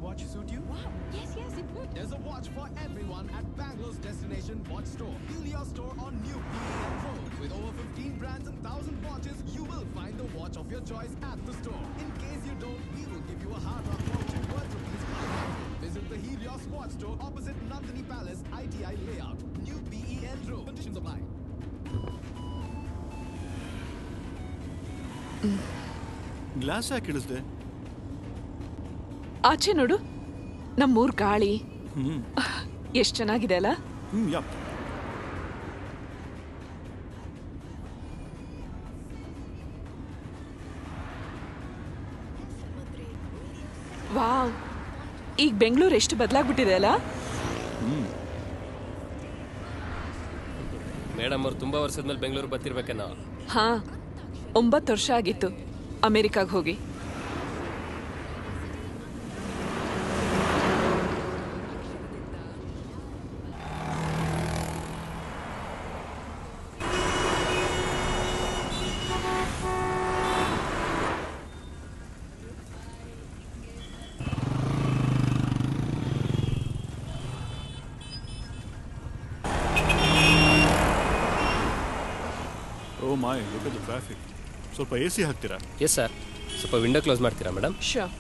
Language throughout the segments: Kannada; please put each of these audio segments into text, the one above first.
watch suit you? Wow, yes, it would. There's a watch for everyone at Bangalore's destination watch store. Helios store on New PEN Road. With over 15 brands and 1,000 watches, you will find the watch of your choice at the store. In case you don't, we will give you a hard rock watch worth ₹500. Visit the Helios watch store opposite Nandini Palace, ITI layout. New PEN Road. Conditions apply. Glass ಯಾಕೆ ಇಳಿಸ್ದೆ? ಆಚೆ ನೋಡು, ನಮ್ಮೂರ್ ಗಾಳಿ ಎಷ್ಟು ಚೆನ್ನಾಗಿದೆ ಅಲ್ಲ. ವಾವ್, ಈಗ ಬೆಂಗಳೂರು ಎಷ್ಟು ಬದಲಾಗ್ಬಿಟ್ಟಿದೆ ಅಲ್ಲ. ಮೇಡಮ್ ಅವ್ರು ತುಂಬಾ ವರ್ಷದ ಮೇಲೆ ಬೆಂಗಳೂರು ಬರ್ತಿರ್ಬೇಕೇನೋ. ಹಾ, 9 ವರ್ಷ ಆಗಿತ್ತು ಅಮೆರಿಕಾಗ್ ಹೋಗಿ. Oh my, look at the traffic. ಸ್ವಲ್ಪ ಎಸಿ ಹಾಕ್ತೀರಾ? Yes sir. ಸ್ವಲ್ಪ ವಿಂಡೋ ಕ್ಲೋಸ್ ಮಾಡ್ತೀರಾ ಮೇಡಮ್? ಶೋರ್.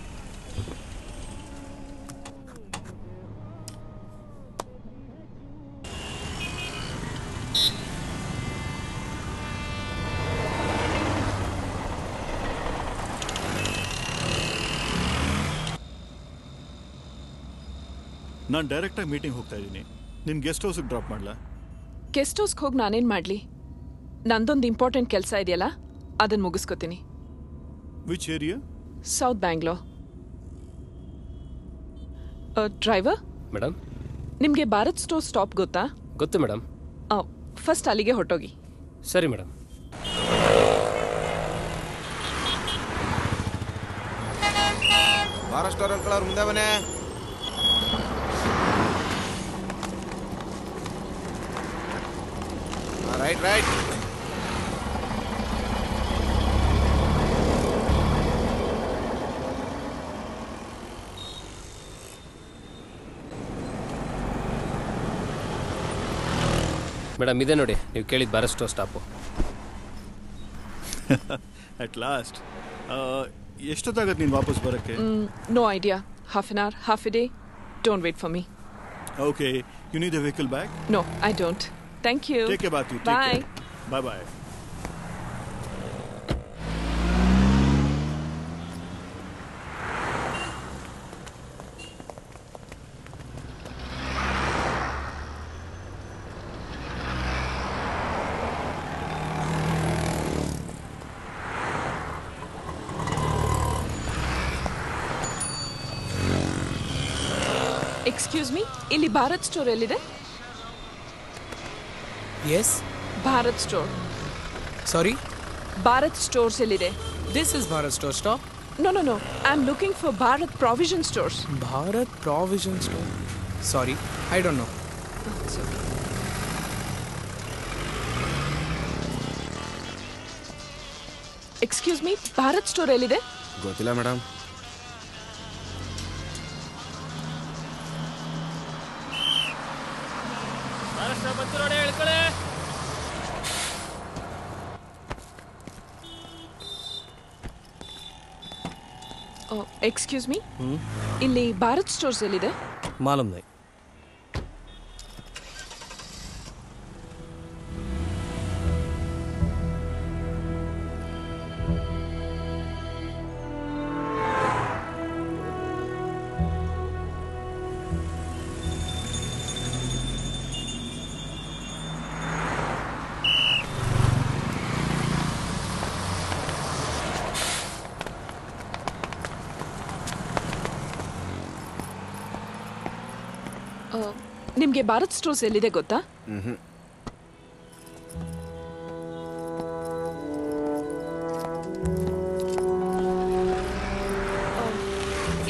ನಾನು ಡೈರೆಕ್ಟಾಗಿ ಮೀಟಿಂಗ್ ಹೋಗ್ತಾ ಇದ್ದೀನಿ. ನಿನ್ನ ಗೆಸ್ಟ್ ಹೌಸಿಗೆ ಡ್ರಾಪ್ ಮಾಡಲಾ? ಗೆಸ್ಟ್ ಹೌಸ್ಗೆ ಹೋಗಿ ನಾನೇನು ಮಾಡಲಿ? ನಂದೊಂದು ಇಂಪಾರ್ಟೆಂಟ್ ಕೆಲಸ ಇದೆಯಲ್ಲ, ಅದನ್ನು ಮುಗಿಸ್ಕೋತೀನಿ. Which area? South Bangalore. Driver madam, ನಿಮಗೆ ಭಾರತ್ ಸ್ಟೋರ್ ಸ್ಟಾಪ್ ಗೊತ್ತಾ? ಗೊತ್ತು ಮೇಡಮ್. ಫಸ್ಟ್ ಅಲ್ಲಿಗೆ ಹೊರಟೋಗಿ. ಸರಿ ಮೇಡಮ್. ಭಾರತ್ ಸ್ಟೋರ್ ಅಂಕಲ್ ಅವ್ರ ಮುಂದೆ ಬನ್ನಿ. Right right. ಮೇಡಮ್ ಇದೇ ನೋಡಿ, ನೀವು ಕೇಳಿದ Bharat store stop. At last. ಎಷ್ಟೊತ್ತಾಗತ್ತೆ ನೀನು ವಾಪಸ್ ಬರೋಕ್ಕೆ? No idea. Half an hour, half a day. Don't wait for me. Okay, you need a vehicle back? No, I don't. Thank you. Take care ಬಾತು. Bye. Bye bye. Excuse me, ಇಲ್ಲಿ ಭಾರತ್ ಸ್ಟೋರ್ ಎಲ್ಲಿದೆ? Yes. Bharat store. Sorry? Bharat stores ಎಲ್ಲಿದೆ? This is Bharat Store Stop. No. I'm looking for Bharat Provision Stores. Bharat Provision Store. Sorry, I don't know. It's okay. Excuse me, Bharat store ಎಲ್ಲಿದೆ? ಗೊತ್ತಿಲ್ಲ ಮೇಡಮ್. ಎಕ್ಸ್ಕ್ಯೂಸ್ ಮೀ, ಇಲ್ಲಿ ಭಾರತ್ ಸ್ಟೋರ್ಸ್ ಎಲ್ಲಿದೆ? ಮಾಲೂಮ್ ನೈ. ನಿಮಗೆ ಭಾರತ್ ಸ್ಟೋರ್ಸ್ ಎಲ್ಲಿದೆ ಗೊತ್ತಾ?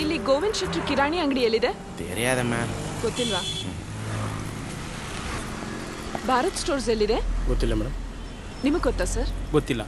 ಇಲ್ಲಿ ಗೋವಿಂದ್ ಶೆಟ್ಟಿ ಕಿರಾಣಿ ಅಂಗಡಿ ಎಲ್ಲಿದೆ? ಗೊತ್ತಿಲ್ವಾ? ಭಾರತ್ ಸ್ಟೋರ್ಸ್ ಎಲ್ಲಿದೆ? ಗೊತ್ತಿಲ್ಲ ಮೇಡಮ್. ನಿಮಗೆ ಗೊತ್ತಾ ಸರ್? ಗೊತ್ತಿಲ್ಲ.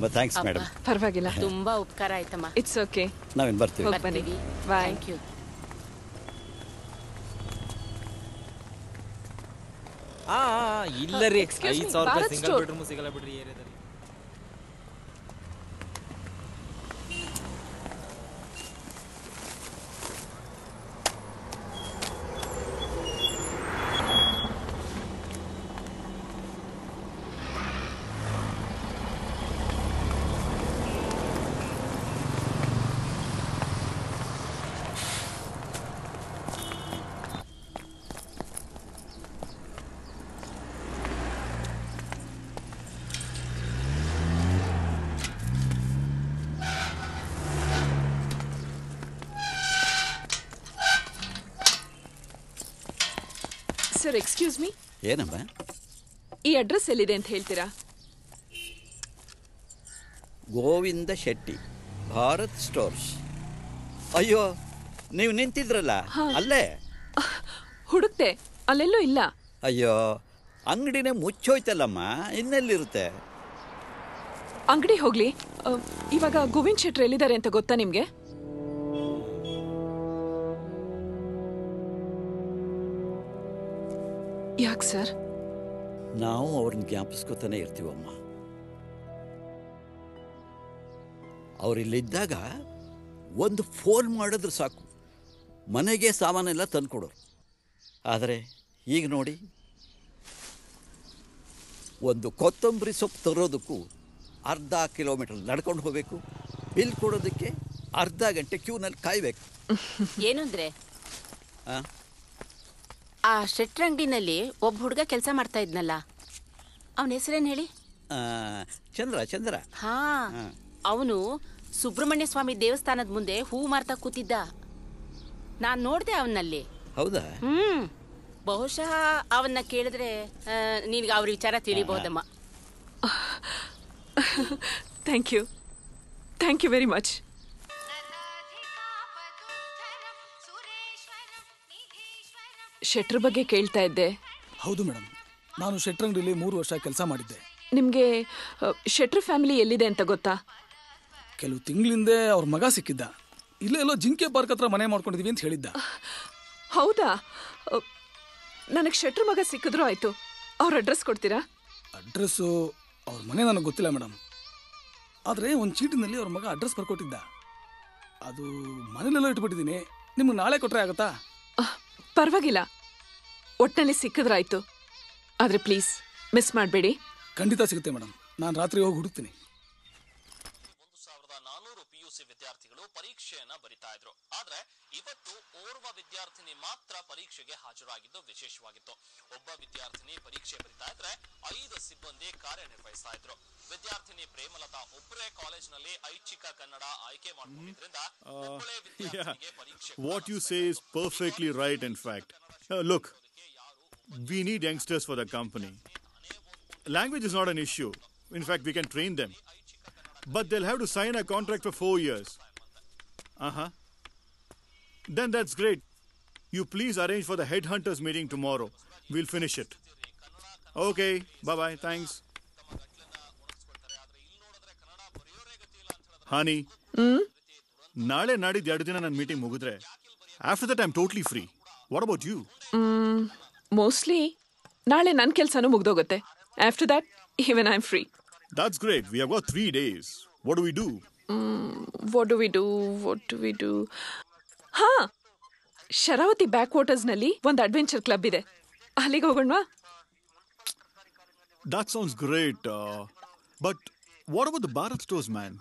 ತುಂಬ ಥ್ಯಾಂಕ್ಸ್ ಮೇಡಮ್. ಪರವಾಗಿಲ್ಲ. ತುಂಬಾ ಉಪಕಾರ ಆಯ್ತಮ್ಮ. It's okay. ನಾವೇನು ಬರ್ತೀವಿ. ಹೋಗಿ ಬನ್ನಿ. ಬಾಯ್. Thank you. ಇಲ್ಲ ರೀ, Excuse me, 5,000 Bharat single store. Bedroom ಸಿಗಲ್ಲ ಬಿಡ್ರಿ ಏರಿಯಾದಲ್ಲಿ. ಸರ್ ಎಕ್ಸ್ಕ್ಯೂಸ್ ಮೀ, ಏನಮ್ಮ? ಈ ಅಡ್ರೆಸ್ ಎಲ್ಲಿದೆ ಅಂತ ಹೇಳ್ತೀರಾ? ಗೋವಿಂದ ಶೆಟ್ಟಿ, ಭಾರತ್ ಸ್ಟೋರ್ಸ್. ಅಯ್ಯೋ, ನೀವು ನಿಂತಿದ್ರಲ್ಲ ಅಲ್ಲೇ. ಹುಡುಕ್ತೆ, ಅಲ್ಲೆಲ್ಲೂ ಇಲ್ಲ. ಅಯ್ಯೋ, ಅಂಗಡಿನೇ ಮುಚ್ಚೋಯ್ತಲ್ಲಮ್ಮ, ಇನ್ನೆಲ್ಲಿರುತ್ತೆ? ಅಂಗಡಿ ಹೋಗ್ಲಿ, ಇವಾಗ ಗೋವಿಂದ್ ಶೆಟ್ರ್ ಎಲ್ಲಿದ್ದಾರೆ ಅಂತ ಗೊತ್ತಾ ನಿಮ್ಗೆ? ಯಾಕೆ ಸರ್? ನಾವು ಅವ್ರನ್ನ ಜ್ಞಾಪಿಸ್ಕೊತಾನೆ ಇರ್ತೀವಮ್ಮ. ಅವರಿಲ್ಲಿದ್ದಾಗ ಒಂದು ಫೋನ್ ಮಾಡಿದ್ರೆ ಸಾಕು, ಮನೆಗೆ ಸಾಮಾನೆಲ್ಲ ತಂದುಕೊಡೋರು. ಆದರೆ ಈಗ ನೋಡಿ, ಒಂದು ಕೊತ್ತಂಬರಿ ಸೊಪ್ಪು ತರೋದಕ್ಕೂ ಅರ್ಧ ಕಿಲೋಮೀಟರ್ ನಡ್ಕೊಂಡು ಹೋಗಬೇಕು, ಬಿಲ್ ಕೊಡೋದಕ್ಕೆ ಅರ್ಧ ಗಂಟೆ ಕ್ಯೂನಲ್ಲಿ ಕಾಯಬೇಕು. ಏನು ಅಂದ್ರೆ ಆ ಶೆಟ್ರ್ ಅಂಗಡಿನಲ್ಲಿ ಒಬ್ಬ ಹುಡುಗ ಕೆಲಸ ಮಾಡ್ತಾ ಇದ್ನಲ್ಲ, ಅವನ ಹೆಸರೇನು ಹೇಳಿ? ಚಂದ್ರ. ಚಂದ್ರ. ಹಾ, ಅವನು ಸುಬ್ರಹ್ಮಣ್ಯ ಸ್ವಾಮಿ ದೇವಸ್ಥಾನದ ಮುಂದೆ ಹೂ ಮಾರ್ತಾ ಕೂತಿದ್ದ. ನಾನ್ ನೋಡ್ದೆ ಅವನಲ್ಲಿ. ಹೌದಾ? ಬಹುಶಃ ಅವನ್ನ ಕೇಳಿದ್ರೆ ನಿನ್ಗೆ ಅವ್ರ ವಿಚಾರ ತಿಳಿಬಹುದಮ್ಮ. Thank you, thank you very much. ಶೆಟ್ರ್ ಬಗ್ಗೆ ಕೇಳ್ತಾ ಇದ್ದೆ. ಹೌದು ಮೇಡಮ್, ನಾನು ಶೆಟ್ರ್ ಅಂಗಡಿಯಲ್ಲಿ 3 ವರ್ಷ ಕೆಲಸ ಮಾಡಿದ್ದೆ. ನಿಮಗೆ ಶೆಟ್ರ್ ಫ್ಯಾಮಿಲಿ ಎಲ್ಲಿದೆ ಅಂತ ಗೊತ್ತಾ? ಕೆಲವು ತಿಂಗಳಿಂದೆ ಅವ್ರ ಮಗ ಸಿಕ್ಕಿದ್ದ. ಇಲ್ಲೇ ಎಲ್ಲೋ ಜಿಂಕೆ ಪಾರ್ಕ್ ಹತ್ರ ಮನೆ ಮಾಡ್ಕೊಂಡಿದೀವಿ ಅಂತ ಹೇಳಿದ್ದ. ಹೌದಾ? ನನಗೆ ಶೆಟ್ರ್ ಮಗ ಸಿಕ್ಕಿದ್ರು ಆಯ್ತು. ಅವ್ರ ಅಡ್ರೆಸ್ ಕೊಡ್ತೀರಾ? ಅಡ್ರೆಸ್ಸು ಅವ್ರ ಮನೆ ನನಗೆ ಗೊತ್ತಿಲ್ಲ ಮೇಡಮ್. ಆದರೆ ಒಂದು ಚೀಟಿನಲ್ಲಿ ಅವ್ರ ಮಗ ಅಡ್ರೆಸ್ ಬರ್ಕೊಟ್ಟಿದ್ದ. ಅದು ಮನೇಲೆಲ್ಲೋ ಇಟ್ಬಿಟ್ಟಿದ್ದೀನಿ. ನಿಮ್ಗೆ ನಾಳೆ ಕೊಟ್ಟರೆ ಆಗುತ್ತಾ? ಪರವಾಗಿಲ್ಲ, ಒಟ್ಟಿನಲ್ಲಿ ಸಿಕ್ಕಿದ್ರಾಯ್ತು. ಆದರೆ ಪ್ಲೀಸ್ ಮಿಸ್ ಮಾಡಬೇಡಿ. ಖಂಡಿತ ಸಿಗುತ್ತೆ ಮೇಡಮ್, ನಾನು ರಾತ್ರಿ ಹೋಗಿ ಹುಡುಕ್ತೀನಿ. 1400 PUC ವಿದ್ಯಾರ್ಥಿಗಳು ಪರೀಕ್ಷೆಯನ್ನ ಬರಿತಾ ಇದ್ರು. ಆದ್ರೆ ಇವತ್ತು ಓರ್ವ ವಿದ್ಯಾರ್ಥಿನಿ ಮಾತ್ರ ಪರೀಕ್ಷೆಗೆ ಹಾಜರಾಗಿದ್ದು ವಿಶೇಷವಾಗಿತ್ತು. ಒಬ್ಬ ವಿದ್ಯಾರ್ಥಿನಿ ಪರೀಕ್ಷೆ ಬರಿತಾ ಇದ್ರೆ 5 ಸಿಬ್ಬಂದಿ ಕಾರ್ಯನಿರ್ವಹಿಸ್ತಾ ಇದ್ರು. ವಿದ್ಯಾರ್ಥಿನಿ ಪ್ರೇಮಲತಾ ಒಬ್ಬರೇ ಕಾಲೇಜಿನಲ್ಲಿ ಐಚ್ಛಿಕ ಕನ್ನಡ ಆಯ್ಕೆ ಮಾಡಿಕೊಂಡಿದ್ರಿಂದ ಒಬ್ಬಳೇ ವಿದ್ಯಾರ್ಥಿನಿಗೆ ಪರೀಕ್ಷೆ. What you say is perfectly right. In fact, look, we need youngsters for the company. Language is not an issue. In fact, we can train them. But they'll have to sign a contract for 4 years. Then that's great. You please arrange for the headhunters meeting tomorrow. We'll finish it. Okay, bye-bye, thanks. Honey, ನಾಳೆ ನಾಡಿದ್ದು 2 ದಿನ ನನ್ನ ಮೀಟಿಂಗ್ ಮುಗಿದ್ರೆ after that I'm totally free. What about you? Mostly ನಾಳೆ ನನ್ನ ಕೆಲಸನೂ ಮುಗ್ದೋಗುತ್ತೆ. After that, even I'm free. That's great. We have got 3 days. What do we do? What do we do? ಹಾ, ಶರಾವತಿ ಬ್ಯಾಕ್ ವಾಟರ್ಸ್ನಲ್ಲಿ ಒಂದು ಅಡ್ವೆಂಚರ್ ಕ್ಲಬ್ ಇದೆ. ಅಲ್ಲಿಗೆ ಹೋಗೋಣವಾ? That sounds great. But what about the Bharat stores, man?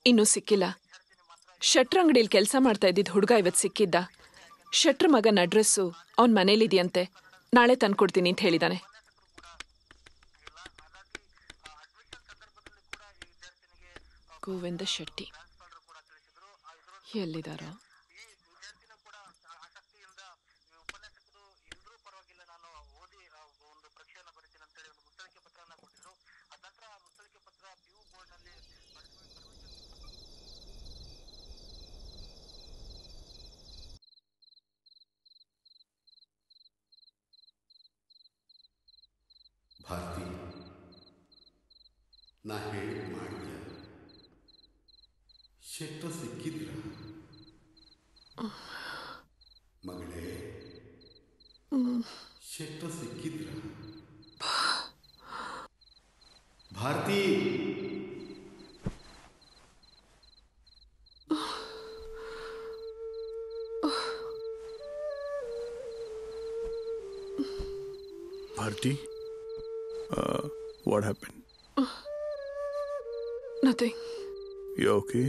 ಇನ್ನೂ ಸಿಕ್ಕಿಲ್ಲ. ಶೆಟ್ರ್ ಅಂಗಡಿಯಲ್ಲಿ ಕೆಲಸ ಮಾಡ್ತಾ ಇದ್ದಿದ್ದ ಹುಡುಗ ಇವತ್ತು ಸಿಕ್ಕಿದ್ದ. ಶೆಟ್ರ್ ಮಗನ ಅಡ್ರೆಸ್ಸು ಅವನ ಮನೇಲಿದೆಯಂತೆ. ನಾಳೆ ತಂದ್ಕೊಡ್ತೀನಿ ಅಂತ ಹೇಳಿದಾನೆ. ಗೋವಿಂದ ಶೆಟ್ಟಿ ಎಲ್ಲಿದಾರೋ? ಭಾರತಿ, ಶೆಟ್ರು ಸಿಕ್ಕಿದ್ರ ಮಗಳೇ? ಶೆಟ್ರು ಸಿಕ್ಕಿದ್ರ? Bharti, Bharti, what happened? Nothing. You okay?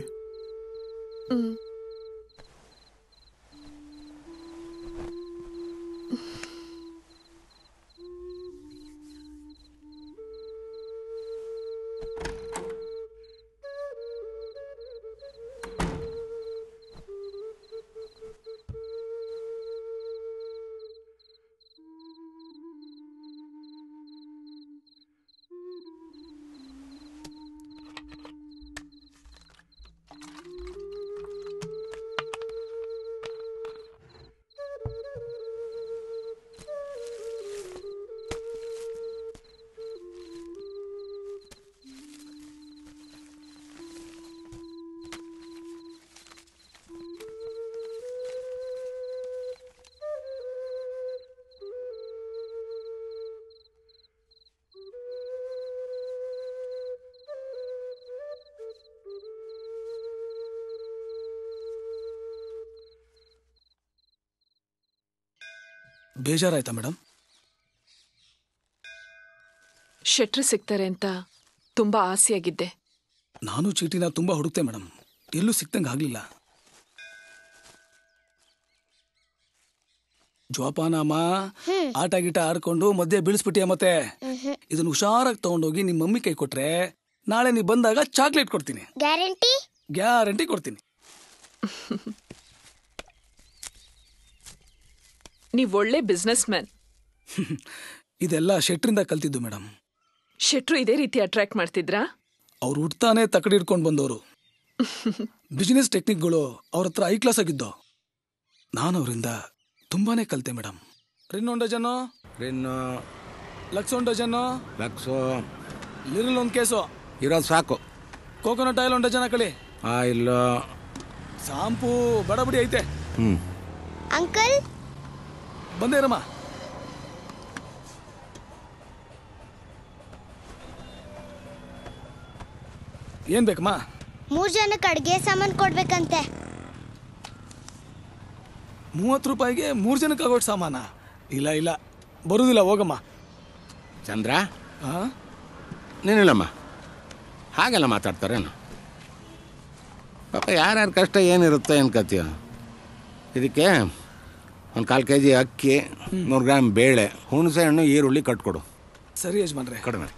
ಬೇಜಾರಾಯ್ತಾ ಮೇಡಮ್? ಶೆಟ್ರು ಸಿಗ್ತಾರೆ ಅಂತ ತುಂಬಾ ಆಸೆಯಾಗಿದ್ದೆ. ನಾನು ಚೀಟಿನ ತುಂಬಾ ಹುಡುಕ್ತೆ ಮೇಡಮ್, ಎಲ್ಲೂ ಸಿಕ್ತಂಗೆ ಆಗ್ಲಿಲ್ಲ. ಜೋಪಾನಮ್ಮ, ಆಟ ಗೀಟ ಆಡ್ಕೊಂಡು ಮಧ್ಯೆ ಬೀಳಿಸ್ಬಿಟ್ಟಿಯ. ಮತ್ತೆ ಇದನ್ನ ಹುಷಾರಾಗಿ ತಗೊಂಡೋಗಿ ನಿಮ್ಮ ಮಮ್ಮಿ ಕೈ ಕೊಟ್ರೆ ನಾಳೆ ನೀವು ಬಂದಾಗ ಚಾಕ್ಲೇಟ್ ಕೊಡ್ತೀನಿ. ಗ್ಯಾರಂಟಿ? ಗ್ಯಾರಂಟಿ ಕೊಡ್ತೀನಿ. ನೀವ್ ಒಳ್ಳೆ ಬಿಸ್ನೆಸ್ ಮ್ಯಾನ್. ಇದೆಲ್ಲ ಶೆಟ್ರಿಂದ ಕಲ್ತಿದ್ದು ಮೇಡಮ್. ಶೆಟ್ರು ಇದೇ ರೀತಿ ಅಟ್ರಾಕ್ಟ್ ಮಾಡ್ತಿದ್ರಾ? ಅವ್ರು ಹುಡ್ತಾನೆ ತಕಡಿ ಹಿಡ್ಕೊಂಡು ಬಂದವರು. ಬಿಸಿನೆಸ್ ಟೆಕ್ನಿಕ್ಗಳು ಅವ್ರ ಹತ್ರ ಐ ಕ್ಲಾಸ್ ಆಗಿದ್ದು. ನಾನು ಅವರಿಂದ ತುಂಬಾನೇ ಕಲಿತೆ ಮೇಡಮ್. ರಿನ್ ಒಂದು ಡಜನ್ನು, ರಿನ್ನು ಲಕ್ಸ್ ಒಂದು ಡಜನ್ನು, ಲಕ್ಸು ಲಿರಲ್ ಒಂದು ಕೇಸು ಇರೋದು ಸಾಕು. ಕೋಕೋನಟ್ ಆಯಿಲ್ ಒಂದು ಡಜನ್ ಹಾಕಳಿ. ಇಲ್ಲ ಶಾಂಪೂ ಬಡಬಡಿ ಐತೆ. ಅಂಕಲ್ ಬಂದೇ ರಮ್ಮ. ಏನ್ ಬೇಕಮ್ಮ? 3 ಜನಕ್ಕೆ ಅಡ್ಗೆ ಸಾಮಾನು ಕೊಡ್ಬೇಕಂತೆ. 30 ರೂಪಾಯಿಗೆ 3 ಜನಕ್ಕೆ ಆಗೋಟ್ ಸಾಮಾನ? ಇಲ್ಲ ಇಲ್ಲ, ಬರುದಿಲ್ಲ, ಹೋಗಮ್ಮ. ಚಂದ್ರ, ನೀನಿಲ್ಲಮ್ಮ, ಹಾಗೆಲ್ಲ ಮಾತಾಡ್ತಾರೇನು? ಪಾಪ ಯಾರ್ಯಾರ ಕಷ್ಟ ಏನಿರುತ್ತೆ ಅನ್ಕತ್ತೀಯ. ಇದಕ್ಕೆ 1/4 kg ಅಕ್ಕಿ, 100 ಗ್ರಾಮ್ ಬೇಳೆ, ಹುಣಸೆ ಹಣ್ಣು, ಈರುಳ್ಳಿ ಕಟ್ಕೊಡು. ಸರಿ ಯಜಮಾನ್ರೆ. ಕಡಿಮೆ.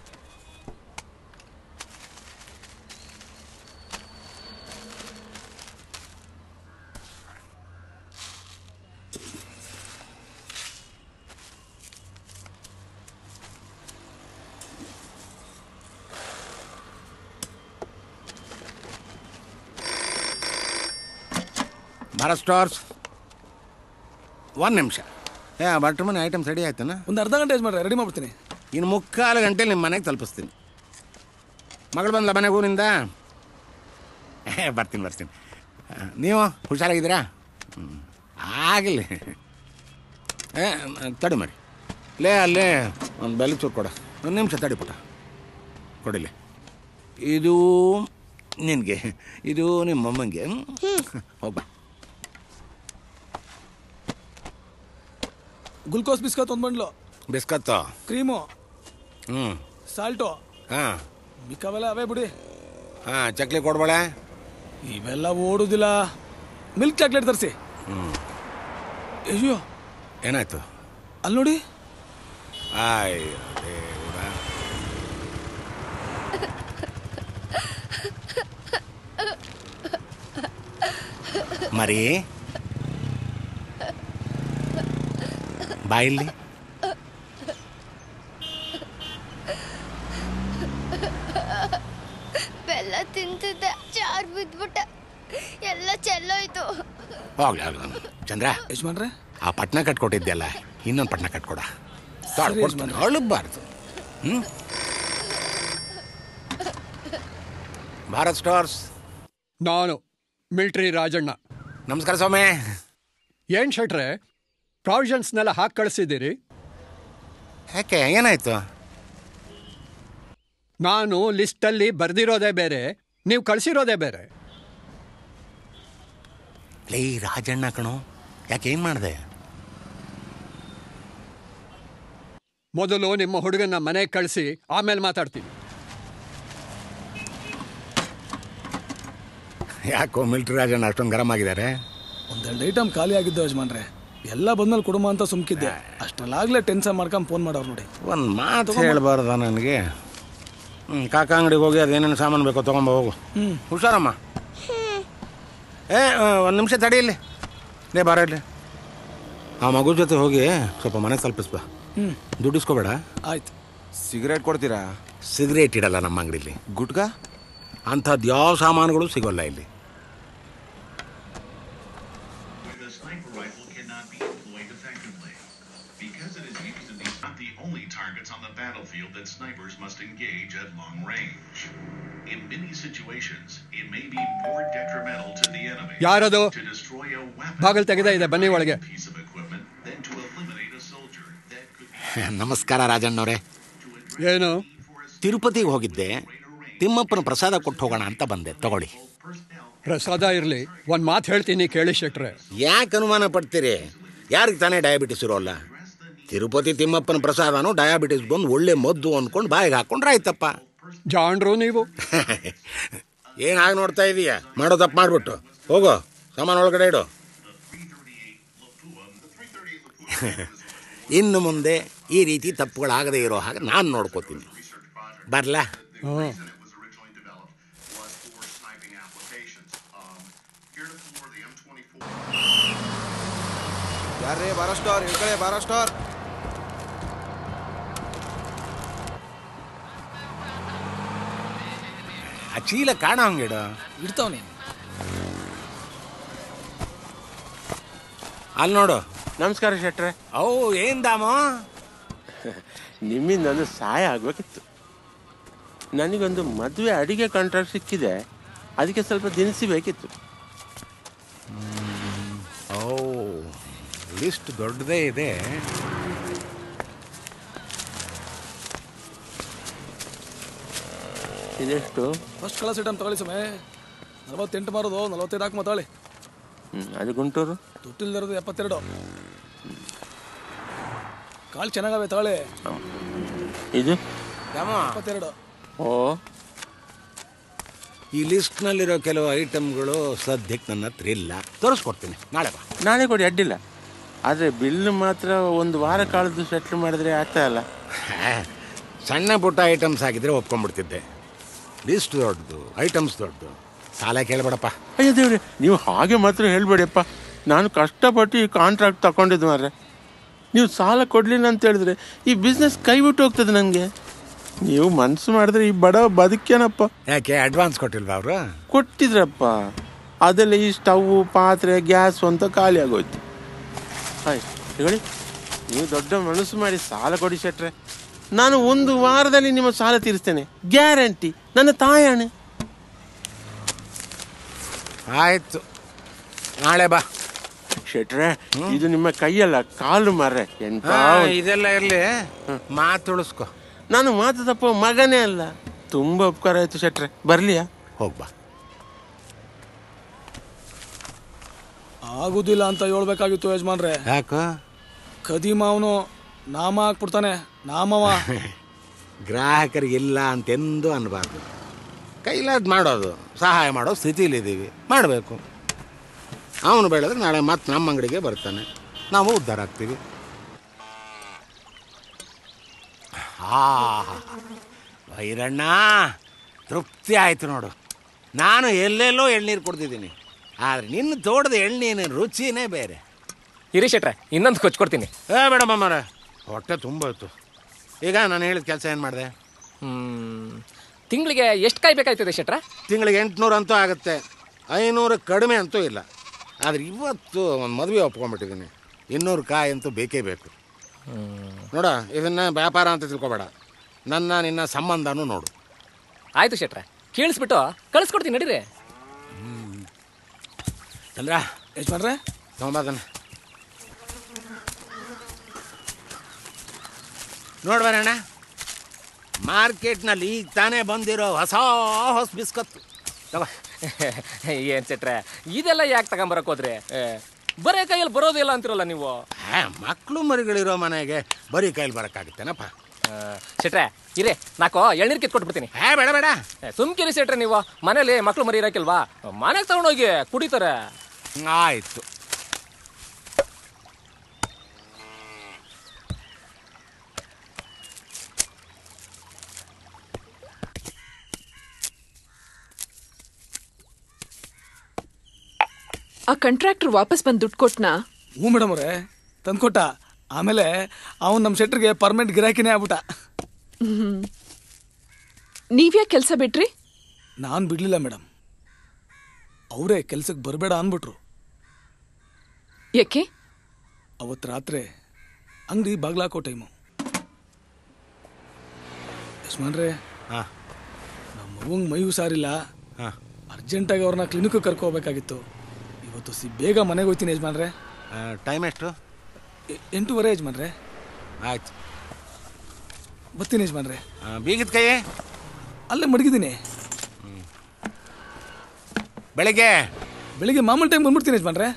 ಭಾರತ್ ಸ್ಟೋರ್ಸ್. 1 ನಿಮಿಷ. ಬಟ್ರ್ ಮನೆ ಐಟಮ್ಸ್ ರೆಡಿ ಆಯ್ತಾನ? ಒಂದು ಅರ್ಧ ಗಂಟೆ ಯಜಮಾನ್ರೆ, ರೆಡಿ ಮಾಡ್ಬಿಡ್ತೀನಿ. ಇನ್ನು 3/4 ಗಂಟೆಲಿ ನಿಮ್ಮ ಮನೆಗೆ ತಲುಪಿಸ್ತೀನಿ. ಮಗಳು ಬಂದಲ್ಲ ಮನೆಗೆ ಊರಿಂದ? ಬರ್ತೀನಿ. ನೀವು ಹುಷಾರಾಗಿದ್ದೀರಾ? ಆಗಲಿ. ತಡಿ ಮರಿ. ಅಲ್ಲೇ ಒಂದು ಬೆಲ್ಲ ಚೂರು ಕೊಡ. 1 ನಿಮಿಷ ತಡಿ ಪುಟ, ಕೊಡಿಲಿ. ಇದು ನಿನಗೆ, ಇದು ನಿಮ್ಮ ಅಮ್ಮಂಗೆ. ಹೋಗ್ಬಾ. Glucose biscuit 1 bundle. Biscuit, cream, salt. ಮಿಕ್ಕವೆಲ್ಲ ಅವೇ ಬಿಡಿ. ಚಕ್ಲಿ ಕೊಡ್ಬೇಡ. ಇವೆಲ್ಲ ಓಡುದಿಲ್ಲ. ಮಿಲ್ಕ್ ಚಾಕ್ಲೇಟ್ ತರಿಸಿ. ಅಯ್ಯೋ, ಏನಾಯ್ತು? ಅಲ್ಲಿ ನೋಡಿ. ಮರಿ ಬಾಯಿಲ್ಲಿ. ಬೆಲ್ಲ ತಿಂತಿದ್ದೆ, ಚಾರ್ ಬಿದ್ಬಿಟ್ಟ, ಎಲ್ಲ ಚೆಲ್ಲೋಯ್ತು. ಹೋಗ್ಲಿ ಚಂದ್ರ. ಯಜಮಾನ್ರೆ, ಆ ಪಟ್ನ ಕಟ್ಕೊಟ್ಟಿದ್ದೆಲ್ಲ ಇನ್ನೊಂದು ಪಟ್ನ ಕಟ್ಕೊಡ. ಅಳಬಾರ್ದು. ಭಾರತ್ ಸ್ಟೋರ್ಸ್. ನಾನು ಮಿಲ್ಟ್ರಿ ರಾಜಣ್ಣ. ನಮಸ್ಕಾರ ಸ್ವಾಮಿ. ಏನು ಶೆಟ್ರೆ, ಪ್ರಾವಿಷನ್ಸ್ನೆಲ್ಲ ಹಾಕಿ ಕಳಿಸಿದ್ದೀರಿ? ಯಾಕೆ, ಏನಾಯ್ತು? ನಾನು ಲಿಸ್ಟಲ್ಲಿ ಬರೆದಿರೋದೇ ಬೇರೆ, ನೀವು ಕಳಿಸಿರೋದೇ ಬೇರೆ. ಲೇ ರಾಜಣ್ಣ ಕಣೋ, ಯಾಕೆ ಏನು ಮಾಡಿದೆ? ಮೊದಲು ನಿಮ್ಮ ಹುಡುಗನ ಮನೆಗೆ ಕಳಿಸಿ, ಆಮೇಲೆ ಮಾತಾಡ್ತೀನಿ. ಯಾಕೋ ಮಿಲ್ಟ್ರಿ ರಾಜಣ್ಣ ಅಷ್ಟೊಂದು ಗರಂ ಆಗಿದ್ದಾರೆ? ಒಂದೆರಡು ಐಟಮ್ ಖಾಲಿ ಆಗಿದ್ದು ಯಜಮಾನ್ರೆ, ಎಲ್ಲ ಬಂದ್ಮೇಲೆ ಕೊಡುಮ ಅಂತ ಸುಮ್ಕಿದ್ದೆ. ಅಷ್ಟರಲ್ಲಾಗಲೇ ಟೆನ್ಷನ್ ಮಾಡ್ಕೊಂಡು ಫೋನ್ ಮಾಡೋರು ನೋಡಿ. ಒಂದು ಮಾತು ಹೇಳ್ಬಾರ್ದ ನನಗೆ? ಕಾಕ ಅಂಗಡಿಗೆ ಹೋಗಿ ಅದೇನೇನು ಸಾಮಾನು ಬೇಕೋ ತೊಗೊಂಬ ಹೋಗು. ಹುಷಾರಮ್ಮ. ಒಂದು ನಿಮಿಷ ತಡಿ ಇಲ್ಲಿ. ಬಾರ ಇಲ್ಲಿ. ಆ ಮಗು ಜೊತೆ ಹೋಗಿ ಸ್ವಲ್ಪ ಮನೆ ತಲುಪಿಸ್ಬಾ. ದುಡ್ಡು ಇಸ್ಕೋಬೇಡ. ಆಯ್ತು. ಸಿಗರೇಟ್ ಕೊಡ್ತೀರಾ? ಸಿಗರೇಟ್ ಇಡಲ್ಲ ನಮ್ಮ ಅಂಗಡಿಲಿ. ಗುಟ್ಕ ಅಂಥದ್ದು ಯಾವ ಸಾಮಾನುಗಳು ಸಿಗೋಲ್ಲ ಇಲ್ಲಿ. Battlefield that snipers must engage at long range. In many situations, it may be more detrimental to the enemy ಯಾರದು? to destroy a weapon ಬಾಗಿಲು ತೆಗೆದ ಇದೆ, ಬನ್ನಿ ಒಳಗೆ. piece of equipment than to eliminate a soldier that could be. ನಮಸ್ಕಾರ ರಾಜಣ್ಣವ್ರೆ. ಏನು? ತಿರುಪತಿಗೆ ಹೋಗಿದ್ದೆ, ತಿಮ್ಮಪ್ಪನ ಪ್ರಸಾದ ಕೊಟ್ಟು ಹೋಗೋಣ ಅಂತ ಬಂದೆ, ತಗೊಳ್ಳಿ. ಪ್ರಸಾದ ಇರಲಿ, ಒಂದು ಮಾತು ಹೇಳ್ತೀನಿ ಕೇಳಿ ಶೆಟ್ರೆ. ಯಾಕೆ ಅನುಮಾನ ಪಡ್ತೀರಿ? ಯಾರಿಗೆ ತಾನೇ ಡಯಾಬಿಟಿಸ್ ಇರೋಲ್ಲ? ತಿರುಪತಿ ತಿಮ್ಮಪ್ಪನ ಪ್ರಸಾದನು ಡಯಾಬಿಟಿಸ್ ಬಂದು ಒಳ್ಳೆ ಮದ್ದು ಅಂದ್ಕೊಂಡು ಬಾಯಿಗೆ ಹಾಕೊಂಡ್ರೆ ಆಯ್ತಪ್ಪ. ಜಾಣ್ರು ನೀವು. ಏನು ಹಾಗೆ ನೋಡ್ತಾ ಇದೀಯಾ? ಮಾಡೋ ತಪ್ಪು ಮಾಡಿಬಿಟ್ಟು ಹೋಗೋ, ಸಾಮಾನು ಒಳಗಡೆ ಇಡು. ಇನ್ನು ಮುಂದೆ ಈ ರೀತಿ ತಪ್ಪುಗಳಾಗದೇ ಇರೋ ಹಾಗೆ ನಾನು ನೋಡ್ಕೋತೀನಿ. ಬರಲಾ? ಯಾರೇ ಬಾರೋ ಸ್ಟಾರ್, ಈ ಕಡೆ ಬಾರೋ ಸ್ಟಾರ್. ಆ ಚೀಲ ಕಾಣ ಹಂಗಿಡು. ಇಡ್ತಾವನಿ ಅಲ್ಲಿ ನೋಡು. ನಮಸ್ಕಾರ ಶೆಟ್ರೆ. ಅವು ಏನು ದಾಮೋ? ನಿಮ್ಮಿಂದ ಒಂದು ಸಹಾಯ ಆಗಬೇಕಿತ್ತು. ನನಗೊಂದು ಮದುವೆ ಅಡಿಗೆ ಕಾಂಟ್ರಾಕ್ಟ್ ಸಿಕ್ಕಿದೆ, ಅದಕ್ಕೆ ಸ್ವಲ್ಪ ದಿನಸಿ ಬೇಕಿತ್ತು. ಓ, ಲಿಸ್ಟ್ ದೊಡ್ಡದೇ ಇದೆ. ಇದೆಷ್ಟು? ಫಸ್ಟ್ ಕ್ಲಾಸ್ ಐಟಮ್ ತಗೊಳ್ಳಿ ಸಮಯ. 48 ಮಾರೋದು, 45 ಹಾಕಿ ಮಾತಾಳಿ. ಅದು ಗುಂಟೂರು. ತೊಟ್ಟಿಲ್ದಿರೋದು 72. ಕಾಳು ಚೆನ್ನಾಗವೆ ತಗೊಳ್ಳಿ. ಇದು 72. ಓ, ಈ ಲಿಸ್ಟ್ನಲ್ಲಿರೋ ಕೆಲವು ಐಟಮ್ಗಳು ಸದ್ಯಕ್ಕೆ ನನ್ನ ಹತ್ರ ಇಲ್ಲ, ತೋರಿಸ್ಕೊಡ್ತೀನಿ. ನಾಳೆ ಬಾ. ನಾಳೆ ಕೊಡಿ, ಅಡ್ಡಿಲ್ಲ. ಆದರೆ ಬಿಲ್ ಮಾತ್ರ ಒಂದು ವಾರ ಕಾಲದ್ದು ಸೆಟ್ಲ್ ಮಾಡಿದ್ರೆ ಆಗ್ತಾ ಇಲ್ಲ. ಸಣ್ಣ ಪುಟ್ಟ ಐಟಮ್ಸ್ ಆಗಿದ್ರೆ ಒಪ್ಕೊಂಡ್ಬಿಡ್ತಿದ್ದೆ. ಲಿಸ್ಟ್ ದೊಡ್ಡದು, ಐಟಮ್ಸ್ ದೊಡ್ಡದು, ಸಾಲ ಕೇಳಬೇಡಪ್ಪ. ಅಯ್ಯೋ ದೇವ್ರೆ, ನೀವು ಹಾಗೆ ಮಾತ್ರ ಹೇಳ್ಬೇಡಿಯಪ್ಪ. ನಾನು ಕಷ್ಟಪಟ್ಟು ಈ ಕಾಂಟ್ರಾಕ್ಟ್ ತಗೊಂಡಿದ್ದು ಮಾರ್ರೆ. ನೀವು ಸಾಲ ಕೊಡಲಿಲ್ಲ ಅಂತ ಹೇಳಿದ್ರೆ ಈ ಬಿಸ್ನೆಸ್ ಕೈ ಬಿಟ್ಟು ಹೋಗ್ತದೆ ನನಗೆ. ನೀವು ಮನಸ್ಸು ಮಾಡಿದ್ರೆ ಈ ಬಡವ ಬದುಕೇನಪ್ಪ. ಯಾಕೆ ಅಡ್ವಾನ್ಸ್ ಕೊಟ್ಟಿಲ್ವಾ ಅವರು? ಕೊಟ್ಟಿದ್ರಪ್ಪ, ಅದೆಲ್ಲ ಈ ಸ್ಟವ್, ಪಾತ್ರೆ, ಗ್ಯಾಸ್ ಅಂತ ಖಾಲಿ ಆಗೋಯ್ತು. ಆಯ್ತು ಹೇಳಿ, ನೀವು ದೊಡ್ಡ ಮನಸ್ಸು ಮಾಡಿ ಸಾಲ ಕೊಡಿ ಶೆಟ್ರೆ. ನಾನು 1 ವಾರದಲ್ಲಿ ನಿಮ್ಮ ಸಾಲ ತೀರಿಸ್ತೇನೆ, ಗ್ಯಾರಂಟಿ, ನನ್ನ ತಾಯಣೆ. ಆಯ್ತು, ನಾಳೆ ಬಾ ಶೆಟ್ರೆ. ಇದು ನಿಮ್ಮ ಕೈಯಲ್ಲ, ಕಾಲು ಮಾರ್ರೆ. ಎಂತ ಇದೆಲ್ಲ ಇರಲಿ, ಮಾತು ಉಳಿಸ್ಕೊ. ನಾನು ಮಾತು ತಪ್ಪ ಮಗನೇ ಅಲ್ಲ. ತುಂಬಾ ಉಪಕಾರ ಆಯ್ತು ಶೆಟ್ರೆ. ಬರ್ಲಿಯಾ? ಹೋಗ್ಬಾ. ಆಗುದಿಲ್ಲ ಅಂತ ಹೇಳ್ಬೇಕಾಗಿತ್ತು ಯಜಮಾನ್ರೆ. ಯಾಕ? ಕದೀಮ ಅವನು ನಾಮ ಹಾಕ್ಬಿಡ್ತಾನೆ, ನಾಮವ. ಗ್ರಾಹಕರಿಗಿಲ್ಲ ಅಂತೆಂದೂ ಅನ್ನಬಾರ್ದು. ಕೈಲಾದ್ ಮಾಡೋದು, ಸಹಾಯ ಮಾಡೋ ಸ್ಥಿತಿಲಿದ್ದೀವಿ, ಮಾಡಬೇಕು. ಅವನು ಬೆಳೆದ್ರೆ ನಾಳೆ ಮತ್ತೆ ನಮ್ಮ ಅಂಗಡಿಗೆ ಬರ್ತಾನೆ, ನಾವು ಉದ್ಧಾರ ಆಗ್ತೀವಿ. ವೈರಣ್ಣ, ತೃಪ್ತಿ ಆಯಿತು ನೋಡು. ನಾನು ಎಲ್ಲೆಲ್ಲೋ ಎಳ್ನೀರು ಕೊಡ್ತಿದ್ದೀನಿ, ಆದರೆ ನಿನ್ನ ತೋಟದ ಎಳ್ನೀರಿನ ರುಚಿನೇ ಬೇರೆ. ಇರಿ ಶೆಟ್ರೆ, ಇನ್ನೊಂದು ಕೊಚ್ಕೊಡ್ತೀನಿ. ಬೇಡಮ್ಮ ಮಾರ, ಹೊಟ್ಟೆ ತುಂಬ ಇತ್ತು. ಈಗ ನಾನು ಹೇಳಿದ ಕೆಲಸ ಏನು ಮಾಡಿದೆ? ತಿಂಗಳಿಗೆ ಎಷ್ಟು ಕಾಯಿ ಬೇಕಾಯ್ತದೆ ಶೆಟ್ರೆ? ತಿಂಗಳಿಗೆ 800 ಅಂತೂ ಆಗುತ್ತೆ, 500 ಕಡಿಮೆ ಅಂತೂ ಇಲ್ಲ. ಆದರೆ ಇವತ್ತು ಒಂದು ಮದುವೆ ಒಪ್ಕೊಂಡ್ಬಿಟ್ಟಿದ್ದೀನಿ, 200 ಕಾಯಿ ಅಂತೂ ಬೇಕೇ ಬೇಕು. ನೋಡ, ಇದನ್ನು ವ್ಯಾಪಾರ ಅಂತ ತಿಳ್ಕೊಬೇಡ, ನಿನ್ನ ಸಂಬಂಧನೂ ನೋಡು. ಆಯಿತು ಶೆಟ್ರೆ, ಕೇಳಿಸ್ಬಿಟ್ಟು ಕಳಿಸ್ಕೊಡ್ತೀನಿ, ನಡೀರಿ. ಚಂದ್ರ ಯಜಮಾನ್ರೆ ತೊಗೊಂಬಾದನ ನೋಡ್ಬಾರಣ್ಣ, ಮಾರ್ಕೆಟ್ನಲ್ಲಿ ಈಗ ತಾನೇ ಬಂದಿರೋ ಹೊಸ ಬಿಸ್ಕತ್ತು ತಗೋ. ಏನ್ ಸೆಟ್ರೆ ಇದೆಲ್ಲ ಯಾಕೆ ತಗೊಂಬರಕ್ ಹೋದ್ರಿ? ಬರೇ ಕೈಯಲ್ಲಿ ಬರೋದಿಲ್ಲ ಅಂತಿರಲ್ಲ ನೀವು. ಮಕ್ಕಳು ಮರಿಗಳಿರೋ ಮನೆಗೆ ಬರೀ ಕೈಯಲ್ಲಿ ಬರೋಕ್ಕಾಗುತ್ತೇನಪ್ಪ? ಸೆಟ್ರೆ ಇರೇ, ನಾಕೋ ಎಳ್ನೀರು ಕಿತ್ಕೊಟ್ಬಿಡ್ತೀನಿ. ಬೇಡ ಬೇಡ, ಸುಮ್ಕಿರಿ ಸೆಟ್ರೆ, ನೀವು ಮನೇಲಿ ಮಕ್ಳು ಮರಿ ಇರಕಿಲ್ವಾ? ಮನೆಗೆ ತಗೊಂಡೋಗಿ ಕುಡಿತಾರೆ. ಆಯ್ತು. ಆ ಕಾಂಟ್ರಾಕ್ಟರ್ ವಾಪಸ್ ಬಂದು ದುಡ್ಡು ಕೊಟ್ನಾ? ಹ್ಞೂ ಮೇಡಮ್ ಅವರೇ, ತಂದ್ಕೊಟ್ಟ. ಆಮೇಲೆ ಅವನು ನಮ್ಮ ಶೆಟ್ರಿಗೆ ಪರ್ಮನೆಂಟ್ ಗಿರಾಕಿನೇ ಆಗ್ಬಿಟ್ಟ. ನೀವ್ಯಾಕೆ ಕೆಲಸ ಬಿಟ್ರಿ? ನಾನು ಬಿಡಲಿಲ್ಲ ಮೇಡಮ್, ಅವರೇ ಕೆಲ್ಸಕ್ಕೆ ಬರಬೇಡ ಅಂದ್ಬಿಟ್ರು. ಯಾಕೆ? ಅವತ್ತು ರಾತ್ರಿ ಅಂಗಡಿ ಬಾಗ್ಲಾಕೋ ಟೈಮು. ಯಜಮಾನ್ರೆ, ನಮ್ಮ ಮಗುಂಗೆ ಮೈ ಹುಷಾರಿಲ್ಲ, ಅರ್ಜೆಂಟಾಗಿ ಅವ್ರನ್ನ ಕ್ಲಿನಿಕ್ಗೆ ಕರ್ಕೋಬೇಕಾಗಿತ್ತು. ಇವತ್ತು ಬೇಗ ಮನೆಗೆ ಹೋಗ್ತೀನಿ ಯಜಮಾನ್ರೆ. ಟೈಮ್ ಎಷ್ಟು? 8:15 ಯಜಮಾನ್ರೆ. ಆಯ್ತು, ಬರ್ತೀನಿ ಯಜಮಾನ್ರೆ. ಬೀಗದ ಕೈ ಅಲ್ಲೇ ಮಡಗಿದ್ದೀನಿ. ಬೆಳಿಗ್ಗೆ ಮಾಮೂಲಿ ಟೈಮ್ ಬಂದ್ಬಿಡ್ತೀನಿ ಯಜಮಾನ್ರೆ.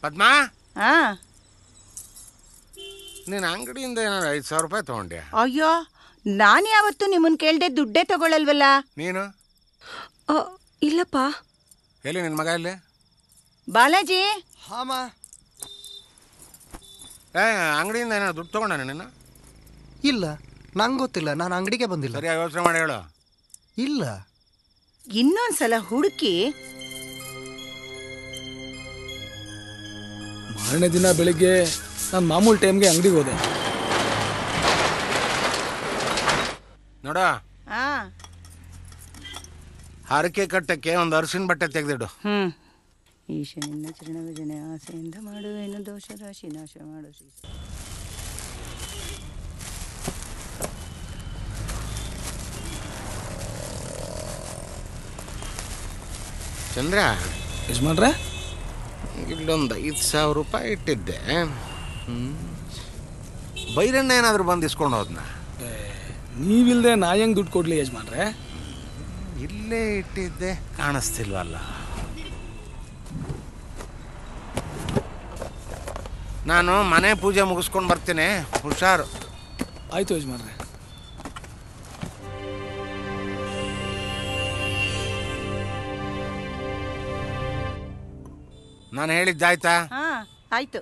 ಪದ್ಮಾ, ನೀನು ಅಂಗಡಿಯಿಂದ ಏನಾದ್ರು 5,000 ರೂಪಾಯಿ ತಗೊಂಡ್ಯಾ? ಅಯ್ಯೋ, ನಾನು ಯಾವತ್ತು ನಿಮ್ಮನ್ನು ಕೇಳ್ದೆ ದುಡ್ಡೇ ತಗೊಳ್ಳಲ್ವಲ್ಲ. ನೀನು? ಇಲ್ಲಪ್ಪ. ಎಲ್ಲಿ ನಿನ್ನ ಮಗ? ಇಲ್ಲಿ ಬಾಲಾಜಿ. ಹಾಮ, ಅಂಗಡಿಯಿಂದ ಏನಾದ್ರು ದುಡ್ಡು ತಗೊಂಡ ನಿನ್ನ? ಇಲ್ಲ, ನಂಗೆ ಗೊತ್ತಿಲ್ಲ, ನಾನು ಅಂಗಡಿಗೆ ಬಂದಿಲ್ಲ. ಸರಿಯಾಗಿ ಯೋಚನೆ ಮಾಡಿ ಹೇಳು. ಇಲ್ಲ. ಇನ್ನೊಂದ್ಸಲ ಹುಡುಕಿ. ಮಾರನೇ ದಿನ ಬೆಳಿಗ್ಗೆ ನಾನು ಮಾಮೂಲಿ ಟೈಮ್ಗೆ ಅಂಗಡಿಗೆ ಹೋದೆ. ನೋಡ, ಹರಕೆ ಕಟ್ಟಕ್ಕೆ ಒಂದು ಅರಿಶಿನ ಬಟ್ಟೆ ತೆಗೆದಿಡು. ಈಶನಿಂದ ಚರಣಭಜನೆ ಆಸೆಯಿಂದ ಮಾಡುವೇನು ದೋಷ ರಾಶಿ ನಾಶ ಮಾಡು. ಚಂದ್ರ ಯಜಮಾನ್ರೆ, ಇಲ್ಲೊಂದು 5,000 ರೂಪಾಯಿ ಇಟ್ಟಿದ್ದೆ. ಬೈರಣ್ಣ ಏನಾದರೂ ಬಂದು ಇಸ್ಕೊಂಡು ಹೋದ್ನ? ನೀವಿಲ್ದೆ ನಾ ಹೆಂಗೆ ದುಡ್ಡು ಕೊಡ್ಲಿ ಯಜಮಾನ್ರೆ? ಇಲ್ಲೇ ಇಟ್ಟಿದ್ದೆ, ಕಾಣಿಸ್ತಿಲ್ವಲ್ಲ. ನಾನು ಮನೆ ಪೂಜೆ ಮುಗಿಸ್ಕೊಂಡು ಬರ್ತೀನಿ, ಹುಷಾರು. ಆಯ್ತು ಯಜಮಾನ್ರೆ. ನಾನು ಹೇಳಿದ್ದಾಯ್ತಾ? ಆಯ್ತು.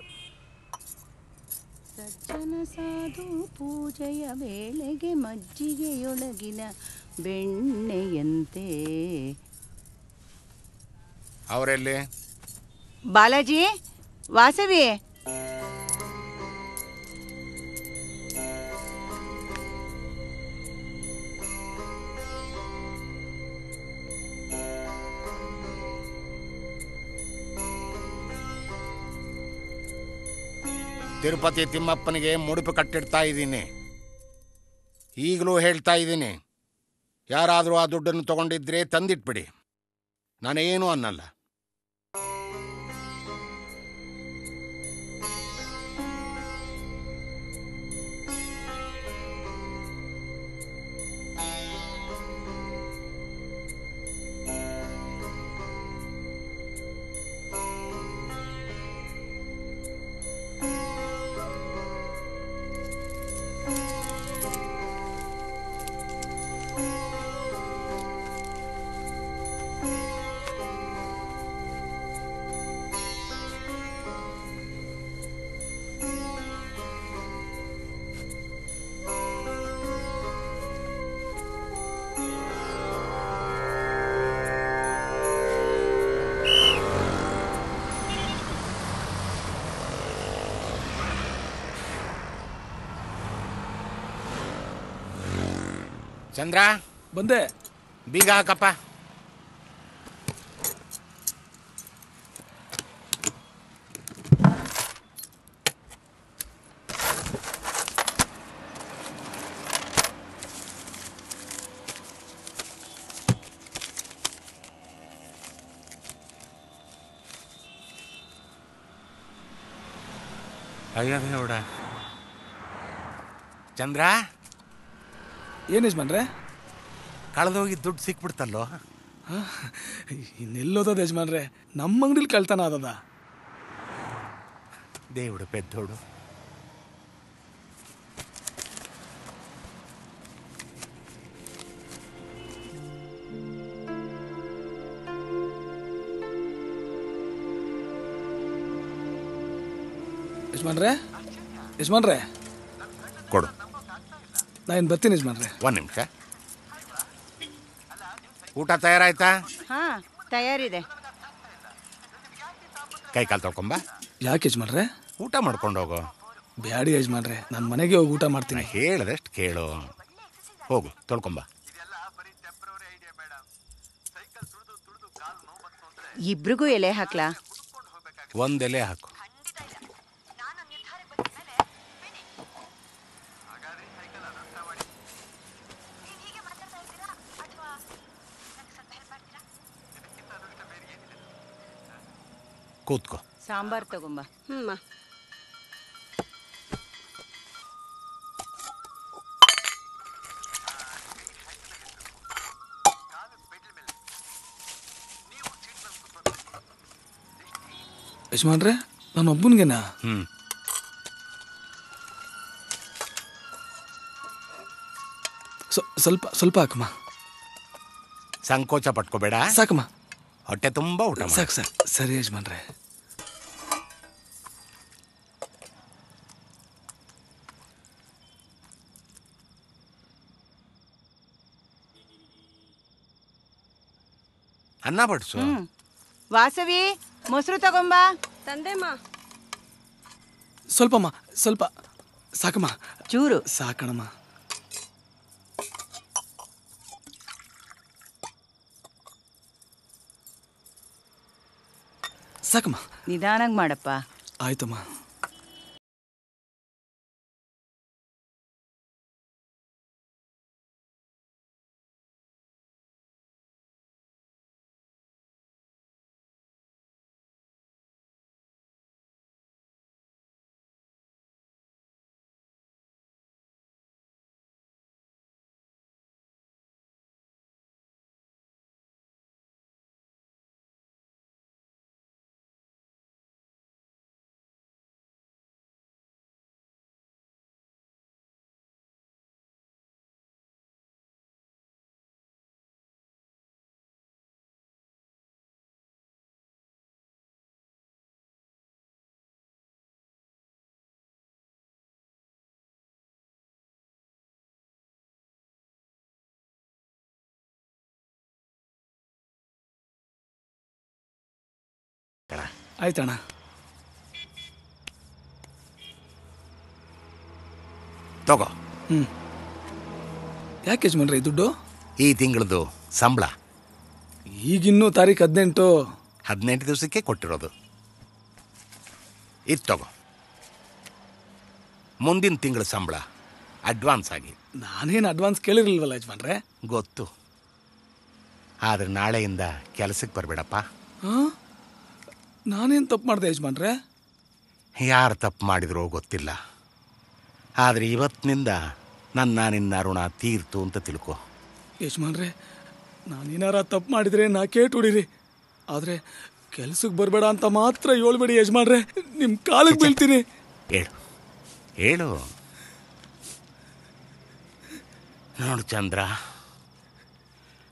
ಸಜ್ಜನ ಸಾಧು ಪೂಜೆಯ ವೇಳೆಗೆ ಮಜ್ಜಿಗೆಯೊಳಗಿನ ಬೆಣ್ಣೆಯಂತೆ. ಅವರೆಲ್ಲಿ? ಬಾಲಾಜಿ, ವಾಸವಿ. ತಿರುಪತಿ ತಿಮ್ಮಪ್ಪನಿಗೆ ಮುಡುಪು ಕಟ್ಟಿಡ್ತಾ ಇದ್ದೀನಿ. ಈಗಲೂ ಹೇಳ್ತಾ ಇದ್ದೀನಿ, ಯಾರಾದರೂ ಆ ದುಡ್ಡನ್ನು ತಗೊಂಡಿದ್ರೆ ತಂದಿಟ್ಬಿಡಿ, ನಾನೇನು ಅನ್ನಲ್ಲ. ಚಂದ್ರ, ಬಂದೆ. ಬೀಗ ಹಾಕಪ್ಪ. ಅಯ್ಯೋ ದೇವ್ಡ. ಚಂದ್ರ, ಏನು ಯಜಮಾನ್ರೆ? ಕಳೆದೋಗಿ ದುಡ್ಡು ಸಿಕ್ಬಿಡ್ತಲ್ಲೋ. ಇನ್ನೆಲ್ಲೋದದ ಯಜಮಾನ್ರೆ, ನಮ್ಮ ಅಂಗಡಿಲಿ ಕಳ್ತನ ಆದದ. దేవుడు పెద్దోడు. ಯಜಮಾನ್ರೆ ಕೊಡು. ನಾನು ಬರ್ತೀನಿ ಯಜಮಾನ್ರೆ. ಒಂದು ನಿಮಿಷ. ಊಟ ತಯಾರಾಯ್ತಾ? ಹಾ, ತಯಾರಿದೆ. ಕೈ ಕಾಲು ತೊಳ್ಕೊಂಬ. ಯಾಕೆ ಯಜಮಾನ್ರೆ? ಊಟ ಮಾಡ್ಕೊಂಡು ಹೋಗು. ಬ್ಯಾಡಿ ಯಜಮಾನ್ರೆ, ನಾನು ಮನೆಗೆ ಹೋಗಿ ಊಟ ಮಾಡ್ತೀನಿ. ಹೇಳಿದಷ್ಟು ಕೇಳು. ಹೋಗು, ತೊಳ್ಕೊಂಬ. ಇಬ್ರಿಗೂ ಎಲೆ ಹಾಕ್ಲಾ? ಒಂದೆಲೆ ಹಾಕು. ಕೂತ್ಕೋ. ಸಾಂಬಾರ್ ತಗೊಂಬ. ಯಜಮಾನ್ರೆ, ನಾನು ಒಬ್ಬನಿಗೆನಾ? ಸ್ವಲ್ಪ ಹಾಕಮ್ಮ. ಸಂಕೋಚ ಪಟ್ಕೋಬೇಡ. ಸಾಕಮ್ಮ. ಹೊಟ್ಟೆ ತುಂಬ ಊಟ ಮಾಡು. ಸಾಕು. ಸರಿ ಯಜಮಾನ್ರೆ. ಅನ್ನ ಬಡಿಸು. ವಾಸವಿ, ಮೊಸರು ತಗೊಂಬ. ತಂದೆಮ್ಮ. ಸ್ವಲ್ಪಮ್ಮ, ಸ್ವಲ್ಪ ಸಾಕಮ್ಮ. ಚೂರು ಸಾಕಣಮ್ಮ. ಸಾಕಮ್ಮ. ನಿಧಾನಾಗಿ ಮಾಡಪ್ಪ. ಆಯ್ತಮ್ಮ. ಆಯ್ತಣ್ಣ. ತಗೋ. ಯಾಕೆ ಯಜಮಾನ್ರೆ ದುಡ್ಡು? ಈ ತಿಂಗಳದು ಸಂಬಳ. ಈಗಿನ್ನೂ ತಾರೀಕು 18. 18 ದಿವಸಕ್ಕೆ ಕೊಟ್ಟಿರೋದು. ಇದು ತಗೋ. ಮುಂದಿನ ತಿಂಗಳ ಸಂಬಳ ಅಡ್ವಾನ್ಸ್ ಆಗಿ. ನಾನೇನು ಅಡ್ವಾನ್ಸ್ ಕೇಳಿರಲಿಲ್ವಲ್ಲ ಯಜಮಾನ್ರೆ? ಗೊತ್ತು. ಆದರೆ ನಾಳೆಯಿಂದ ಕೆಲಸಕ್ಕೆ ಬರಬೇಡಪ್ಪ. ನಾನೇನು ತಪ್ಪು ಮಾಡಿದೆ ಯಜಮಾನ್ರೆ? ಯಾರು ತಪ್ಪು ಮಾಡಿದ್ರೋ ಗೊತ್ತಿಲ್ಲ. ಆದರೆ ಇವತ್ತಿನಿಂದ ನಿನ್ನ ಋಣ ತೀರ್ತು ಅಂತ ತಿಳ್ಕೊ. ಯಜಮಾನ್ರೆ, ನಾನೇನಾರ ತಪ್ಪು ಮಾಡಿದರೆ ನಾ ಕೇಟ್ ಹೊಡೀರಿ. ಆದರೆ ಕೆಲ್ಸಕ್ಕೆ ಬರಬೇಡ ಅಂತ ಮಾತ್ರ ಹೇಳ್ಬೇಡಿ ಯಜಮಾನ್ರೆ. ನಿಮ್ಮ ಕಾಲಿಗೆ ಬೀಳ್ತೀನಿ. ಹೇಳು. ನೋಡು ಚಂದ್ರ,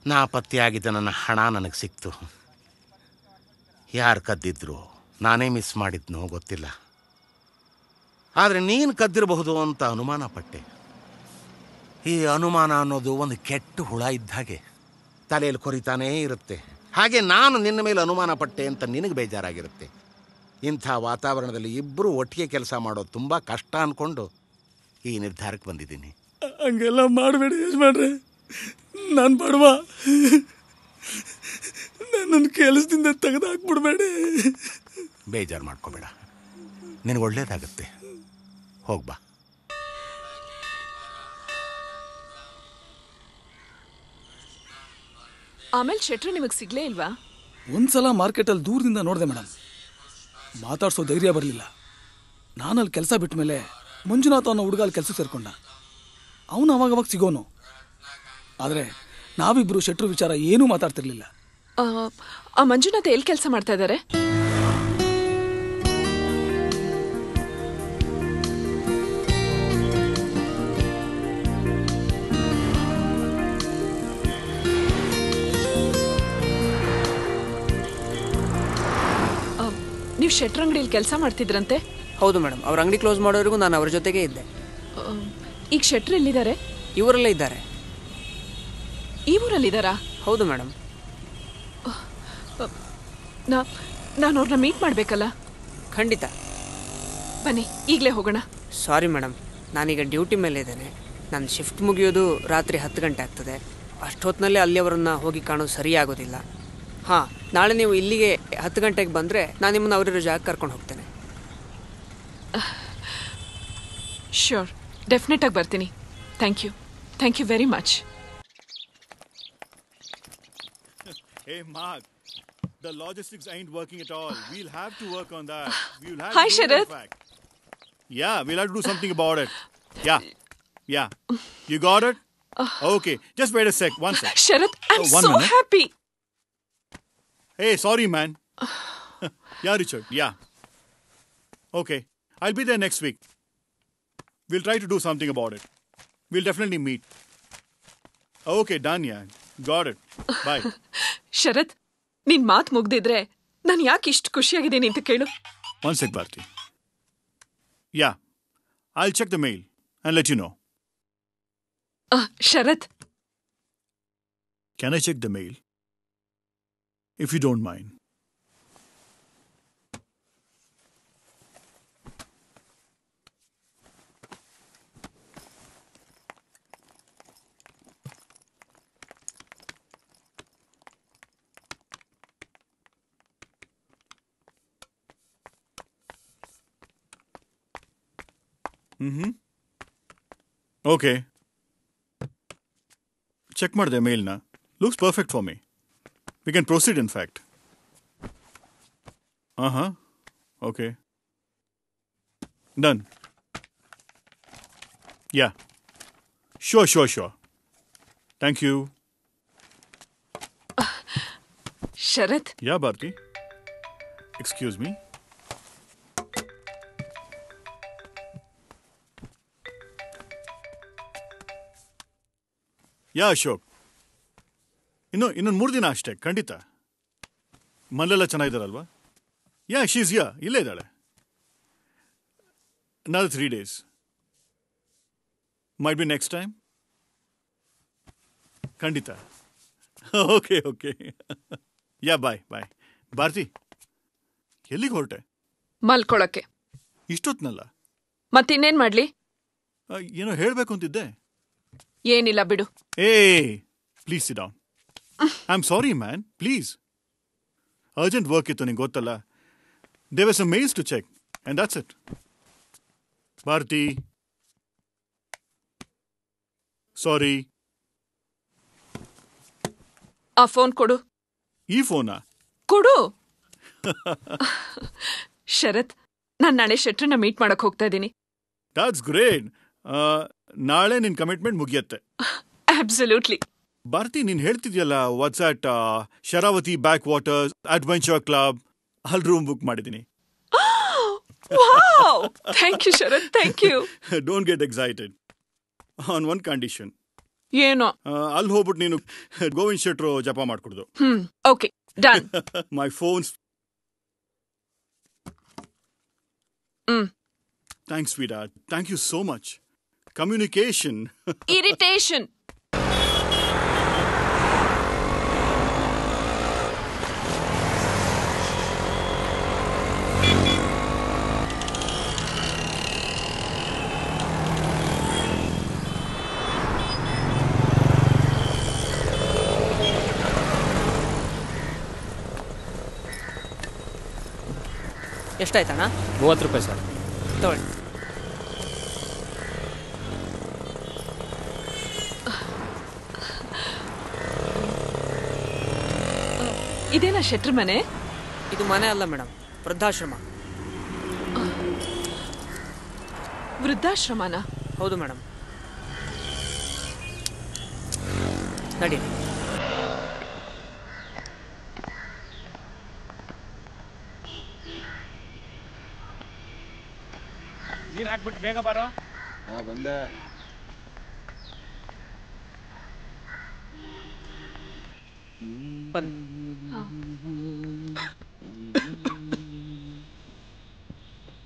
ನಾಪತ್ತೆಯಾಗಿದ್ದ ನನ್ನ ಹಣ ನನಗೆ ಸಿಕ್ತು. ಯಾರು ಕದ್ದಿದ್ರು, ನಾನೇ ಮಿಸ್ ಮಾಡಿದ್ನೋ ಗೊತ್ತಿಲ್ಲ. ಆದರೆ ನೀನು ಕದ್ದಿರಬಹುದು ಅಂತ ಅನುಮಾನ ಪಟ್ಟೆ. ಈ ಅನುಮಾನ ಅನ್ನೋದು ಒಂದು ಕೆಟ್ಟ ಹುಳ ಇದ್ದ ಹಾಗೆ, ತಲೆಯಲ್ಲಿ ಕೊರಿತಾನೇ ಇರುತ್ತೆ. ಹಾಗೆ ನಾನು ನಿನ್ನ ಮೇಲೆ ಅನುಮಾನ ಪಟ್ಟೆ ಅಂತ ನಿನಗೆ ಬೇಜಾರಾಗಿರುತ್ತೆ. ಇಂಥ ವಾತಾವರಣದಲ್ಲಿ ಇಬ್ಬರು ಒಟ್ಟಿಗೆ ಕೆಲಸ ಮಾಡೋದು ತುಂಬ ಕಷ್ಟ ಅಂದ್ಕೊಂಡು ಈ ನಿರ್ಧಾರಕ್ಕೆ ಬಂದಿದ್ದೀನಿ. ಹಂಗೆಲ್ಲ ಮಾಡಬೇಡಿ ಯಜಮಾನ್ರೆ, ನಾನು ಬಡವ. ನನ್ನ ಕೆಲಸದಿಂದ ತೆಗೆದಾಕ್ಬಿಡ್ಬೇಡಿ. ಬೇಜಾರು ಮಾಡ್ಕೋಬೇಡ, ನಿನಗೆ ಒಳ್ಳೇದಾಗುತ್ತೆ. ಹೋಗ್ಬಾ. ಆಮೇಲೆ ಶೆಟ್ರು ನಿಮಗೆ ಸಿಗ್ಲೇ ಇಲ್ವಾ? ಒಂದ್ಸಲ ಮಾರ್ಕೆಟಲ್ಲಿ ದೂರದಿಂದ ನೋಡಿದೆ ಮೇಡಮ್. ಮಾತಾಡ್ಸೋ ಧೈರ್ಯ ಬರಲಿಲ್ಲ. ನಾನಲ್ಲಿ ಕೆಲಸ ಬಿಟ್ಟ ಮೇಲೆ ಮಂಜುನಾಥ ಅನ್ನೋ ಹುಡುಗ ಅಲ್ಲಿ ಕೆಲಸಕ್ಕೆ ಸೇರ್ಕೊಂಡ. ಅವನು ಅವಾಗವಾಗ ಸಿಗೋನು. ಆದರೆ ನಾವಿಬ್ಬರು ಶೆಟ್ರು ವಿಚಾರ ಏನೂ ಮಾತಾಡ್ತಿರ್ಲಿಲ್ಲ. ಆ ಮಂಜುನಾಥ ಎಲ್ಲಿ ಕೆಲಸ ಮಾಡ್ತಾ ಇದ್ದಾರೆ? ನೀವು ಶೆಟ್ರ್ ಅಂಗಡಿಯಲ್ಲಿ ಕೆಲಸ ಮಾಡ್ತಿದ್ರಂತೆ? ಹೌದು ಮೇಡಮ್. ಅವ್ರ ಅಂಗಡಿ ಕ್ಲೋಸ್ ಮಾಡೋವರೆಗೂ ನಾನು ಅವ್ರ ಜೊತೆಗೆ ಇದ್ದೆ. ಈಗ ಶೆಟ್ರ್ ಎಲ್ಲಿದ್ದಾರೆ? ಇವರಲ್ಲೇ ಇದ್ದಾರೆ. ಈ ಊರಲ್ಲಿದ್ದಾರಾ? ಹೌದು ಮೇಡಮ್. ನಾನು ಅವ್ರನ್ನ ಮೀಟ್ ಮಾಡಬೇಕಲ್ಲ? ಖಂಡಿತ ಬನ್ನಿ, ಈಗಲೇ ಹೋಗೋಣ. ಸಾರಿ ಮೇಡಮ್, ನಾನೀಗ ಡ್ಯೂಟಿ ಮೇಲೆ ಇದ್ದೇನೆ. ನನ್ನ ಶಿಫ್ಟ್ ಮುಗಿಯೋದು ರಾತ್ರಿ 10 ಗಂಟೆ ಆಗ್ತದೆ. ಅಷ್ಟೊತ್ತಿನಲ್ಲೇ ಅಲ್ಲಿ ಅವರನ್ನು ಹೋಗಿ ಕಾಣೋದು ಸರಿಯಾಗೋದಿಲ್ಲ. ಹಾಂ, ನಾಳೆ ನೀವು ಇಲ್ಲಿಗೆ 10 ಗಂಟೆಗೆ ಬಂದರೆ ನಾನು ನಿಮ್ಮನ್ನು ಅವರಿರೋ ಜಾಗ ಕರ್ಕೊಂಡು ಹೋಗ್ತೇನೆ. ಶ್ಯೂರ್, ಡೆಫಿನೆಟಾಗಿ ಬರ್ತೀನಿ. Thank you very much. Hey Mark, the logistics ain't working at all. We'll have to work on that. Hi Sharath. Yeah, we'll have to do something about it. Yeah. You got it? Okay, just wait a sec. One sec. Sharath, I'm so happy. Hey, sorry man. Yeah, Richard. Yeah. Okay, I'll be there next week. We'll try to do something about it. We'll definitely meet. Okay, done. Yeah, got it. Bye. ಶರತ್, ನಿನ್ ಮಾತು ಮುಗ್ದಿದ್ರೆ ನಾನು ಯಾಕೆ ಇಷ್ಟು ಖುಷಿಯಾಗಿದ್ದೀನಿ ಅಂತ ಕೇಳು. One sec, Bharti. Yeah, I'll check the mail and let you know. Sharath, Can I check the mail? If you don't mind. Okay. Check ಮಾಡಿದೆ ಮೇಲ್ನ. Looks perfect for me. We can proceed, in fact. Okay. Done. Yeah. Sure. Thank you. Sharath. Yeah, Bharti. Excuse me. ಯಾ ಅಶೋಕ್, ಇನ್ನೊಂದು 3 ದಿನ ಅಷ್ಟೇ. ಖಂಡಿತ. ಮನೆಯೆಲ್ಲ ಚೆನ್ನಾಗಿದ್ದಾರಲ್ವಾ? ಯಾ, ಶೀಸ್ ಇಲ್ಲೇ ಇದ್ದಾಳೆ. another 3 days. Might be next time. ಖಂಡಿತ. ಓಕೆ. ಯಾ, ಬಾಯ್. ಭಾರತಿ, ಎಲ್ಲಿಗೆ ಹೊರಟೆ? ಮಲ್ಕೊಳಕ್ಕೆ. ಇಷ್ಟೊತ್ನಲ್ಲ? ಮತ್ತಿನ್ನೇನ್ ಮಾಡ್ಲಿ? ಏನೋ ಹೇಳಬೇಕು ಅಂತಿದ್ದೆ. ಏನಿಲ್ಲ ಬಿಡು. Please sit down. I am sorry man, please. Urgent work ಇತ್ತು, ನಿಂಗೆ ಗೊತ್ತಲ್ಲ. There were some mails to check and that's it. Bharti, sorry. ಆ ಫೋನ್ ಕೊಡು. ಈ ಫೋನಾ? ಕೊಡು. ಶರತ್, ನಾನು ನಾಳೆ ಶೆಟ್ರನ್ನ ಮೀಟ್ ಮಾಡಕ್ ಹೋಗ್ತಾ ಇದ್ದೀನಿ. That's great. ನಾಳೆ ನಿನ್ ಕಮಿಟ್ಮೆಂಟ್ ಮುಗಿಯತ್ತೆ. ಅಬ್ಸಲ್ಯೂಟ್ಲಿ. ಭಾರತಿ, ನೀನ್ ಹೇಳ್ತಿದ್ಯಲ್ಲ what's that Sharavathi backwaters adventure club, ಅಲ್ಲಿ ರೂಮ್ ಬುಕ್ ಮಾಡಿದ್ದೀನಿ. Thank you Sharath, thank you. Don't get excited. On one condition. ಏನೋ? ಅಲ್ಲಿ ಹೋಗ್ಬಿಟ್ಟು ನೀನು ಗೋವಿಂದ್ ಶೆಟ್ರು ಜಪ ಮಾಡ್ಕೊಡ್ದು. Okay, done. My phones. Thanks, sweetheart. Thank you so much. Communication. Irritation. ಎಷ್ಟಾಯ್ತಣ್ಣ? 30 ರೂಪಾಯಿ ಸರ್. ತಗೊಳ್ಳಿ. ಇದೇನಾ ಶೆಟ್ರ್ ಮನೆ? ಇದು ಮನೆ ಅಲ್ಲ ಮೇಡಮ್, ವೃದ್ಧಾಶ್ರಮ. ವೃದ್ಧಾಶ್ರಮನ? ಹೌದು ಮೇಡಮ್. ನಡಿ. ನೀರು ಹಾಕ್ಬಿಟ್ಟು ಬೇಗ ಬಾರೋ. ಬಂದೆ.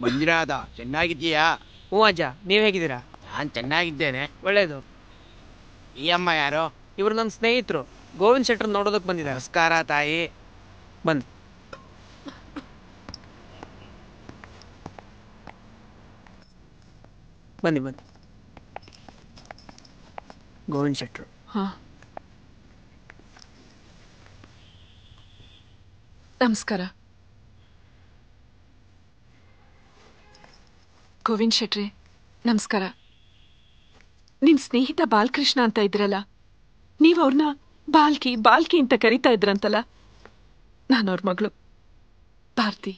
ಮಂಜುನಾಥ, ಚೆನ್ನಾಗಿದ್ದೀಯಾ? ಹ್ಞೂ ಅಜ್ಜ, ನೀವು ಹೇಗಿದ್ದೀರಾ? ನಾನು ಚೆನ್ನಾಗಿದ್ದೇನೆ. ಒಳ್ಳೇದು. ಈ ಅಮ್ಮ ಯಾರು? ಇವರು ನನ್ನ ಸ್ನೇಹಿತರು, ಗೋವಿಂದ್ ಶೆಟ್ರ್ ನೋಡೋದಕ್ಕೆ ಬಂದಿದ್ದಾರೆ. ನಮಸ್ಕಾರ ತಾಯಿ. ಬಂದು ಬನ್ನಿ ಬನ್ನಿ. ಗೋವಿಂದ್ ಶೆಟ್ರು. ಹಾಂ, ನಮಸ್ಕಾರ. ಗೋವಿಂದ್ ಶೆಟ್ರೆ, ನಮಸ್ಕಾರ. ನಿಮ್ಮ ಸ್ನೇಹಿತ ಬಾಲಕೃಷ್ಣ ಅಂತ ಇದ್ರಲ್ಲ, ನೀವು ಅವ್ರನ್ನ ಬಾಲ್ಕಿ ಬಾಲ್ಕಿ ಅಂತ ಕರಿತಾ ಇದ್ರಂತಲ್ಲ? ನಾನು ಅವ್ರ ಮಗಳು ಭಾರತಿ.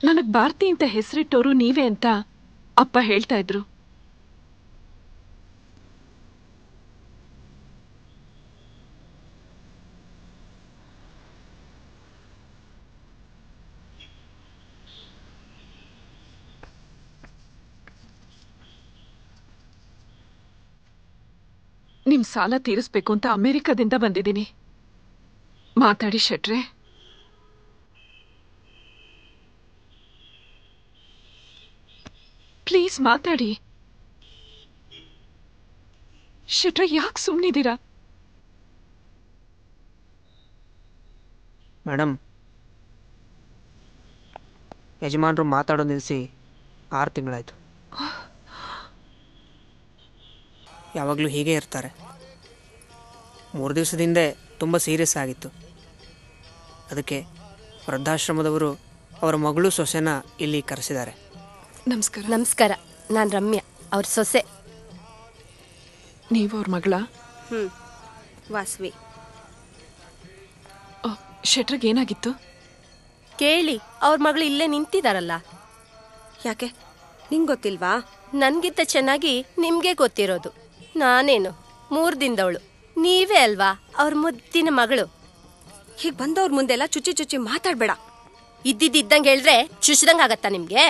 ನನಗೆ ಭಾರತಿ ಅಂತ ಹೆಸರಿಟ್ಟವರು ನೀವೇ ಅಂತ ಅಪ್ಪ ಹೇಳ್ತಾ ಇದ್ರು. ನಿಮ್ ಸಾಲ ತೀರಿಸ್ಬೇಕು ಅಂತ ಅಮೆರಿಕದಿಂದ ಬಂದಿದ್ದೀನಿ. ಮಾತಾಡಿ ಶೆಟ್ರೆ. ಪ್ಲೀಸ್ ಮಾತಾಡಿ ಶೆಟ್ರೆ. ಯಾಕೆ ಸುಮ್ಮನಿದ್ದೀರಾ? ಮೇಡಮ್, ಯಜಮಾನರು ಮಾತಾಡೋ ನಿಲ್ಲಿಸಿ 6 ತಿಂಗಳಾಯ್ತು. ಯಾವಾಗಲೂ ಹೀಗೆ ಇರ್ತಾರೆ. 3 ದಿವಸದ ಹಿಂದೆ ತುಂಬ ಸೀರಿಯಸ್ ಆಗಿತ್ತು. ಅದಕ್ಕೆ ವೃದ್ಧಾಶ್ರಮದವರು ಅವರ ಮಗಳು ಸೊಸೆನ ಇಲ್ಲಿ ಕರೆಸಿದ್ದಾರೆ. ನಮಸ್ಕಾರ. ನಮಸ್ಕಾರ. ನಾನು ರಮ್ಯಾ, ಅವ್ರ ಸೊಸೆ. ನೀವು ಅವ್ರ ಮಗಳ? ವಾಸವಿ. ಶೆಟ್ರಿಗೆ ಏನಾಗಿತ್ತು? ಕೇಳಿ, ಅವ್ರ ಮಗಳು ಇಲ್ಲೇ ನಿಂತಿದಾರಲ್ಲ. ಯಾಕೆ, ನಿಂಗೆ ಗೊತ್ತಿಲ್ವಾ? ನನ್ಗಿಂತ ಚೆನ್ನಾಗಿ ನಿಮ್ಗೆ ಗೊತ್ತಿರೋದು. ನಾನೇನು 3 ದಿನದವಳು, ನೀವೇ ಅಲ್ವಾ ಅವ್ರ ಮುದ್ದಿನ ಮಗಳು. ಹೀಗೆ ಬಂದವ್ರ ಮುಂದೆಲ್ಲ ಚುಚ್ಚಿ ಚುಚ್ಚಿ ಮಾತಾಡ್ಬೇಡ. ಇದ್ದಿದ್ದಂಗೆ ಹೇಳಿದ್ರೆ ಚುಚ್ಚಿದಂಗೆ ಆಗತ್ತಾ ನಿಮ್ಗೆ?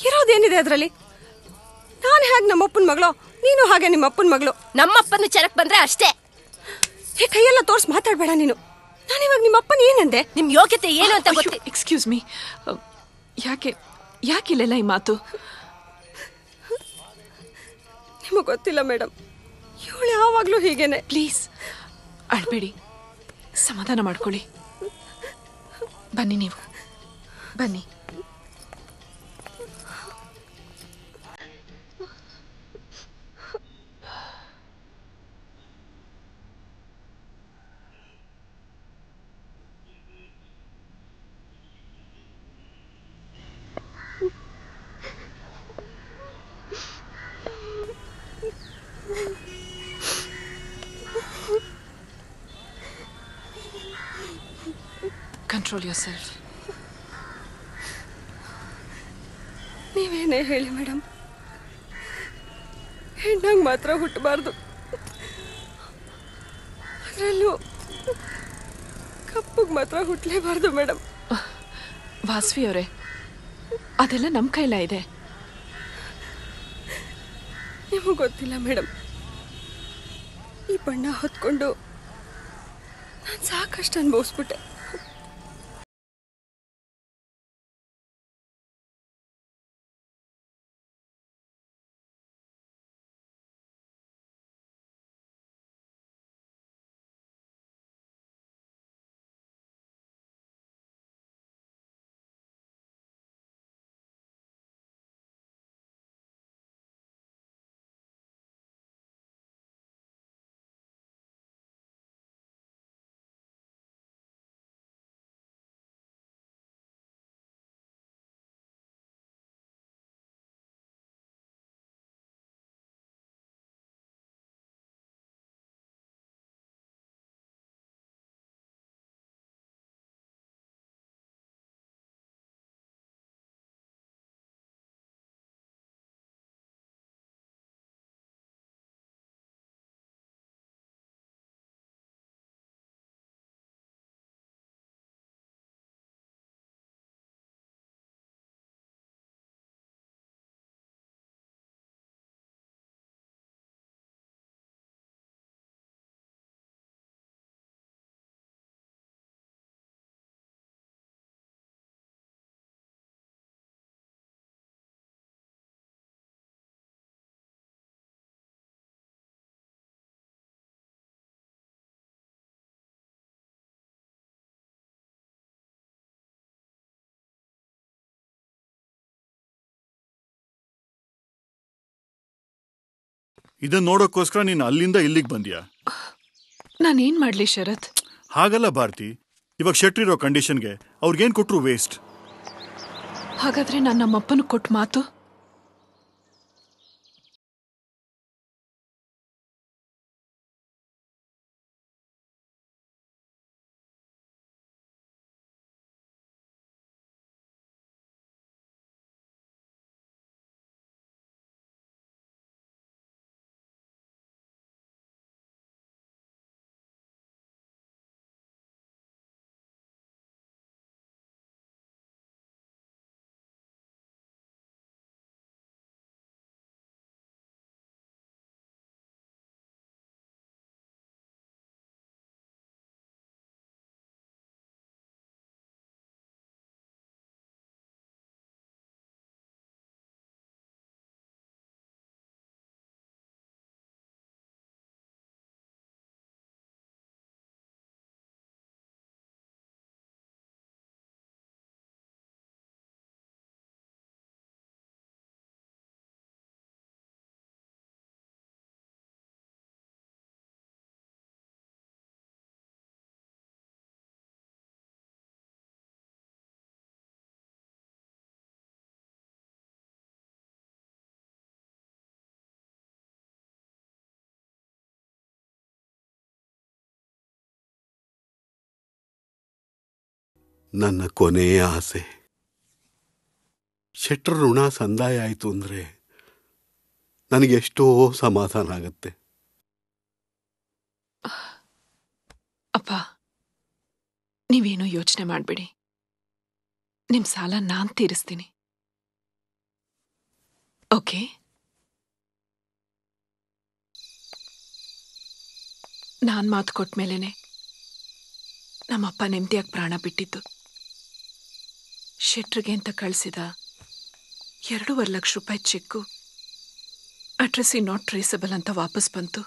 ಇರೋದೇನಿದೆ ಅದರಲ್ಲಿ? ನಾನು ಹೇಗೆ ನಮ್ಮಪ್ಪನ ಮಗಳು, ನೀನು ಹಾಗೆ ನಿಮ್ಮಪ್ಪನ ಮಗಳು. ನಮ್ಮಪ್ಪನ ಚೆರಕ್ ಬಂದ್ರೆ ಅಷ್ಟೇ. ಹೇ, ಕೈಯೆಲ್ಲ ತೋರ್ಸಿ ಮಾತಾಡ್ಬೇಡ ನೀನು. ನಾನಿವಾಗ ನಿಮ್ಮಪ್ಪನ ಏನಂದೆ? ನಿಮ್ ಯೋಗ್ಯತೆ ಏನು ಅಂತ ಗೊತ್ತಿ. ಎಕ್ಸ್ಕ್ಯೂಸ್ ಮೀ, ಯಾಕಿಲ್ಲೆಲ್ಲ ಈ ಮಾತು? ನಿಮಗೆ ಗೊತ್ತಿಲ್ಲ ಮೇಡಮ್, ಇವಳು ಯಾವಾಗಲೂ ಹೀಗೇನೆ. ಪ್ಲೀಸ್ ಅಳ್ಬೇಡಿ, ಸಮಾಧಾನ ಮಾಡ್ಕೊಳ್ಳಿ. ಬನ್ನಿ, ನೀವು ಬನ್ನಿ. Control yourself. ನೀವೇನೇ ಹೇಳಿ ಮೇಡಮ್, ಹೆಣ್ಣಾಗಿ ಮಾತ್ರ ಹುಟ್ಟಬಾರ್ದು. ಅದರಲ್ಲೂ ಕಪ್ಪಗೆ ಮಾತ್ರ ಹುಟ್ಟಲೇಬಾರ್ದು ಮೇಡಮ್. ವಾಸವಿ ಅವರೇ, ಅದೆಲ್ಲ ನಮ್ಮ ಕೈಲ ಇದೆ. ನಿಮಗೆ ಗೊತ್ತಿಲ್ಲ ಮೇಡಮ್, ಈ ಬಣ್ಣ ಹೊತ್ಕೊಂಡು ನಾನು ಸಾಕಷ್ಟು ಅನುಭವಿಸ್ಬಿಟ್ಟೆ. ಇದನ್ನ ನೋಡೋಕ್ಕೋಸ್ಕರ ನೀನು ಅಲ್ಲಿಂದ ಇಲ್ಲಿಗೆ ಬಂದ್ಯಾ? ನಾನೇನ್ ಮಾಡ್ಲಿ ಶರತ್? ಹಾಗಲ್ಲ ಭಾರತಿ, ಇವಾಗ ಶೆಟ್ರಿರೋ ಕಂಡೀಷನ್ಗೆ ಅವ್ರಿಗೇನು ಕೊಟ್ರು ವೇಸ್ಟ್. ಹಾಗಾದ್ರೆ ನಾನು ನಮ್ಮಪ್ಪನ ಕೊಟ್ಟ ಮಾತು ನನ್ನ ಕೊನೆಯ ಆಸೆ ಶೆಟ್ರ ಋಣ ಸಂದಾಯ ಆಯಿತು ಅಂದರೆ ನನಗೆಷ್ಟೋ ಸಮಾಧಾನ ಆಗತ್ತೆ. ಅಪ್ಪ, ನೀವೇನೂ ಯೋಚನೆ ಮಾಡಬೇಡಿ. ನಿಮ್ ಸಾಲ ನಾನ್ ತೀರಿಸ್ತೀನಿ. ಓಕೆ? ನಾನ್ ಮಾತು ಕೊಟ್ಮೇಲೇನೆ ನಮ್ಮಪ್ಪ ನೆಮ್ಮದಿಯಾಗಿ ಪ್ರಾಣ ಬಿಟ್ಟಿದ್ದು. ಶೆಟ್ರಿಗೆ ಅಂತ ಕಳಿಸಿದ 2.5 ಲಕ್ಷ ರೂಪಾಯಿ ಚೆಕ್ಕು ಅಡ್ರೆಸ್ ನಾಟ್ ಟ್ರೇಸಬಲ್ ಅಂತ ವಾಪಸ್ ಬಂತು.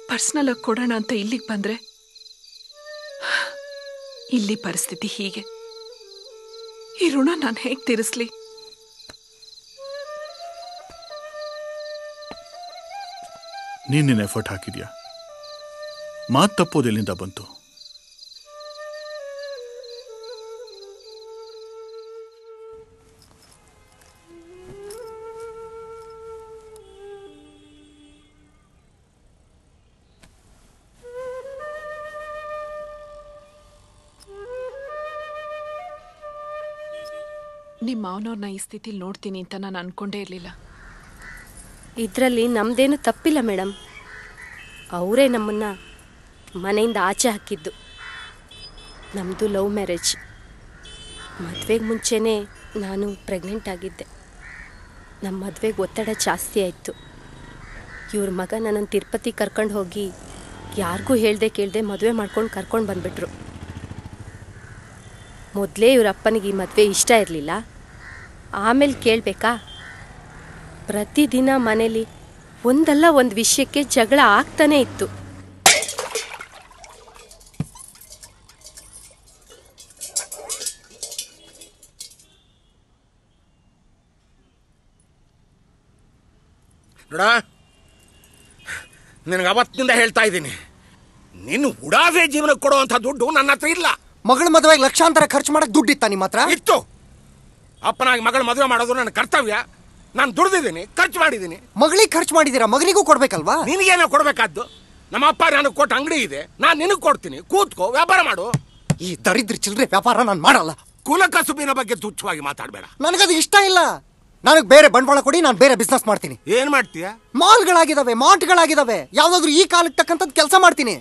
ಪರ್ಸನಲ್ ಆಗಿ ಕೊಡೋಣ ಅಂತ ಇಲ್ಲಿಗೆ ಬಂದ್ರೆ ಇಲ್ಲಿ ಪರಿಸ್ಥಿತಿ ಹೀಗೆ. ಈ ಋಣ ನಾನು ಹೇಗೆ ತೀರಿಸ್ಲಿ? ನೀನ್ ಎಫರ್ಟ್ ಹಾಕಿದ್ಯಾ? ಮಾತು ತಪ್ಪೋದು ಎಲ್ಲಿಂದ ಬಂತು? ನಿಮ್ಮ ಮಾವನವ್ರನ್ನ ಈ ಸ್ಥಿತಿಲಿ ನೋಡ್ತೀನಿ ಅಂತ ನಾನು ಅನ್ಕೊಂಡೇ ಇರಲಿಲ್ಲ. ಇದರಲ್ಲಿ ನಮ್ದೇನು ತಪ್ಪಿಲ್ಲ ಮೇಡಮ್. ಅವರೇ ನಮ್ಮನ್ನ ಮನೆಯಿಂದ ಆಚೆ ಹಾಕಿದ್ದು. ನಮ್ಮದು ಲವ್ ಮ್ಯಾರೇಜ್. ಮದುವೆಗೆ ಮುಂಚೆನೇ ನಾನು ಪ್ರೆಗ್ನೆಂಟ್ ಆಗಿದ್ದೆ. ನಮ್ಮ ಮದುವೆಗೆ ಒತ್ತಡ ಜಾಸ್ತಿ ಆಯಿತು. ಇವ್ರ ಮಗ ನನ್ನನ್ನು ತಿರುಪತಿ ಕರ್ಕೊಂಡು ಹೋಗಿ ಯಾರಿಗೂ ಹೇಳ್ದೆ ಕೇಳದೆ ಮದುವೆ ಮಾಡ್ಕೊಂಡು ಕರ್ಕೊಂಡು ಬಂದುಬಿಟ್ರು. ಮೊದಲೇ ಇವ್ರ ಅಪ್ಪನಿಗೆ ಈ ಮದುವೆ ಇಷ್ಟ ಇರಲಿಲ್ಲ. ಆಮೇಲೆ ಕೇಳಬೇಕಾ, ಪ್ರತಿದಿನ ಮನೇಲಿ ಒಂದಲ್ಲ ಒಂದು ವಿಷಯಕ್ಕೆ ಜಗಳ ಆಗ್ತಾನೇ ಇತ್ತು. ನೋಡ, ನಿನಗೆ ಅವತ್ತಿನಿಂದ ಹೇಳ್ತಾ ಇದ್ದೀನಿ, ನಿನ್ನ ಉಡಾಫೆ ಜೀವನಕ್ಕೆ ಕೊಡುವಂಥ ದುಡ್ಡು ನನ್ನ ಹತ್ರ ಇಲ್ಲ. ಮಗಳ ಮದುವೆಗೆ ಲಕ್ಷಾಂತರ ಖರ್ಚು ಮಾಡಕ್ ದುಡ್ಡಿತ್ತ ನಿಮ್ಮ ಹತ್ರ? ಇತ್ತು. ಅಪ್ಪನಾಗಿ ಮಗಳ ಮದುವೆ ಮಾಡೋದು ನನ್ನ ಕರ್ತವ್ಯ. ನಾನು ದುಡ್ದಿದ್ದೀನಿ, ಖರ್ಚು ಮಾಡಿದ್ದೀನಿ. ಮಗಳಿಗೆ ಖರ್ಚು ಮಾಡಿದ್ದೀರಾ, ಮಗನಿಗೂ ಕೊಡ್ಬೇಕಲ್ವಾ? ನಿನಗೇನೋ ಕೊಡ್ಬೇಕಾದ್ದು. ನಮ್ಮ ಅಪ್ಪ ನನಗೆ ಕೊಟ್ಟ ಅಂಗಡಿ ಇದೆ, ನಾನು ನಿನಗೆ ಕೊಡ್ತೀನಿ. ಕೂತ್ಕೋ, ವ್ಯಾಪಾರ ಮಾಡು. ಈ ದರಿದ್ರ ಚಿಲ್ಲರೆ ವ್ಯಾಪಾರ ನಾನು ಮಾಡಲ್ಲ. ಕುಲಕಸುಬಿನ ಬಗ್ಗೆ ತುಚ್ಛವಾಗಿ ಮಾತಾಡಬೇಡ. ನನಗದು ಇಷ್ಟ ಇಲ್ಲ. ನನಗೆ ಬೇರೆ ಬಂಡವಾಳ ಕೊಡಿ, ನಾನು ಬೇರೆ ಬಿಸ್ನೆಸ್ ಮಾಡ್ತೀನಿ. ಏನ್ ಮಾಡ್ತೀಯ? ಮಾಲ್ಗಳಾಗಿದ್ದಾವೆ, ಮಾರ್ಟ್ಗಳಾಗಿದ್ದಾವೆ. ಯಾವ್ದಾದ್ರು ಈ ಕಾಲಕ್ಕೆ ತಕ್ಕಂಥದ್ದು ಕೆಲಸ ಮಾಡ್ತೀನಿ.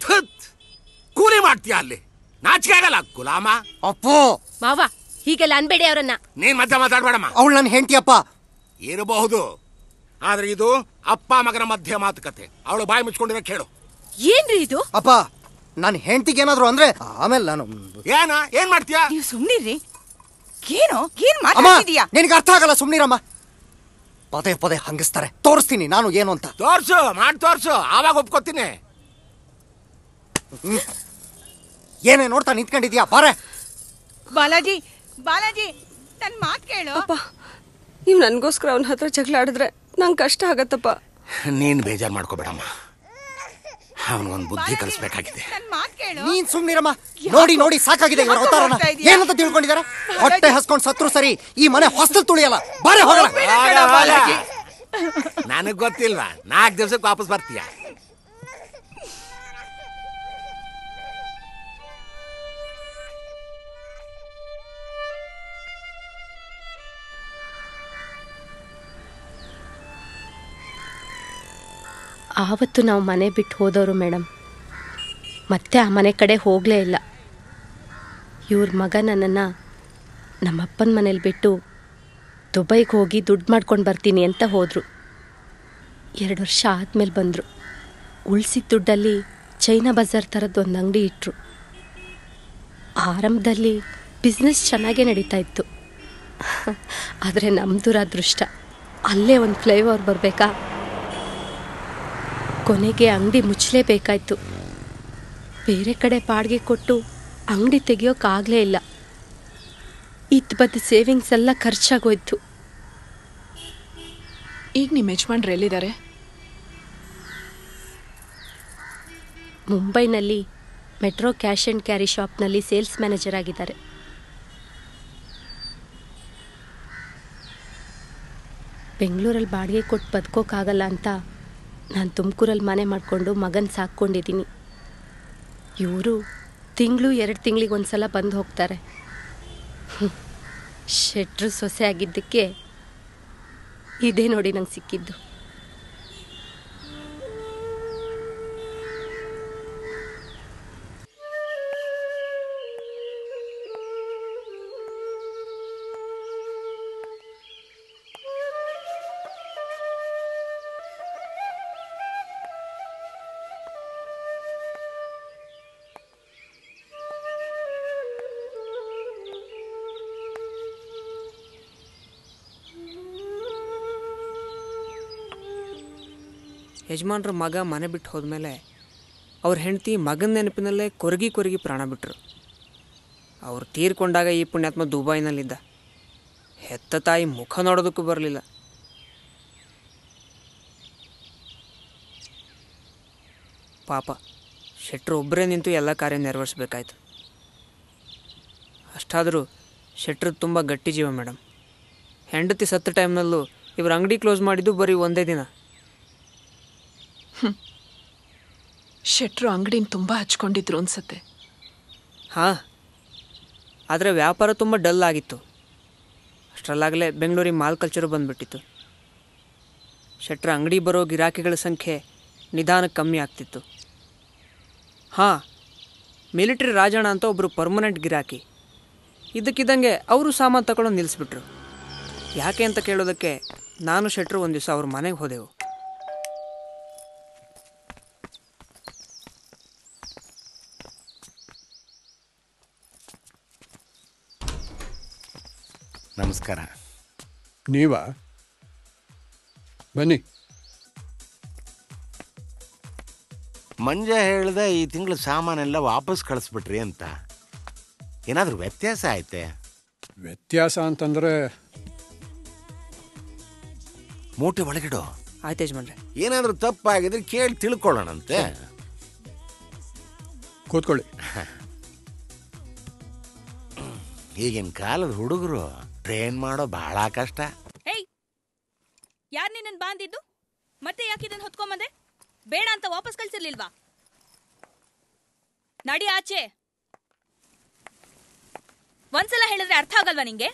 ಕೂಲಿ ಮಾಡ್ತೀಯ ಅಲ್ಲಿ? ನಾಚಿಕೆ ಆಗಲ್ಲ ಗುಲಾಮ? ಅಪ್ಪೋ ಮಾವ, ಹೀಗೆಲ್ಲ ಅನ್ಬೇಡಿ ಅವರನ್ನ. ನೀನ್ ಮತ್ತೆ ಮಾತಾಡ್ಬೇಡಮ್ಮ. ಅವಳು ನನ್ನ ಹೆಂಡತಿಯಪ್ಪ. ಇರಬಹುದು, ಆದ್ರೆ ಇದು ಅಪ್ಪ ಮಗನ ಮಧ್ಯ ಮಾತುಕತೆ. ಅವಳು ಬಾಯಿ ಮುಚ್ಕೊಂಡಿರೋ ಕೇಳು. ಏನ್ರಿ ಇದು? ಅಪ್ಪ, ನನ್ನ ಹೆಂಡತಿಗೆ ಏನಾದ್ರು ಅಂದ್ರೆ ಆಮೇಲೆ ನಾನು ಏನ್ ಮಾಡ್ತೀಯಾ? ನೀವು ಸುಮ್ನಿರ್ರಿ. ಏನ್ ಮಾತಾಡ್ತಿದೀಯಾ? ನಿನಗೆ ಅರ್ಥ ಆಗಲ್ಲ, ಸುಮ್ನಿರಮ್ಮ. ಪದೇ ಪದೇ ಹಂಗಿಸ್ತಾರೆ. ತೋರಿಸ್ತೀನಿ ನಾನು ಏನು ಅಂತ. ತೋರ್ಸು, ಮಾಡಿ ತೋರ್ಸು, ಆವಾಗ ಒಪ್ಕೋತೀನಿ. ಏನೇ ನೋಡ್ತಾ ನಿಂತ್ಕೊಂಡಿದ್ಯಾ? ಬಾರೆ ಬಾಲಾಜಿ, ಬಾಲಾಜಿ, ನನ್ ಮಾತ್ ಕೇಳು. ಅಪ್ಪ, ನೀವು ನನಗೋಸ್ಕರ ಅವನ ಹತ್ರ ಜಗಳ ಆಡಿದ್ರೆ ನಂಗೆ ಕಷ್ಟ ಆಗತ್ತಪ್ಪ. ನೀನು ಬೇಜಾರು ಮಾಡ್ಕೋಬೇಡಮ್ಮ, ಅವನಿಗೊಂದು ಬುದ್ಧಿ ಕಲಿಸ್ಬೇಕಾಗಿದೆ. ನೀನ್ ಸುಮ್ನಿರಮ್ಮ. ನೋಡಿ ನೋಡಿ ಸಾಕಾಗಿದೆ ಇವರ ಅವತಾರನ. ಏನಂತ ತಿಳ್ಕೊಂಡಿದಾರ? ಹೊಟ್ಟೆ ಹಸ್ಕೊಂಡ್ ಸತ್ರು ಸರಿ, ಈ ಮನೆ ಹೊಸ್ತು ತುಳಿಯಲ್ಲ. ಬಾರೆ ಹೋಗೋಣ. ನನಗ್ ಗೊತ್ತಿಲ್ವಾ 4 ದಿವಸಕ್ಕೆ ವಾಪಸ್ ಬರ್ತೀಯ? ಆವತ್ತು ನಾವು ಮನೆ ಬಿಟ್ಟು ಹೋದವರು ಮೇಡಮ್, ಮತ್ತೆ ಆ ಮನೆ ಕಡೆ ಹೋಗಲೇ ಇಲ್ಲ. ಇವ್ರ ಮಗ ನನ್ನನ್ನು ನಮ್ಮಪ್ಪನ ಮನೇಲಿ ಬಿಟ್ಟು ದುಬೈಗೆ ಹೋಗಿ ದುಡ್ಡು ಮಾಡ್ಕೊಂಡು ಬರ್ತೀನಿ ಅಂತ ಹೋದರು. 2 ವರ್ಷ ಆದಮೇಲೆ ಬಂದರು. ಉಳಿಸಿದ ದುಡ್ಡಲ್ಲಿ ಚೈನಾ ಬಜಾರ್ ಥರದ್ದು ಒಂದು ಅಂಗಡಿ ಇಟ್ಟರು. ಆರಂಭದಲ್ಲಿ ಬಿಸ್ನೆಸ್ ಚೆನ್ನಾಗೇ ನಡೀತಾ ಇತ್ತು. ಆದರೆ ನಮ್ಮ ದುರಾದೃಷ್ಟ, ಅಲ್ಲೇ ಒಂದು ಫ್ಲೈಓವರ್ ಬರಬೇಕಾ, ಕೊನೆಗೆ ಅಂಗಡಿ ಮುಚ್ಚಲೇಬೇಕಾಯ್ತು. ಬೇರೆ ಕಡೆ ಬಾಡಿಗೆ ಕೊಟ್ಟು ಅಂಗಡಿ ತೆಗಿಯೋಕ್ಕಾಗಲೇ ಇಲ್ಲ. ಇತ್ತು ಬದ್ದು ಸೇವಿಂಗ್ಸ್ ಎಲ್ಲ ಖರ್ಚಾಗೋಯ್ತು. ಈಗ ನಿಮ್ಮ ಯಜಮಾನ್ರು ಎಲ್ಲಿದ್ದಾರೆ? ಮುಂಬೈನಲ್ಲಿ ಮೆಟ್ರೋ ಕ್ಯಾಶ್ ಆ್ಯಂಡ್ ಕ್ಯಾರಿ ಶಾಪ್ನಲ್ಲಿ ಸೇಲ್ಸ್ ಮ್ಯಾನೇಜರ್ ಆಗಿದ್ದಾರೆ. ಬೆಂಗಳೂರಲ್ಲಿ ಬಾಡಿಗೆ ಕೊಟ್ಟು ಬದುಕೋಕ್ಕಾಗಲ್ಲ ಅಂತ ನಾನು ತುಮಕೂರಲ್ಲಿ ಮನೆ ಮಾಡಿಕೊಂಡು ಮಗನ ಸಾಕ್ಕೊಂಡಿದ್ದೀನಿ. ಇವರು ತಿಂಗಳು 2 ತಿಂಗಳಿಗೆ ಒಂದ್ಸಲ ಬಂದು ಹೋಗ್ತಾರೆ. ಶೆಟ್ರು ಸೊಸೆ ಆಗಿದ್ದಕ್ಕೆ ಇದೇ ನೋಡಿ ನಂಗೆ ಸಿಕ್ಕಿದ್ದು. ಯಜಮಾನ್ರ ಮಗ ಮನೆ ಬಿಟ್ಟು ಹೋದ್ಮೇಲೆ ಅವ್ರ ಹೆಂಡತಿ ಮಗನ ನೆನಪಿನಲ್ಲೇ ಕೊರಗಿ ಪ್ರಾಣ ಬಿಟ್ಟರು. ಅವ್ರು ತೀರ್ಕೊಂಡಾಗ ಈ ಪುಣ್ಯಾತ್ಮ ದುಬೈನಲ್ಲಿದ್ದ. ಹೆತ್ತ ತಾಯಿ ಮುಖ ನೋಡೋದಕ್ಕೂ ಬರಲಿಲ್ಲ. ಪಾಪ ಶೆಟ್ರು ಒಬ್ಬರೇ ನಿಂತು ಎಲ್ಲ ಕಾರ್ಯ ನೆರವೇರಿಸ್ಬೇಕಾಯ್ತು. ಅಷ್ಟಾದರೂ ಶೆಟ್ರದ್ದು ತುಂಬ ಗಟ್ಟಿ ಜೀವ ಮೇಡಮ್. ಹೆಂಡತಿ ಸತ್ತ ಟೈಮ್ನಲ್ಲೂ ಇವ್ರ ಅಂಗಡಿ ಕ್ಲೋಸ್ ಮಾಡಿದ್ದು ಬರೀ 1 ದಿನ. ಶೆಟ್ರು ಅಂಗಡಿನ ತುಂಬ ಹಚ್ಕೊಂಡಿದ್ರು ಅನ್ಸತ್ತೆ. ಹಾಂ, ಆದರೆ ವ್ಯಾಪಾರ ತುಂಬ ಡಲ್ ಆಗಿತ್ತು. ಅಷ್ಟರಲ್ಲಾಗಲೇ ಬೆಂಗಳೂರಿಗೆ ಮಾಲ್ ಕಲ್ಚರು ಬಂದುಬಿಟ್ಟಿತ್ತು. ಶೆಟ್ರ ಅಂಗಡಿ ಬರೋ ಗಿರಾಕಿಗಳ ಸಂಖ್ಯೆ ನಿಧಾನಕ್ಕೆ ಕಮ್ಮಿ ಆಗ್ತಿತ್ತು. ಹಾಂ, ಮಿಲಿಟರಿ ರಾಜಣ್ಣ ಅಂತ ಒಬ್ಬರು ಪರ್ಮನೆಂಟ್ ಗಿರಾಕಿ ಇದ್ದಕ್ಕಿದ್ದಂಗೆ ಅವರು ಸಾಮಾನು ತಗೊಳ್ಳೋದು ನಿಲ್ಲಿಸ್ಬಿಟ್ರು. ಯಾಕೆ ಅಂತ ಕೇಳೋದಕ್ಕೆ ನಾನು ಶೆಟ್ರು ಒಂದು ದಿವಸ ಅವ್ರ ಮನೆಗೆ ಹೋದೆವು. ನಮಸ್ಕಾರ. ನೀವಾ? ಬನ್ನಿ. ಮಂಜ ಹೇಳ್ದೆ ಈ ತಿಂಗಳು ಸಾಮಾನೆಲ್ಲ ವಾಪಸ್ ಕಳಿಸ್ಬಿಟ್ರಿ ಅಂತ. ಏನಾದರೂ ವ್ಯತ್ಯಾಸ ಆಯ್ತೆ? ವ್ಯತ್ಯಾಸ ಅಂತಂದ್ರೆ ಮೂಟೆ ಒಳಗಿಡೋ. ಆಯ್ತು ಯಜಮಾನ್ರೆ. ಏನಾದರೂ ತಪ್ಪಾಗಿದ್ರೆ ಕೇಳಿ ತಿಳ್ಕೊಳ್ಳೋಣಂತೆ. ಕೂತ್ಕೊಳ್ಳಿ. ಈಗಿನ ಕಾಲದ ಹುಡುಗರು ಟ್ರೈನ್ ಮಾಡೋ ಬಹಳ ಕಷ್ಟ. ಹೇಯ್, ಯಾರು ನಿನ್ನ ಬಾಂದಿದ್ದು? ಮತ್ತೆ ಯಾಕೆ ಇದನ್ನು ಹೊತ್ಕೊಂಬಂದೆ? ಬೇಡ ಅಂತ ವಾಪಸ್ ಕಳ್ಸಿರ್ಲಿಲ್ವಾ? ನಡಿ ಆಚೆ. ಒಂದ್ಸಲ ಹೇಳಿದ್ರೆ ಅರ್ಥ ಆಗಲ್ವಾ ನಿಂಗೆ?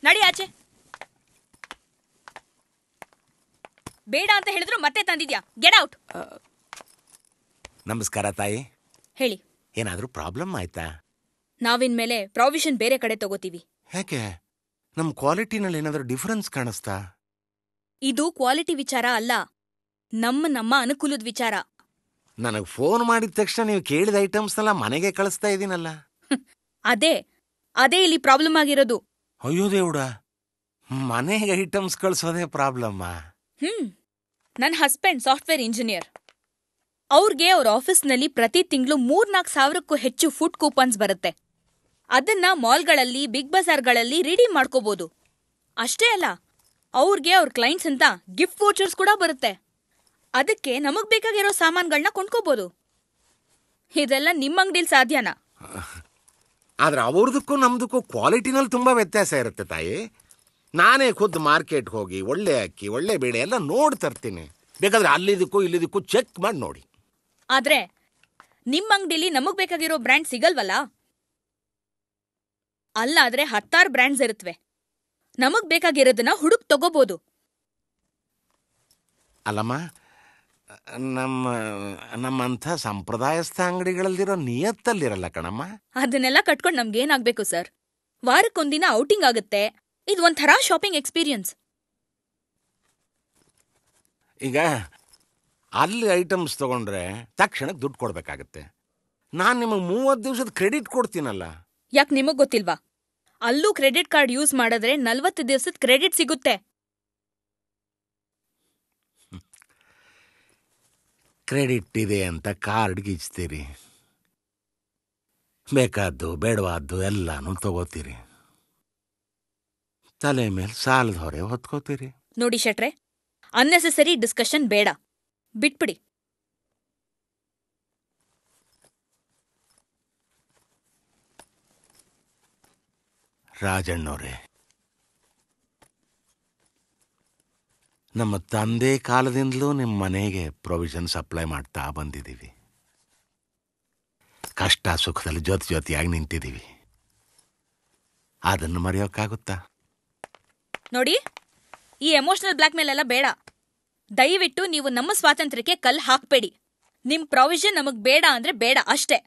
ನಡಿ ಆಚೆ. ಬೇಡ ಅಂತ ಹೇಳಿದ್ರು ಮತ್ತೆ ತಂದಿದ್ಯಾ. Get out. ನಮಸ್ಕಾರ ತಾಯಿ. ಹೇಳಿ, ಏನಾದರೂ ಪ್ರಾಬ್ಲಮ್ ಆಯ್ತಾ? ನಾವಿನ್ಮೇಲೆ ಪ್ರಾವಿಷನ್ ಬೇರೆ ಕಡೆ ತಗೋತೀವಿ. ಯಾಕೆ? ನಮ್ಮ ಕ್ವಾಲಿಟಿನಲ್ಲಿ ಏನಾದರೂ ಡಿಫರೆನ್ಸ್ ಕಾಣಿಸ್ತಾ? ಇದು ಕ್ವಾಲಿಟಿ ವಿಚಾರ ಅಲ್ಲ, ನಮ್ಮ ಅನುಕೂಲದ ವಿಚಾರ. ನನಗೆ ಫೋನ್ ಮಾಡಿದ ತಕ್ಷಣ ನೀವು ಕೇಳಿದ ಐಟಮ್ಸ್ನೆಲ್ಲ ಮನೆಗೆ ಕಳಿಸ್ತಾ ಇದ್ದೀನಲ್ಲ. ಅದೇ ಇಲ್ಲಿ ಪ್ರಾಬ್ಲಮ್ ಆಗಿರೋದು. ಅಯ್ಯೋ ದೇವ್ಡ, ಮನೆಗೆ ಐಟಮ್ಸ್ ಕಳಿಸೋದೇ ಪ್ರಾಬ್ಲಮ್ಮಾ? ನನ್ನ ಹಸ್ಬೆಂಡ್ ಸಾಫ್ಟ್ವೇರ್ ಇಂಜಿನಿಯರ್. ಅವ್ರಿಗೆ ಅವ್ರ ಆಫೀಸ್ನಲ್ಲಿ ಪ್ರತಿ ತಿಂಗಳು 3-4 ಸಾವಿರಕ್ಕೂ ಹೆಚ್ಚು ಫುಡ್ ಕೂಪನ್ಸ್ ಬರುತ್ತೆ. ಅದನ್ನ ಮಾಲ್ಗಳಲ್ಲಿ, ಬಿಗ್ ಬಜಾರ್ಗಳಲ್ಲಿ ರಿಡೀಮ್ ಮಾಡ್ಕೋಬಹುದು. ಅಷ್ಟೇ ಅಲ್ಲ, ಅವ್ರಿಗೆ ಅವ್ರ ಕ್ಲೈಂಟ್ಸ್ ಅಂತ ಗಿಫ್ಟ್ ವೋಚರ್ಸ್ ಕೂಡ ಬರುತ್ತೆ. ಅದಕ್ಕೆ ನಮಗ್ ಬೇಕಾಗಿರೋ ಸಾಮಾನುಗಳನ್ನ ಕೊಂಡ್ಕೋಬಹುದು. ಇದೆಲ್ಲ ನಿಮ್ಮ ಅಂಗಡಿಲಿ ಸಾಧ್ಯನಾ? ಆದ್ರೆ ಅವ್ರದಕ್ಕೂ ನಮ್ದಕ್ಕೂ ಕ್ವಾಲಿಟಿನಲ್ಲಿ ತುಂಬ ವ್ಯತ್ಯಾಸ ಇರುತ್ತೆ ತಾಯಿ. ನಾನೇ ಖುದ್ದು ಮಾರ್ಕೆಟ್ಗೆ ಹೋಗಿ ಒಳ್ಳೆ ಅಕ್ಕಿ ಒಳ್ಳೆ ಬೇಳೆ ಎಲ್ಲ ನೋಡಿ ತರ್ತೀನಿ. ಬೇಕಾದ್ರೆ ಅಲ್ಲಿದ್ದಕ್ಕೂ ಇಲ್ಲಿದ್ದಕ್ಕೂ ಚೆಕ್ ಮಾಡಿ ನೋಡಿ. ಆದ್ರೆ ನಿಮ್ಮ ಅಂಗಡಿಲಿ ನಮಗ್ ಬೇಕಾಗಿರೋ ಬ್ರ್ಯಾಂಡ್ ಸಿಗಲ್ವಲ್ಲ? ಅಲ್ಲಾದ್ರೆ 10 ಬ್ರ್ಯಾಂಡ್ಸ್ ಇರುತ್ತವೆ. ನಮಗ್ ಬೇಕಾಗಿರೋದನ್ನ ಹುಡುಕ್ ತಗೋಬಹುದು. ಅಲ್ಲಮ್ಮ, ನಮ್ಮಂಥ ಸಂಪ್ರದಾಯಸ್ಥ ಅಂಗಡಿಗಳಲ್ಲಿರೋ ನಿಯತ್ತಲ್ಲಿರಲ್ಲ ಕಣಮ್ಮ. ಅದನ್ನೆಲ್ಲ ಕಟ್ಕೊಂಡು ನಮ್ಗೇನಾಗ್ಬೇಕು ಸರ್? ವಾರಕ್ಕೊಂದಿನ ಔಟಿಂಗ್ ಆಗುತ್ತೆ. ಇದು ಒಂಥರ ಶಾಪಿಂಗ್ ಎಕ್ಸ್ಪೀರಿಯನ್ಸ್. ಈಗ ಅಲ್ಲಿ ಐಟಮ್ಸ್ ತಗೊಂಡ್ರೆ ತಕ್ಷಣಕ್ಕೆ ದುಡ್ಡು ಕೊಡ್ಬೇಕಾಗತ್ತೆ. ನಾನು ನಿಮಗೆ 30 ದಿವಸದ ಕ್ರೆಡಿಟ್ ಕೊಡ್ತೀನಲ್ಲ. ಯಾಕೆ ನಿಮಗ್ ಗೊತ್ತಿಲ್ವಾ? ಅಲ್ಲೂ ಕ್ರೆಡಿಟ್ ಕಾರ್ಡ್ ಯೂಸ್ ಮಾಡಿದ್ರೆ 40 ದಿವಸದ ಕ್ರೆಡಿಟ್ ಸಿಗುತ್ತೆ. ಕ್ರೆಡಿಟ್ ಇದೆ ಅಂತ ಕಾರ್ಡ್ ಗೀಚ್ತೀರಿ, ಬೇಕಾದ್ದು ಬೇಡವಾದ್ದು ಎಲ್ಲಾನು ತಗೋತೀರಿ, ತಲೆ ಮೇಲೆ ಸಾಲದ ಹೊರೆ ಹೊತ್ಕೋತೀರಿ. ನೋಡಿ ಶೆಟ್ರೆ, ಅನ್ನೆಸೆಸರಿ ಡಿಸ್ಕಷನ್ ಬೇಡ, ಬಿಟ್ಬಿಡಿ. ರಾಜಣ್ಣವ್ರೆ, ನಮ್ಮ ತಂದೆ ಕಾಲದಿಂದಲೂ ನಿಮ್ಮ ಮನೆಗೆ ಪ್ರೊವಿಷನ್ ಸಪ್ಲೈ ಮಾಡ್ತಾ ಬಂದಿದ್ದೀವಿ. ಕಷ್ಟ ಸುಖದಲ್ಲಿ ಜೊತೆಯಾಗಿ ನಿಂತಿದ್ದೀವಿ. ಅದನ್ನು ಮರೆಯೋಕ್ಕಾಗುತ್ತಾ? ನೋಡಿ, ಈ ಎಮೋಷನಲ್ ಬ್ಲ್ಯಾಕ್ ಮೇಲ್ ಎಲ್ಲ ಬೇಡ. ದಯವಿಟ್ಟು ನೀವು ನಮ್ಮ ಸ್ವಾತಂತ್ರ್ಯಕ್ಕೆ ಕಲ್ಲು ಹಾಕ್ಬೇಡಿ. ನಿಮ್ ಪ್ರಾವಿಷನ್ ನಮಗ್ ಬೇಡ ಅಂದ್ರೆ ಬೇಡ ಅಷ್ಟೇ.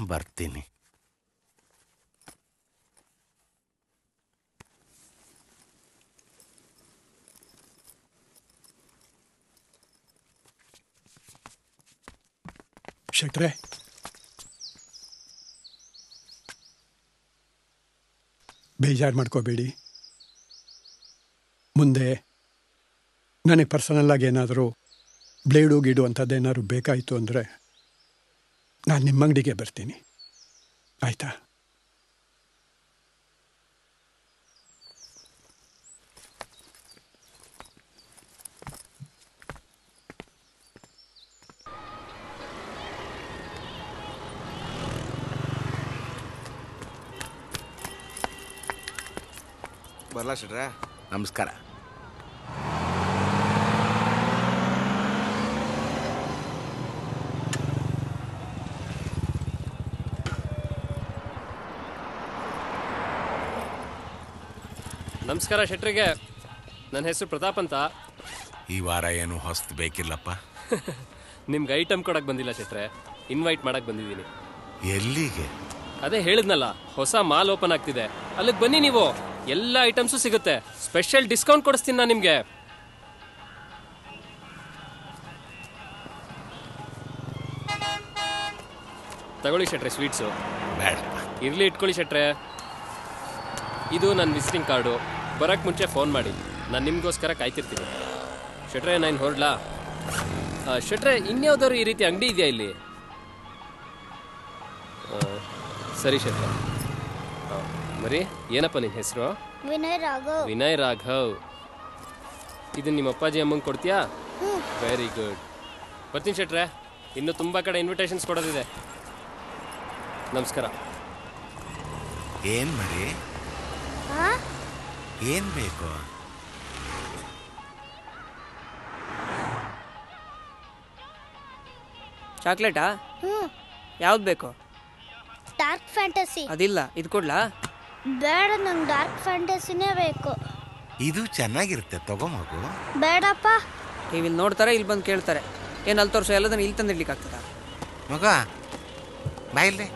ಬರ್ತೀನಿ. ಶೆಟ್ರೆ, ಬೇಜಾರು ಮಾಡ್ಕೋಬೇಡಿ. ಮುಂದೆ ನನಗೆ ಪರ್ಸನಲ್ಲಾಗಿ ಏನಾದರೂ ಬ್ಲೇಡು ಗೀಡು ಅಂಥದ್ದೇನಾದ್ರು ಬೇಕಾಯಿತು ಅಂದರೆ ನಾನು ನಿಮ್ಮ ಅಂಗಡಿಗೆ ಬರ್ತೀನಿ, ಆಯಿತಾ? ಬರ್ಲಾ ಶೆಟ್ರೆ? ನಮಸ್ಕಾರ. ನಮಸ್ಕಾರ ಶೆಟ್ರಿಗೆ. ನನ್ನ ಹೆಸರು ಪ್ರತಾಪ್ ಅಂತ. ಈ ವಾರ ಏನು ಹೊಸ್ತು ಬೇಕಿಲ್ಲಪ್ಪ. ನಿಮ್ಗೆ ಐಟಮ್ ಕೊಡಕ್ಕೆ ಬಂದಿಲ್ಲ ಶೆಟ್ರೆ, ಇನ್ವೈಟ್ ಮಾಡಕ್ಕೆ ಬಂದಿದ್ದೀನಿ. ಎಲ್ಲಿಗೆ? ಅದೇ ಹೇಳಿದ್ನಲ್ಲ, ಹೊಸ ಮಾಲ್ ಓಪನ್ ಆಗ್ತಿದೆ, ಅಲ್ಲಿಗೆ ಬನ್ನಿ. ನೀವು ಎಲ್ಲ ಐಟಮ್ಸು ಸಿಗುತ್ತೆ. ಸ್ಪೆಷಲ್ ಡಿಸ್ಕೌಂಟ್ ಕೊಡಿಸ್ತೀನಿ ನಾನು ನಿಮಗೆ. ತಗೊಳ್ಳಿ ಶೆಟ್ರೆ ಸ್ವೀಟ್ಸು. ಬೇಡ, ಇರ್ಲಿ ಇಟ್ಕೊಳ್ಳಿ ಶೆಟ್ರೆ. ಇದು ನನ್ನ ವಿಸಿಟಿಂಗ್ ಕಾರ್ಡು. ಬರೋಕ್ಕೆ ಮುಂಚೆ ಫೋನ್ ಮಾಡಿ, ನಾನು ನಿಮಗೋಸ್ಕರ ಕಾಯ್ತಿರ್ತೀನಿ. ಶೆಟ್ರೆ, ನಾನು ಹೊರಡ್ಲಾ? ಶೆಟ್ರೆ, ಇನ್ಯಾವುದಾದ್ರು ಈ ರೀತಿ ಅಂಗಡಿ ಇದೆಯಾ ಇಲ್ಲಿ? ಸರಿ ಶೆಟ್ರೆ. ಮರಿ, ಏನಪ್ಪ ನಿನ್ನ ಹೆಸರು? ವಿನಯ್ ರಾಘವ್. ವಿನಯ್ ರಾಘವ್. ಇದನ್ನ ನಿಮ್ಮ ಅಪ್ಪಾಜಿ ಅಮ್ಮಂಗೆ ಕೊಡ್ತೀಯಾ? Very good. ಬರ್ತೀನಿ ಶೆಟ್ರೆ, ಇನ್ನೂ ತುಂಬ ಕಡೆ ಇನ್ವಿಟೇಷನ್ಸ್ ಕೊಡೋದಿದೆ. ನಮಸ್ಕಾರ. ಏನ್ ಮರಿ? ಏನ್ ಬೇಕು? ಚಾಕ್ಲೇಟಾ? ಯಾವ್ದು ಬೇಕು? Dark fantasy. ಅದಿಲ್ಲ, ಇದು ಕೊಡ್ಲಾ? ಬೇಡ, ನಂಗೆ ಡಾರ್ಕ್ ಫ್ಯಾಂಟಸಿನೇ ಬೇಕು. ಇದು ಚೆನ್ನಾಗಿರುತ್ತೆ, ತಗೋ ಮಗು. ಬೇಡಪ್ಪ. ಇಲ್ಲಿ ನೋಡ್ತಾರೆ, ಇಲ್ಲಿ ಬಂದು ಕೇಳ್ತಾರೆ. ಏನು ಅಲ್ಲಿ ತೋರಿಸೋ ಎಲ್ಲದನ್ನ ಇಲ್ಲಿ ತಂದಿಡ್ಲಿಕ್ಕೆ ಆಗ್ತದ? ಮಗ ಬಾಯಿಲ್ಲೆ.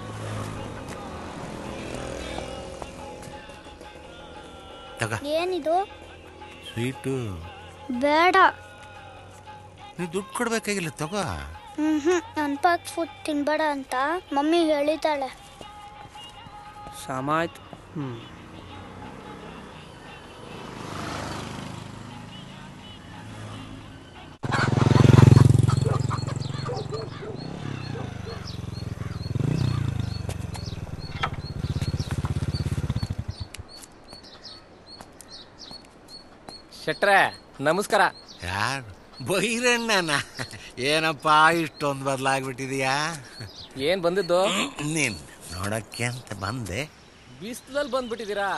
ಏನಿದು? ಸ್ವೀಟು. ಬೇಡ. ನೀವು ದುಡ್ಡು ಕೊಡ್ಬೇಕಾಗಿಲ್ಲ, ತಗೋ. ಅನ್ಪಾಕ್ ಫುಡ್ ತಿನ್ಬೇಡ ಅಂತ ಮಮ್ಮಿ ಹೇಳಿದ್ದಾಳೆ. ಸಾಮಾಯ್ತು. ಶೆಟ್ರೆ ನಮಸ್ಕಾರ. ಯಾರು ಬೈರಣ್ಣನ? ಏನಪ್ಪ ಇಷ್ಟೊಂದು ಬದಲಾಗ್ಬಿಟ್ಟಿದೀಯಾ? ಏನ್ ಬಂದಿದ್ದು? ನೀನ್ ನೋಡಕ್ಕೆ ಅಂತ ಬಂದೆ. ಬಿಸಿಲಲ್ಲಿ ಬಂದ್ಬಿಟ್ಟಿದ್ದೀರಾ,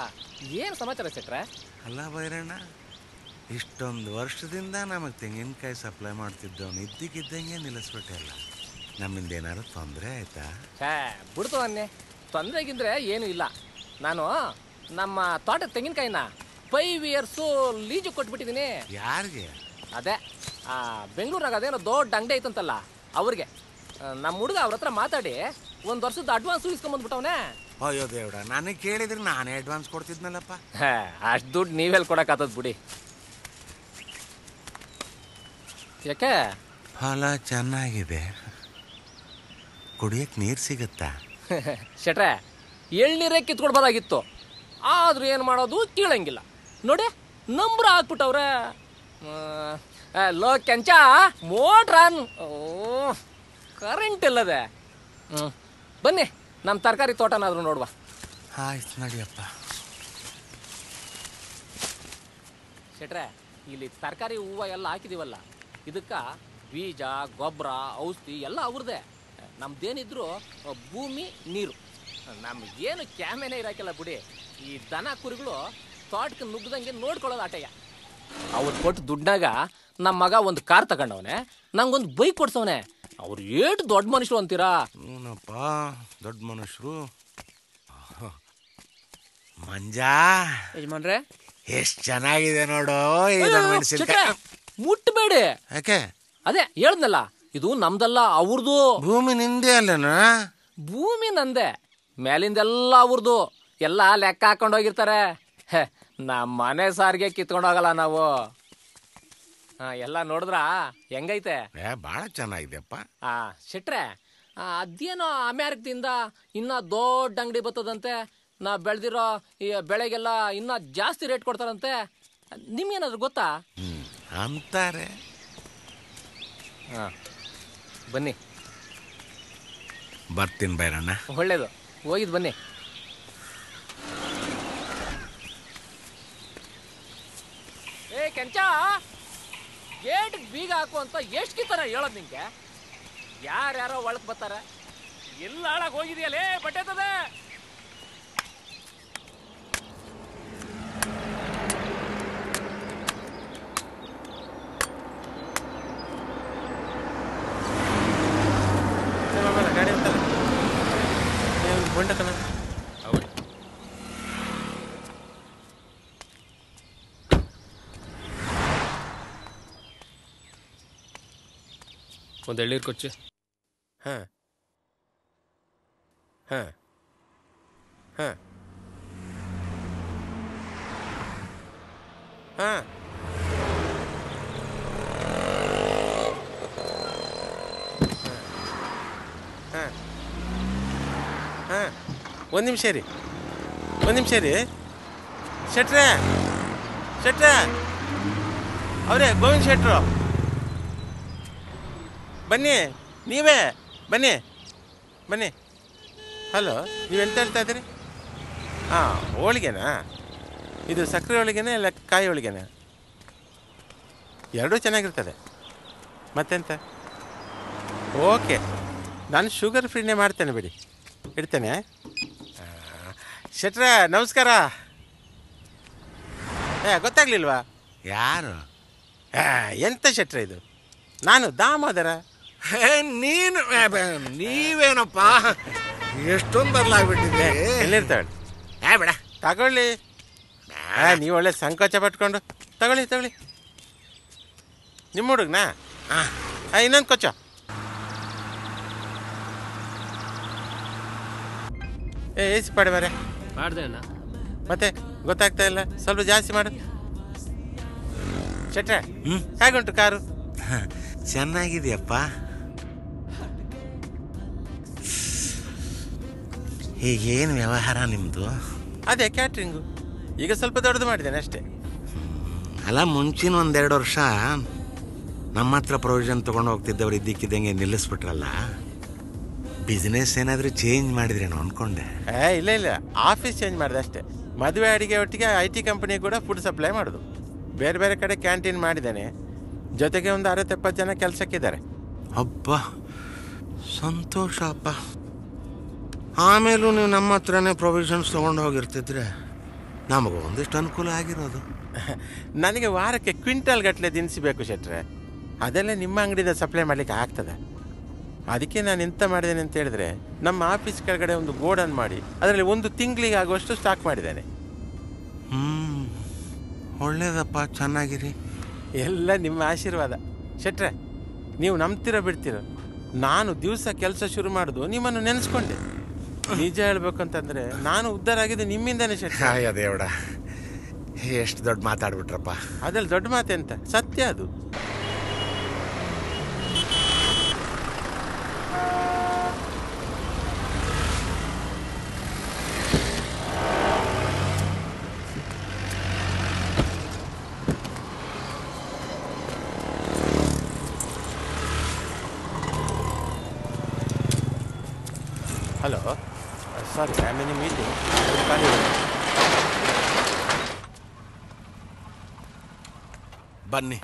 ಏನ್ ಸಮಾಚಾರ ಶೆಟ್ರೆ? ಅಲ್ಲ ಬೈರಣ್ಣ, ಇಷ್ಟೊಂದು ವರ್ಷದಿಂದ ನಮಗೆ ತೆಂಗಿನಕಾಯಿ ಸಪ್ಲೈ ಮಾಡ್ತಿದ್ದವನು ಇದ್ದಕ್ಕಿದ್ದಂಗೆ ನಿಲ್ಲಿಸ್ಬಿಟ್ಟಲ್ಲ. ನಮ್ಮಿಂದ ಏನಾದ್ರು ತೊಂದರೆ ಆಯ್ತಾ? ಬಿಡ್ತು ಅನ್ನೆ, ತೊಂದರೆಗಿಂದ್ರೆ ಏನೂ ಇಲ್ಲ. ನಾನು ನಮ್ಮ ತೋಟದ ತೆಂಗಿನಕಾಯಿನ 5 years ಲೀಜು ಕೊಟ್ಬಿಟ್ಟಿದ್ದೀನಿ. ಯಾರಿಗೆ? ಅದೇ ಬೆಂಗಳೂರಾಗ ಅದೇನೋ ದೊಡ್ಡ ಅಂಗಡಿ ಐತಂತಲ್ಲ ಅವ್ರಿಗೆ. ನಮ್ಮ ಹುಡುಗ ಅವ್ರ ಹತ್ರ ಮಾತಾಡಿ 1 ವರ್ಷದ ಅಡ್ವಾನ್ಸ್ ಇಸ್ಕೊಂಬಂದ್ಬಿಟ್ಟವನೇ. ಅಯ್ಯೋ ದೇವ್ರ, ನನಗೆ ಕೇಳಿದ್ರೆ ನಾನೇ ಅಡ್ವಾನ್ಸ್ ಕೊಡ್ತಿದ್ನಲ್ಲಪ್ಪ. ಅಷ್ಟು ದುಡ್ಡು ನೀವೆಲ್ಲಿ ಕೊಡಕ್ಕಾಗ್ತದ ಬಿಡಿ. ಯಾಕೆ? ಫಲ ಚೆನ್ನಾಗಿದೆ, ಕುಡಿಯಕ್ಕೆ ನೀರು ಸಿಗುತ್ತಾ? ಶೆಟ್ರೆ, ಎಳ್ನೀರೇ ಕಿತ್ಕೊಡ್ಬೋದಾಗಿತ್ತು, ಆದ್ರೂ ಏನು ಮಾಡೋದು ಕೇಳಂಗಿಲ್ಲ. ನೋಡಿ ನಂಬ್ರ ಹಾಕ್ಬಿಟ್ಟವ್ರೆ. ಲೋ ಕೆಂಚ, ಮೋಟ್ರನ್ ಕರೆಂಟ್ ಇಲ್ಲದೆ. ಬನ್ನಿ ನಮ್ಮ ತರಕಾರಿ ತೋಟನಾದ್ರೂ ನೋಡುವ. ಆಯ್ತು ನಡಿಯಪ್ಪ. ಶೆಟ್ರೆ, ಇಲ್ಲಿ ತರಕಾರಿ ಹೂವು ಎಲ್ಲ ಹಾಕಿದೀವಲ್ಲ, ಇದಕ್ಕೆ ಬೀಜ, ಗೊಬ್ಬರ, ಔಷಧಿ ಎಲ್ಲ ಅವ್ರದ್ದೇ. ನಮ್ದೇನಿದ್ರು ಭೂಮಿ, ನೀರು. ನಮಗೇನು ಕ್ಯಾಮೇನೆ ಇರಾಕಿಲ್ಲ ಬಿಡಿ. ಈ ದನ ಕುರಿಗಳು ತೋಟಕ್ಕೆ ನುಗ್ಗದಂಗೆ ನೋಡ್ಕೊಳ್ಳೋದು ಆಟಯ್ಯ. ಅವ್ರು ಕೊಟ್ಟು ದುಡ್ಡಾಗ ನಮ್ಮ ಮಗ ಒಂದು ಕಾರ್ ತಗೊಂಡವನೆ, ನಂಗೊಂದು ಬೈಕ್ ಕೊಡ್ಸವನೆ. ಅವ್ರು ಏಟು ದೊಡ್ಡ ಮನುಷ್ಯರು ಅಂತೀರಾ? ಹ್ಞೂನಪ್ಪ, ದೊಡ್ಡ ಮನುಷ್ಯರು. ಮಂಜಾ ಯಜಮಾನ್ರೆ, ಎಷ್ಟು ಚೆನ್ನಾಗಿದೆ ನೋಡು ಇದನ್ನ ಮೆಣಸಿನಕಾಯಿ. ಮುಟ್ಟಬೇಡಿ. ಯಾಕೆ? ಅದೇ ಹೇಳ್ದಲ್ಲ, ಇದು ನಮ್ದಲ್ಲ ಅವ್ರದ್ದು. ಭೂಮಿ ನಿಂದೆ ಅಲ್ಲನ? ಭೂಮಿ ನಂದೆ, ಮೇಲಿಂದೆಲ್ಲ ಅವ್ರದ್ದು. ಎಲ್ಲ ಲೆಕ್ಕ ಹಾಕೊಂಡು ಹೋಗಿರ್ತಾರೆ. ನಮ್ಮ ಮನೆ ಸಾರಿಗೆ ಕಿತ್ಕೊಂಡೋಗಲ್ಲ ನಾವು. ಎಲ್ಲ ನೋಡಿದ್ರ ಹೆಂಗೈತೆ? ಭಾಳ ಚೆನ್ನಾಗಿದೆಪ್ಪ. ಶೆಟ್ರೆ, ಅದೇನೋ ಅಮೇರಿಕದಿಂದ ಇನ್ನ ದೊಡ್ಡ ಅಂಗಡಿ ಬರ್ತದಂತೆ. ನಾ ಬೆಳೆದಿರೋ ಈ ಬೆಳೆಗೆಲ್ಲ ಇನ್ನ ಜಾಸ್ತಿ ರೇಟ್ ಕೊಡ್ತಾರಂತೆ. ನಿಮ್ಗೇನಾದ್ರು ಗೊತ್ತಾ? ಅಂತಾರೆ. ಬನ್ನಿ. ಬರ್ತೀನಿ ಬೈರಣ್ಣ. ಒಳ್ಳೇದು, ಹೋಗಿದ್ ಬನ್ನಿ. ಏ ಕೆಂಚ, ಗೇಟ್ ಬೀಗ ಹಾಕು ಅಂತ ಎಷ್ಟು ಕಿತ್ತಾರ ಹೇಳೋದು ನಿಂಗೆ? ಯಾರ್ಯಾರೋ ಒಳಕ್ ಬರ್ತಾರೆ. ಎಲ್ಲ ಹಾಳಾಗಿ ಹೋಗಿದೆಯಲ್ಲೇ ಬಟ್ಟೆತದೆ. ಗಾಡಿ ಅಂತಾರೆ ಬಂಡಕನ. ಒಂದು ಎಳ್ಳೀರು ಕೊಚ್ಚು. ಹಾಂ ಹಾಂ ಹಾಂ ಹಾಂ ಹಾಂ ಹಾಂ ಒಂದು ನಿಮಿಷ ರೀ, ಒಂದು ನಿಮಿಷ ರೀ. ಶೆಟ್ರೆ, ಶೆಟ್ರೆ ಅವರೇ, ಗೋವಿಂದ್ ಶೆಟ್ರು ಬನ್ನಿ. ನೀವೇ ಬನ್ನಿ ಬನ್ನಿ. ಹಲೋ, ನೀವೆಂತ ಹೇಳ್ತಾ ಇದ್ದೀರಿ? ಹಾಂ, ಹೋಳಿಗೆನಾ? ಇದು ಸಕ್ಕರೆ ಹೋಳಿಗೆನಾ ಇಲ್ಲ ಕಾಯಿ ಹೋಳಿಗೆನಾ? ಎರಡೂ ಚೆನ್ನಾಗಿರ್ತದೆ. ಮತ್ತೆಂತ? ಓಕೆ, ನಾನು ಶುಗರ್ ಫ್ರೀನೇ ಮಾಡ್ತೇನೆ ಬಿಡಿ, ಇಡ್ತೇನೆ. ಶೆಟ್ರೆ ನಮಸ್ಕಾರ. ಗೊತ್ತಾಗ್ಲಿಲ್ವಾ? ಯಾರು? ಎಂತ ಶೆಟ್ರೆ ಇದು? ನಾನು ದಾಮೋದರ. ನೀನು ನೀವೇನಪ್ಪ ಎಷ್ಟೊಂದು ಬದಲಾಗ್ಬಿಟ್ಟಿದ್ದೆ. ಎಲ್ಲಿರ್ತಾಳೆ? ಬೇಡ ತಗೊಳ್ಳಿ. ನೀವು ಒಳ್ಳೆ ಸಂಕೋಚ ಪಟ್ಕೊಂಡು ತಗೊಳ್ಳಿ ತಗೊಳ್ಳಿ. ನಿಮ್ಮ ಹುಡುಗನಾ? ಇನ್ನೊಂದು ಕೊಚ್ಚ. ಏಸಿ ಪಡೆ ಮರೆ ಮಾಡಿದೆ ಅಣ್ಣ. ಮತ್ತೆ ಗೊತ್ತಾಗ್ತಾ ಇಲ್ಲ, ಸ್ವಲ್ಪ ಜಾಸ್ತಿ ಮಾಡು. ಶೆಟ್ರೆ ಹೇಗುಂಟು ಕಾರು? ಚೆನ್ನಾಗಿದೆಯಪ್ಪ. ಈಗೇನು ವ್ಯವಹಾರ ನಿಮ್ಮದು? ಅದೇ ಕ್ಯಾಟ್ರಿಂಗು. ಈಗ ಸ್ವಲ್ಪ ದೊಡ್ಡದು ಮಾಡಿದ್ದೇನೆ ಅಷ್ಟೇ. ಅಲ್ಲ, ಮುಂಚಿನ 1-2 ವರ್ಷ ನಮ್ಮ ಹತ್ರ ಪ್ರೊವಿಷನ್ ತೊಗೊಂಡು ಹೋಗ್ತಿದ್ದವ್ರು ಇದ್ದಕ್ಕಿದ್ದಂಗೆ ನಿಲ್ಲಿಸ್ಬಿಟ್ರಲ್ಲ. ಬಿಸ್ನೆಸ್ ಏನಾದರೂ ಚೇಂಜ್ ಮಾಡಿದ್ರೇನೋ ಅಂದ್ಕೊಂಡೆ. ಇಲ್ಲ ಇಲ್ಲ, ಆಫೀಸ್ ಚೇಂಜ್ ಮಾಡಿದೆ ಅಷ್ಟೇ. ಮದುವೆ ಅಡಿಗೆ ಒಟ್ಟಿಗೆ IT ಕಂಪನಿ ಕೂಡ ಫುಡ್ ಸಪ್ಲೈ ಮಾಡೋದು. ಬೇರೆ ಬೇರೆ ಕಡೆ ಕ್ಯಾಂಟೀನ್ ಮಾಡಿದ್ದಾನೆ. ಜೊತೆಗೆ ಒಂದು 60-70 ಜನ ಕೆಲಸಕ್ಕಿದ್ದಾರೆ. ಅಬ್ಬ ಸಂತೋಷ ಅಪ್ಪ. ಆಮೇಲೂ ನೀವು ನಮ್ಮ ಹತ್ರನೇ ಪ್ರೊವಿಷನ್ಸ್ ತೊಗೊಂಡು ಹೋಗಿರ್ತಿದ್ರೆ ನಮಗೂ ಒಂದಿಷ್ಟು ಅನುಕೂಲ ಆಗಿರೋದು. ನನಗೆ ವಾರಕ್ಕೆ ಕ್ವಿಂಟಲ್ ಗಟ್ಟಲೆ ದಿನಸಿ ಬೇಕು ಶೆಟ್ರೆ. ಅದೆಲ್ಲ ನಿಮ್ಮ ಅಂಗಡಿಯಿಂದ ಸಪ್ಲೈ ಮಾಡಲಿಕ್ಕೆ ಆಗ್ತದೆ. ಅದಕ್ಕೆ ನಾನು ಎಂತ ಮಾಡಿದ್ದೇನೆ ಅಂತ ಹೇಳಿದ್ರೆ, ನಮ್ಮ ಆಫೀಸ್ ಕೆಳಗಡೆ ಒಂದು ಗೋಡನ್ ಮಾಡಿ ಅದರಲ್ಲಿ 1 ತಿಂಗಳಿಗೆ ಆಗುವಷ್ಟು ಸ್ಟಾಕ್ ಮಾಡಿದ್ದೇನೆ. ಒಳ್ಳೇದಪ್ಪ, ಚೆನ್ನಾಗಿರಿ. ಎಲ್ಲ ನಿಮ್ಮ ಆಶೀರ್ವಾದ ಶೆಟ್ರೆ. ನೀವು ನಂಬ್ತಿರೋ ಬಿಡ್ತಿರೋ, ನಾನು ದಿವಸ ಕೆಲಸ ಶುರು ಮಾಡೋದು ನಿಮ್ಮನ್ನು ನೆನೆಸ್ಕೊಂಡೆ. ನಿಜ ಹೇಳ್ಬೇಕಂತಂದ್ರೆ ನಾನು ಉದ್ಧಾರ ಆಗಿದ್ದು ನಿಮ್ಮಿಂದನೇ ಶೆಟ್ರೆ. ದೇವಡ, ಎಷ್ಟು ದೊಡ್ಡ ಮಾತಾಡ್ಬಿಟ್ರಪ್ಪ. ಅದ್ರಲ್ಲಿ ದೊಡ್ಡ ಮಾತೆಂತ, ಸತ್ಯ ಅದು. Hello, sorry, I am in a meeting. ಬನ್ನಿ.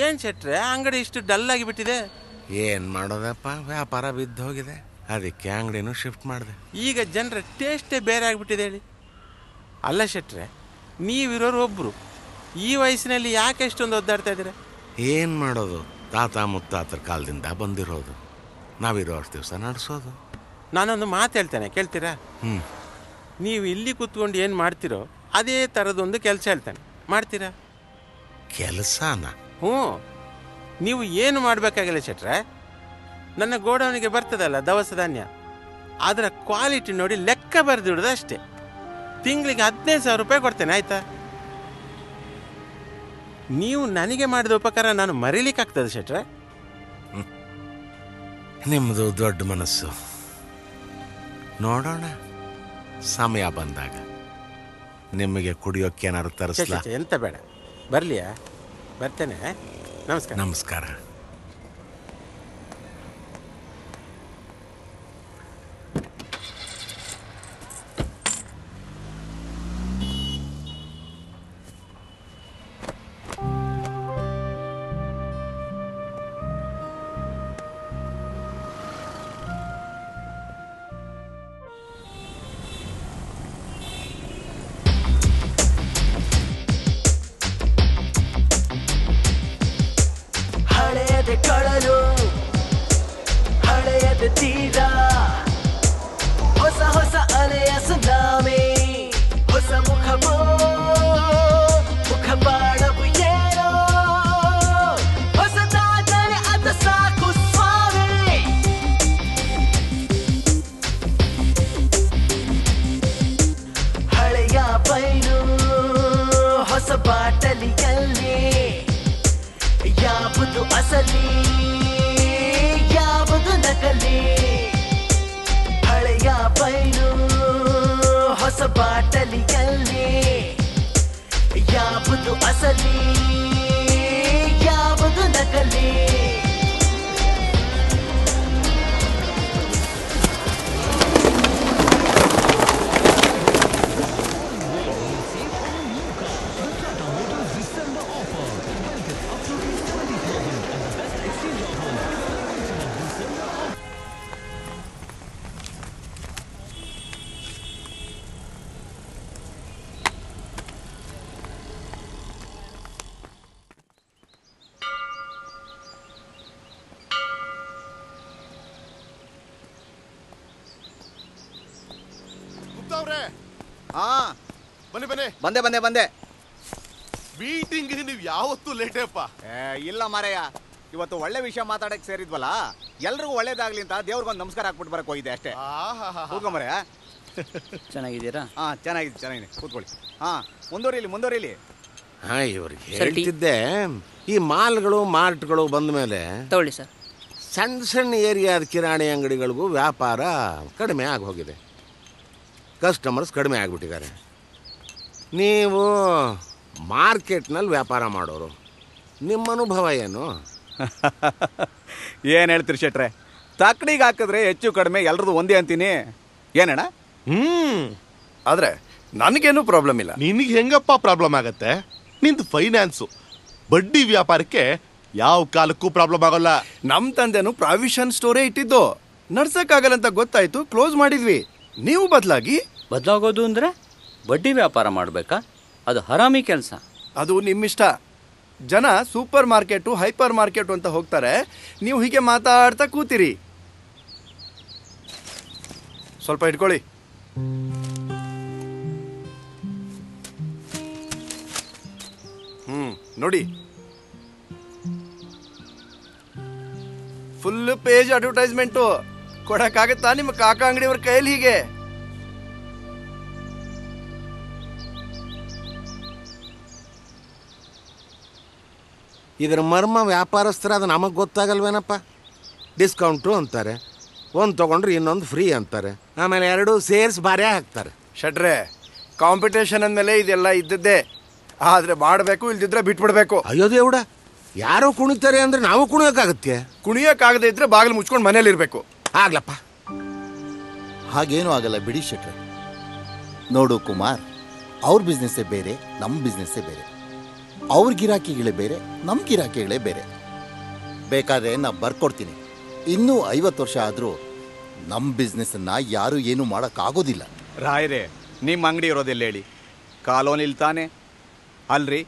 ಏನ್ ಶೆಟ್ರೆ, ಅಂಗಡಿ ಇಷ್ಟು ಡಲ್ ಆಗಿ ಬಿಟ್ಟಿದೆ? ಏನು ಮಾಡೋದಪ್ಪ, ವ್ಯಾಪಾರ ಬಿದ್ದು ಹೋಗಿದೆ. ಅದಕ್ಕೆ ಅಂಗಡಿನೂ ಶಿಫ್ಟ್ ಮಾಡಿದೆ. ಈಗ ಜನರ ಟೇಸ್ಟೇ ಬೇರೆ ಆಗಿಬಿಟ್ಟಿದೆ ಹೇಳಿ. ಅಲ್ಲ ಶೆಟ್ರೆ, ನೀವಿರೋರು ಒಬ್ಬರು, ಈ ವಯಸ್ಸಿನಲ್ಲಿ ಯಾಕೆ ಎಷ್ಟೊಂದು ಒದ್ದಾಡ್ತಾ ಇದ್ದೀರ? ಏನು ಮಾಡೋದು, ತಾತ ಮುತ್ತಾತರ ಕಾಲದಿಂದ ಬಂದಿರೋದು. ನಾವಿರೋ ಅಷ್ಟು ದಿವಸ ನಡೆಸೋದು. ನಾನೊಂದು ಮಾತು ಹೇಳ್ತೇನೆ, ಕೇಳ್ತೀರಾ? ನೀವು ಇಲ್ಲಿ ಕೂತ್ಕೊಂಡು ಏನು ಮಾಡ್ತೀರೋ ಅದೇ ಥರದೊಂದು ಕೆಲಸ ಹೇಳ್ತೇನೆ, ಮಾಡ್ತೀರಾ? ಕೆಲಸನ? ನೀವು ಏನು ಮಾಡಬೇಕಾಗಿಲ್ಲ ಶೆಟ್ರೆ. ನನ್ನ ಗೋಡೌನಿಗೆ ಬರ್ತದಲ್ಲ ದವಸ ಧಾನ್ಯ, ಅದರ ಕ್ವಾಲಿಟಿ ನೋಡಿ ಲೆಕ್ಕ ಬರೆದಿಡೋದು ಅಷ್ಟೇ. ತಿಂಗಳಿಗೆ 15,000 ರೂಪಾಯಿ ಕೊಡ್ತೇನೆ, ಆಯ್ತಾ? ನೀವು ನನಗೆ ಮಾಡಿದ ಉಪಕಾರ ನಾನು ಮರೀಲಿಕ್ಕಾಗ್ತದೆ ಶೆಟ್ರೆ? ನಿಮ್ಮದು ದೊಡ್ಡ ಮನಸ್ಸು. ನೋಡೋಣ, ಸಮಯ ಬಂದಾಗ ನಿಮಗೆ ಕುಡಿಯೋಕೆ ಏನಾದ್ರು ತರಿಸ್ಲಾ? ಎಂತ ಬೇಡ, ಬರ್ಲಿಯಾ? ಬರ್ತೇನೆ, ನಮಸ್ಕಾರ. ನಮಸ್ಕಾರ. ಕಡಲು ಹಳೆಯದ ತೀರ, ಹೊಸ ಹೊಸ ಅಲೆಯ ಸುನಾಮಿ, ಹೊಸ ಮುಖಬಾಣವು ಏನೋ, ಹೊಸದಾದರೆ ಅದು ಸಾಕು ಸ್ವಾಮಿ. ಹಳೆಯ ಬೈಲು ಹೊಸ ಬಾಟಲಿಯಲ್ಲಿ, ಯಾವುದು ಅಸಲಿ ಯಾವುದು ನಕಲಿ. ಹಳೆಯ ಬೈಲು ಹೊಸ ಬಾಟಲಿಯಲ್ಲಿ, ಯಾವುದು ಅಸಲಿ ಯಾವುದು ನಕಲಿ. ಬಂದೆ. ಮೀಟಿಂಗ್ ನೀವು ಯಾವತ್ತೂ ಲೇಟೇಪ್ಪ? ಇಲ್ಲ ಮಾರಯ್ಯ, ಇವತ್ತು ಒಳ್ಳೆ ವಿಷಯ ಮಾತಾಡಕ್ ಸೇರಿದ್ವಲ್ಲ, ಎಲ್ರಿಗೂ ಒಳ್ಳೇದಾಗ್ಲಿ ಅಂತ ದೇವ್ರಿಗೊಂದು ನಮಸ್ಕಾರ ಹಾಕ್ಬಿಟ್ಟು ಬರಕ್ ಹೋಗಿದ್ದೆ ಅಷ್ಟೇ. ಕೂತ್ಕೊಂಬರಯ್ಯ. ಚೆನ್ನಾಗಿದ್ದೀರಾ? ಚೆನ್ನಾಗಿದೆ, ಕೂತ್ಕೊಳ್ಳಿ. ಮುಂದುವರಿಲಿ. ಇವ್ರಿಗೆ ಹೇಳ್ತಿದ್ದೆ, ಈ ಮಾಲ್ಗಳು ಮಾರ್ಟ್ಗಳು ಬಂದ ಮೇಲೆ ತಗೊಳ್ಳಿ ಸರ್, ಸಣ್ಣ ಏರಿಯಾದ ಕಿರಾಣಿ ಅಂಗಡಿಗಳಿಗೂ ವ್ಯಾಪಾರ ಕಡಿಮೆ ಆಗಿ ಹೋಗಿದೆ. ಕಸ್ಟಮರ್ಸ್ ಕಡಿಮೆ ಆಗಿಬಿಟ್ಟಿದ್ದಾರೆ. ನೀವು ಮಾರ್ಕೆಟ್ನಲ್ಲಿ ವ್ಯಾಪಾರ ಮಾಡೋರು, ನಿಮ್ಮ ಅನುಭವ ಏನು? ಏನು ಹೇಳ್ತೀರಿ ಶೆಟ್ರೆ, ತಕ್ಕಡಿಗೆ ಹಾಕಿದ್ರೆ ಹೆಚ್ಚು ಕಡಿಮೆ ಎಲ್ರದ್ದು ಒಂದೇ ಅಂತೀನಿ. ಏನಣ್ಣ? ಆದ್ರೆ ನನಗೇನು ಪ್ರಾಬ್ಲಮ್ ಇಲ್ಲ. ನಿನಗೆ ಹೆಂಗಪ್ಪ ಪ್ರಾಬ್ಲಮ್ ಆಗತ್ತೆ? ನಿಂದು ಫೈನಾನ್ಸು, ಬಡ್ಡಿ ವ್ಯಾಪಾರಕ್ಕೆ ಯಾವ ಕಾಲಕ್ಕೂ ಪ್ರಾಬ್ಲಮ್ ಆಗೋಲ್ಲ. ನಮ್ಮ ತಂದೆನು ಪ್ರಾವಿಷನ್ ಸ್ಟೋರೇ ಇಟ್ಟಿದ್ದು, ನಡ್ಸಕ್ಕಾಗಲ್ಲ ಅಂತ ಗೊತ್ತಾಯ್ತು, ಕ್ಲೋಸ್ ಮಾಡಿದ್ವಿ. ನೀವು ಬದಲಾಗೋದು ಅಂದ್ರೆ ಬಡ್ಡಿ ವ್ಯಾಪಾರ ಮಾಡಬೇಕಾ? ಅದು ಹರಾಮಿ ಕೆಲಸ. ಅದು ನಿಮ್ಮಿಷ್ಟ. ಜನ ಸೂಪರ್ ಮಾರ್ಕೆಟು ಹೈಪರ್ ಮಾರ್ಕೆಟು ಅಂತ ಹೋಗ್ತಾರೆ, ನೀವು ಹೀಗೆ ಮಾತಾಡ್ತಾ ಕೂತಿರಿ. ಸ್ವಲ್ಪ ಇಟ್ಕೊಳ್ಳಿ. ನೋಡಿ, ಫುಲ್ ಪೇಜ್ ಅಡ್ವರ್ಟೈಸ್ಮೆಂಟು ಕೊಡಕ್ಕಾಗತ್ತಾ ನಿಮ್ಮ ಕಾಕ ಅಂಗಡಿಯವ್ರ ಕೈಯಲ್ಲಿ? ಹೀಗೆ ಇದರ ಮರ್ಮ ವ್ಯಾಪಾರಸ್ಥರ ಅದು ನಮಗೆ ಗೊತ್ತಾಗಲ್ವೇನಪ್ಪ? ಡಿಸ್ಕೌಂಟು ಅಂತಾರೆ, ಒಂದು ತೊಗೊಂಡ್ರೆ ಇನ್ನೊಂದು ಫ್ರೀ ಅಂತಾರೆ, ಆಮೇಲೆ ಎರಡು ಸೇರ್ಸ್ ಬಾರೇ ಹಾಕ್ತಾರೆ. ಶೆಟ್ರೆ, ಕಾಂಪಿಟೇಷನ್ ಅಂದಮೇಲೆ ಇದೆಲ್ಲ ಇದ್ದದ್ದೇ, ಆದರೆ ಮಾಡಬೇಕು, ಇಲ್ದಿದ್ರೆ ಬಿಟ್ಬಿಡ್ಬೇಕು. ಅಯ್ಯೋ ದೇವ್ಡ, ಯಾರೋ ಕುಣಿತಾರೆ ಅಂದರೆ ನಾವು ಕುಣಿಯೋಕ್ಕಾಗತ್ತೆ? ಕುಣಿಯೋಕ್ಕಾಗದೇ ಇದ್ರೆ ಬಾಗಿಲು ಮುಚ್ಕೊಂಡು ಮನೇಲಿ ಇರಬೇಕು. ಆಗ್ಲಪ್ಪ. ಹಾಗೇನೂ ಆಗಲ್ಲ ಬಿಡಿ ಶೆಟ್ರೆ. ನೋಡು ಕುಮಾರ್, ಅವ್ರ ಬಿಸ್ನೆಸ್ಸೇ ಬೇರೆ, ನಮ್ಮ ಬಿಸ್ನೆಸ್ಸೇ ಬೇರೆ. ಅವ್ರ ಗಿರಾಕಿಗಳೇ ಬೇರೆ, ನಮ್ಮ ಗಿರಾಕಿಗಳೇ ಬೇರೆ. ಬೇಕಾದ್ರೆ ನಾನು ಬರ್ಕೊಡ್ತೀನಿ. ಇನ್ನೂ 50 ವರ್ಷ ಆದರೂ ನಮ್ಮ ಬಿಸ್ನೆಸ್ಸನ್ನು ಯಾರೂ ಏನೂ ಮಾಡೋಕ್ಕಾಗೋದಿಲ್ಲ. ರಾಯರೇ, ನಿಮ್ಮ ಅಂಗಡಿ ಇರೋದೆಲ್ಲ ಹೇಳಿ? ಕಾಲೋನಿಲ್ ತಾನೆ ಅಲ್ರಿ?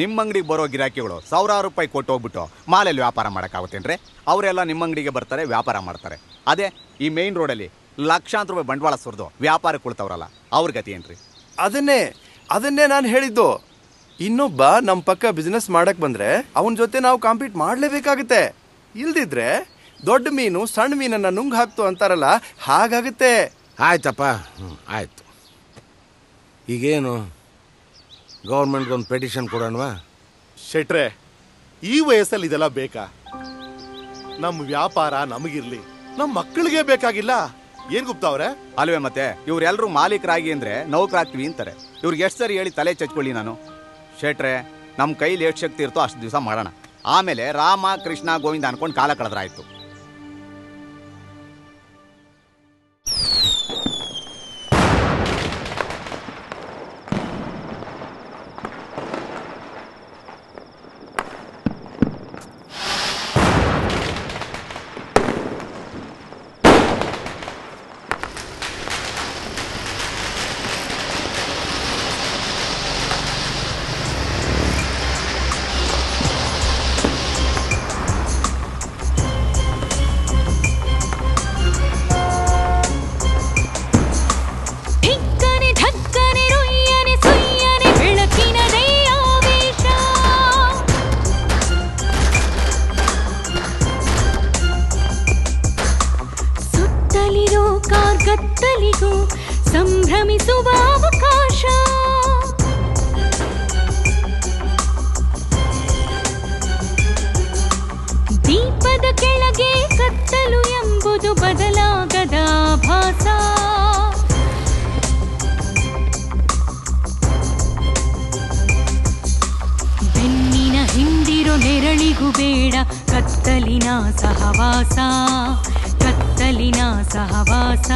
ನಿಮ್ಮ ಅಂಗಡಿಗೆ ಬರೋ ಗಿರಾಕಿಗಳು ಸಾವಿರಾರು ರೂಪಾಯಿ ಕೊಟ್ಟು ಹೋಗ್ಬಿಟ್ಟು ಮಾಲಲ್ಲಿ ವ್ಯಾಪಾರ ಮಾಡೋಕ್ಕಾಗುತ್ತೇನ್ರಿ? ಅವರೆಲ್ಲ ನಿಮ್ಮ ಅಂಗಡಿಗೆ ಬರ್ತಾರೆ, ವ್ಯಾಪಾರ ಮಾಡ್ತಾರೆ. ಅದೇ ಈ ಮೇಯ್ನ್ ರೋಡಲ್ಲಿ ಲಕ್ಷಾಂತರ ರೂಪಾಯಿ ಬಂಡವಾಳ ಸುರಿದು ವ್ಯಾಪಾರ ಕೊಡ್ತಾವ್ರಲ್ಲ, ಅವ್ರ ಗತಿ ಏನ್ರಿ? ಅದನ್ನೇ ನಾನು ಹೇಳಿದ್ದು. ಇನ್ನೊಬ್ಬ ನಮ್ಮ ಪಕ್ಕ ಬಿಸ್ನೆಸ್ ಮಾಡಕ್ ಬಂದ್ರೆ ಅವನ ಜೊತೆ ನಾವು ಕಾಂಪೀಟ್ ಮಾಡಲೇಬೇಕಾಗುತ್ತೆ. ಇಲ್ದಿದ್ರೆ ದೊಡ್ಡ ಮೀನು ಸಣ್ಣ ಮೀನನ್ನ ನುಂಗ್ ಹಾಕ್ತು ಅಂತಾರಲ್ಲ, ಹಾಗಾಗುತ್ತೆ. ಆಯ್ತಪ್ಪ, ಆಯ್ತು. ಈಗೇನು ಗೌರ್ಮೆಂಟ್ಗೊಂದು ಪೆಟಿಷನ್ ಕೊಡೋಣವಾ? ಶೆಟ್ರೆ, ಈ ವಯಸ್ಸಲ್ಲಿ ಇದೆಲ್ಲ ಬೇಕಾ? ನಮ್ಮ ವ್ಯಾಪಾರ ನಮಗಿರ್ಲಿ, ನಮ್ಮ ಮಕ್ಕಳಿಗೆ ಬೇಕಾಗಿಲ್ಲ. ಏನ್ ಗುಪ್ತಾ ಅವ್ರೆ? ಅಲ್ವೇ ಮತ್ತೆ, ಇವ್ರೆಲ್ಲರೂ ಮಾಲೀಕರಾಗಿ ಅಂದ್ರೆ ನೌಕರಾಗ್ತೀವಿ ಅಂತಾರೆ. ಇವ್ರಿಗೆ ಎಷ್ಟು ಸರಿ ಹೇಳಿ ತಲೆ ಚಚ್ಕೊಳ್ಳಿ ನಾನು? ಶೆಟ್ರೆ, ನಮ್ಮ ಕೈಲಿ ಎಷ್ಟು ಶಕ್ತಿ ಇರ್ತೋ ಅಷ್ಟು ದಿವಸ ಮಾಡೋಣ. ಆಮೇಲೆ ರಾಮ ಕೃಷ್ಣ ಗೋವಿಂದ ಅನ್ಕೊಂಡು ಕಾಲ ಕಳೆದ್ರಾಯ್ತು. ಸಂಭ್ರಮಿಸುವ ಅವಕಾಶ. ದೀಪದ ಕೆಳಗೆ ಕತ್ತಲು ಎಂಬುದು ಬದಲಾಗದ ಭಾಸ. ಬೆನ್ನಿನ ಹಿಂದಿರೋ ನೆರಳಿಗೂ ಬೇಡ ಕತ್ತಲಿನ ಸಹವಾಸ, ಕತ್ತಲಿನ ಸಹವಾಸ.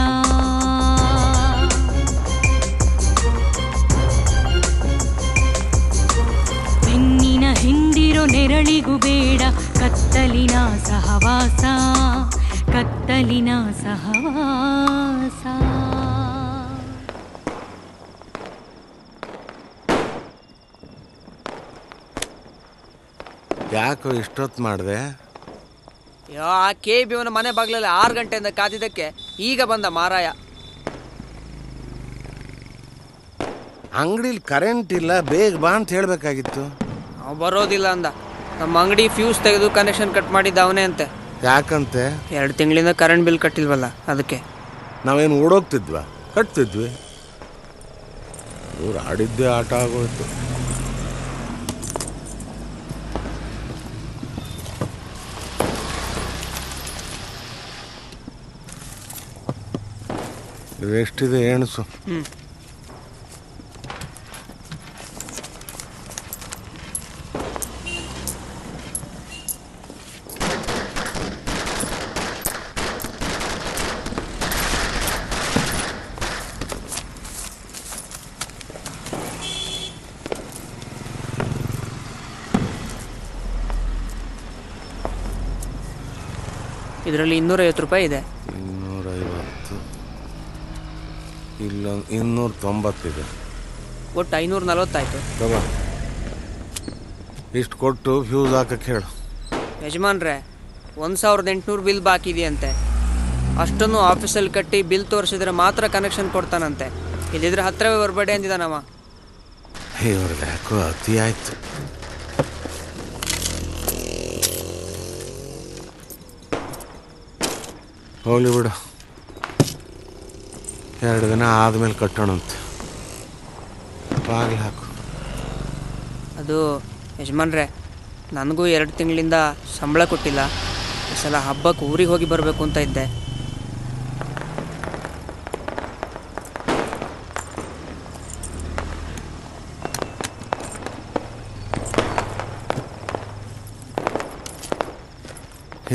ಬೆನ್ನಿನ ಹಿಂದಿರೋ ನೆರಳಿಗೂ ಬೇಡ ಕತ್ತಲಿನ ಸಹವಾಸ, ಕತ್ತಲಿನ ಸಹವಾಸ. ಯಾಕೋ ಇಷ್ಟೊತ್ತು ಮಾಡಿದೆ? ಆ KBಯವನ ಮನೆ ಬಾಗ್ಲಲ್ಲಿ 6 ಗಂಟೆಯಿಂದ ಕಾದಿದ್ದಕ್ಕೆ ಈಗ ಬಂದ ಮಾರಾಯ. ಅಂಗಡಿಲಿ ಕರೆಂಟ್ ಇಲ್ಲ, ಬೇಗ ಬಾ ಅಂತ ಹೇಳ್ಬೇಕಾಗಿತ್ತು. ನಾವು ಬರೋದಿಲ್ಲ ಅಂದ. ನಮ್ಮ ಅಂಗಡಿ ಫ್ಯೂಸ್ ತೆಗೆದು ಕನೆಕ್ಷನ್ ಕಟ್ ಮಾಡಿದ್ದ ಅವನೇ ಅಂತೆ. ಯಾಕಂತೆ? 2 ತಿಂಗಳಿಂದ ಕರೆಂಟ್ ಬಿಲ್ ಕಟ್ಟಿಲ್ವಲ್ಲ, ಅದಕ್ಕೆ. ನಾವೇನು ಓಡೋಗ್ತಿದ್ವಾ? ಕಟ್ತಿದ್ವಿ. ಇವ್ರು ಆಡಿದ್ದೇ ಆಟ ಆಗೋಯ್ತು. ಎಷ್ಟಿದೆ ಎಣಸು? ಇದರಲ್ಲಿ 250 ರೂಪಾಯಿ ಇದೆ. 250 ಇಲ್ಲ 290 ಇದೆ. ಒಟ್ಟು 540 ಆಯ್ತು. ತಗೋ, ಇಷ್ಟು ಕೊಟ್ಟು ಫ್ಯೂಸ್ ಹಾಕಕ್ಕೆ ಹೇಳು. ಯಜಮಾನ್ರೆ 1800 ಬಿಲ್ ಬಾಕಿ ಇದೆಯಂತೆ. ಅಷ್ಟನ್ನು ಆಫೀಸಲ್ಲಿ ಕಟ್ಟಿ ಬಿಲ್ ತೋರಿಸಿದ್ರೆ ಮಾತ್ರ ಕನೆಕ್ಷನ್ ಕೊಡ್ತಾನಂತೆ. ಇಲ್ಲಿದ್ರೆ ಹತ್ರವೇ ಬರಬೇಡಿ ಅಂದಿದ್ದಾನವ. ಇವ್ರಿಗೆ ಯಾಕೋ ಅತಿ ಆಯ್ತು. ಹೋಗ್ಲಿ ಬಿಡು, 2 ದಿನ ಆದಮೇಲೆ ಕಟ್ಟೋಣಂತೆ. ಬಾಗಿಲು ಹಾಕು. ಅದು ಯಜಮಾನ್ರೆ, ನನಗೂ 2 ತಿಂಗಳಿಂದ ಸಂಬಳ ಕೊಟ್ಟಿಲ್ಲ. ಈ ಸಲ ಹಬ್ಬಕ್ಕೆ ಊರಿಗೆ ಹೋಗಿ ಬರಬೇಕು ಅಂತ ಇದ್ದೆ.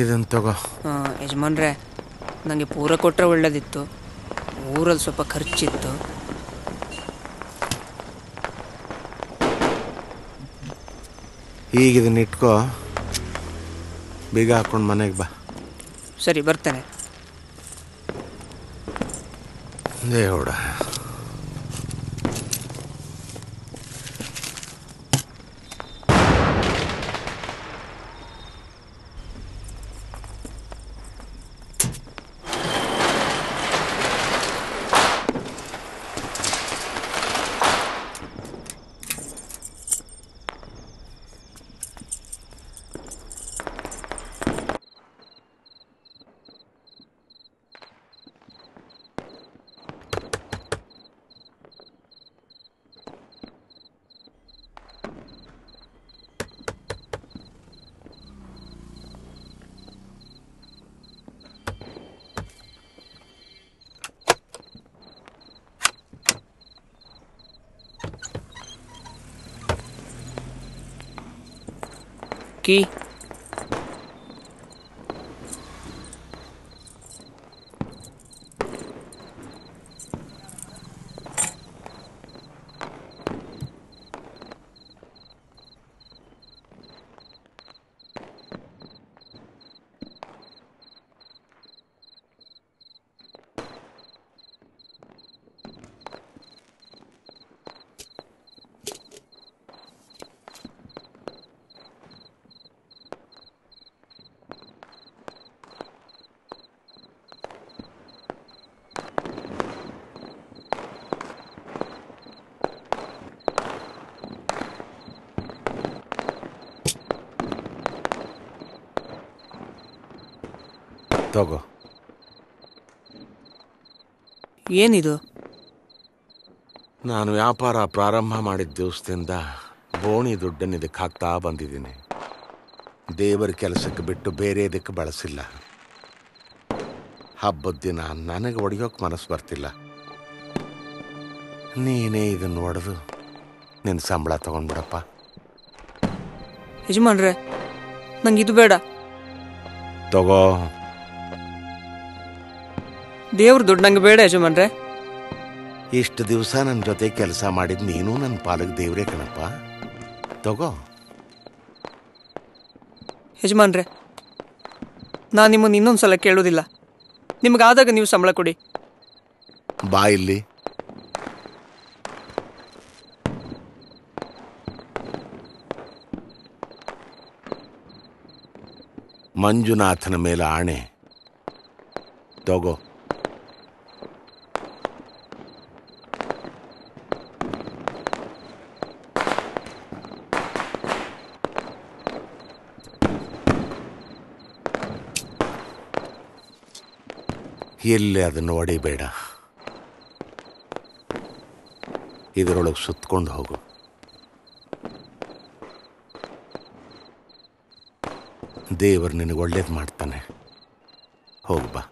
ಇದನ್ನು ತಗೋ. ಯಜಮಾನ್ರೆ, ನನಗೆ ಪೂರ ಕೊಟ್ಟರೆ ಒಳ್ಳೇದಿತ್ತು. ಊರಲ್ಲಿ ಸ್ವಲ್ಪ ಖರ್ಚಿತ್ತು. ಈಗ ಇದನ್ನ ಇಟ್ಕೋ, ಬೀಗ ಹಾಕೊಂಡು ಮನೆಗೆ ಬಾ. ಸರಿ, ಬರ್ತೇನೆ. ದೇವಡ, ಕೀ ತಗೋ. ಏನಿದು? ನಾನು ವ್ಯಾಪಾರ ಪ್ರಾರಂಭ ಮಾಡಿದ ದಿವಸದಿಂದ ಬೋಣಿ ದುಡ್ಡನ್ನು ಇದಕ್ಕೆ ಹಾಕ್ತಾ ಬಂದಿದ್ದೀನಿ. ದೇವರ ಕೆಲಸಕ್ಕೆ ಬಿಟ್ಟು ಬೇರೆ ಇದಕ್ಕೆ ಬಳಸಿಲ್ಲ. ಹಬ್ಬದ ದಿನ ನನಗೆ ಒಡೆಯೋಕೆ ಮನಸ್ಸು ಬರ್ತಿಲ್ಲ. ನೀನೇ ಇದನ್ನು ಒಡೆದು ನಿನ್ನ ಸಂಬಳ ತಗೊಂಡ್ಬಿಡಪ್ಪ. ಯಜಮಾನ್ರೆ, ನಂಗೆ ಇದು ಬೇಡ. ತಗೋ. ದೇವ್ರ ದುಡ್ಡು ನಂಗೆ ಬೇಡ ಯಜಮಾನ್ರೆ. ಇಷ್ಟು ದಿವಸ ನನ್ನ ಜೊತೆ ಕೆಲಸ ಮಾಡಿದ್ ನೀನು ನನ್ನ ಪಾಲಕ್ ದೇವ್ರೇ ಕಣಪ್ಪ. ತಗೋ. ಯಜಮಾನ್ರೆ, ನಾನು ನಿಮ್ಮನ್ನು ಇನ್ನೊಂದು ಸಲ ಕೇಳೋದಿಲ್ಲ. ನಿಮಗಾದಾಗ ನೀವು ಸಂಬಳ ಕೊಡಿ. ಬಾ ಇಲ್ಲಿ. ಮಂಜುನಾಥನ ಮೇಲೆ ಆಣೆ. ತಗೋ. ಎಲ್ಲಿ ಅದನ್ನು ಒಡಿಬೇಡ. ಇದರೊಳಗೆ ಸುತ್ತಕೊಂಡು ಹೋಗು. ದೇವರು ನಿನಗೆ ಒಳ್ಳೇದು ಮಾಡ್ತಾನೆ. ಹೋಗು ಬಾ.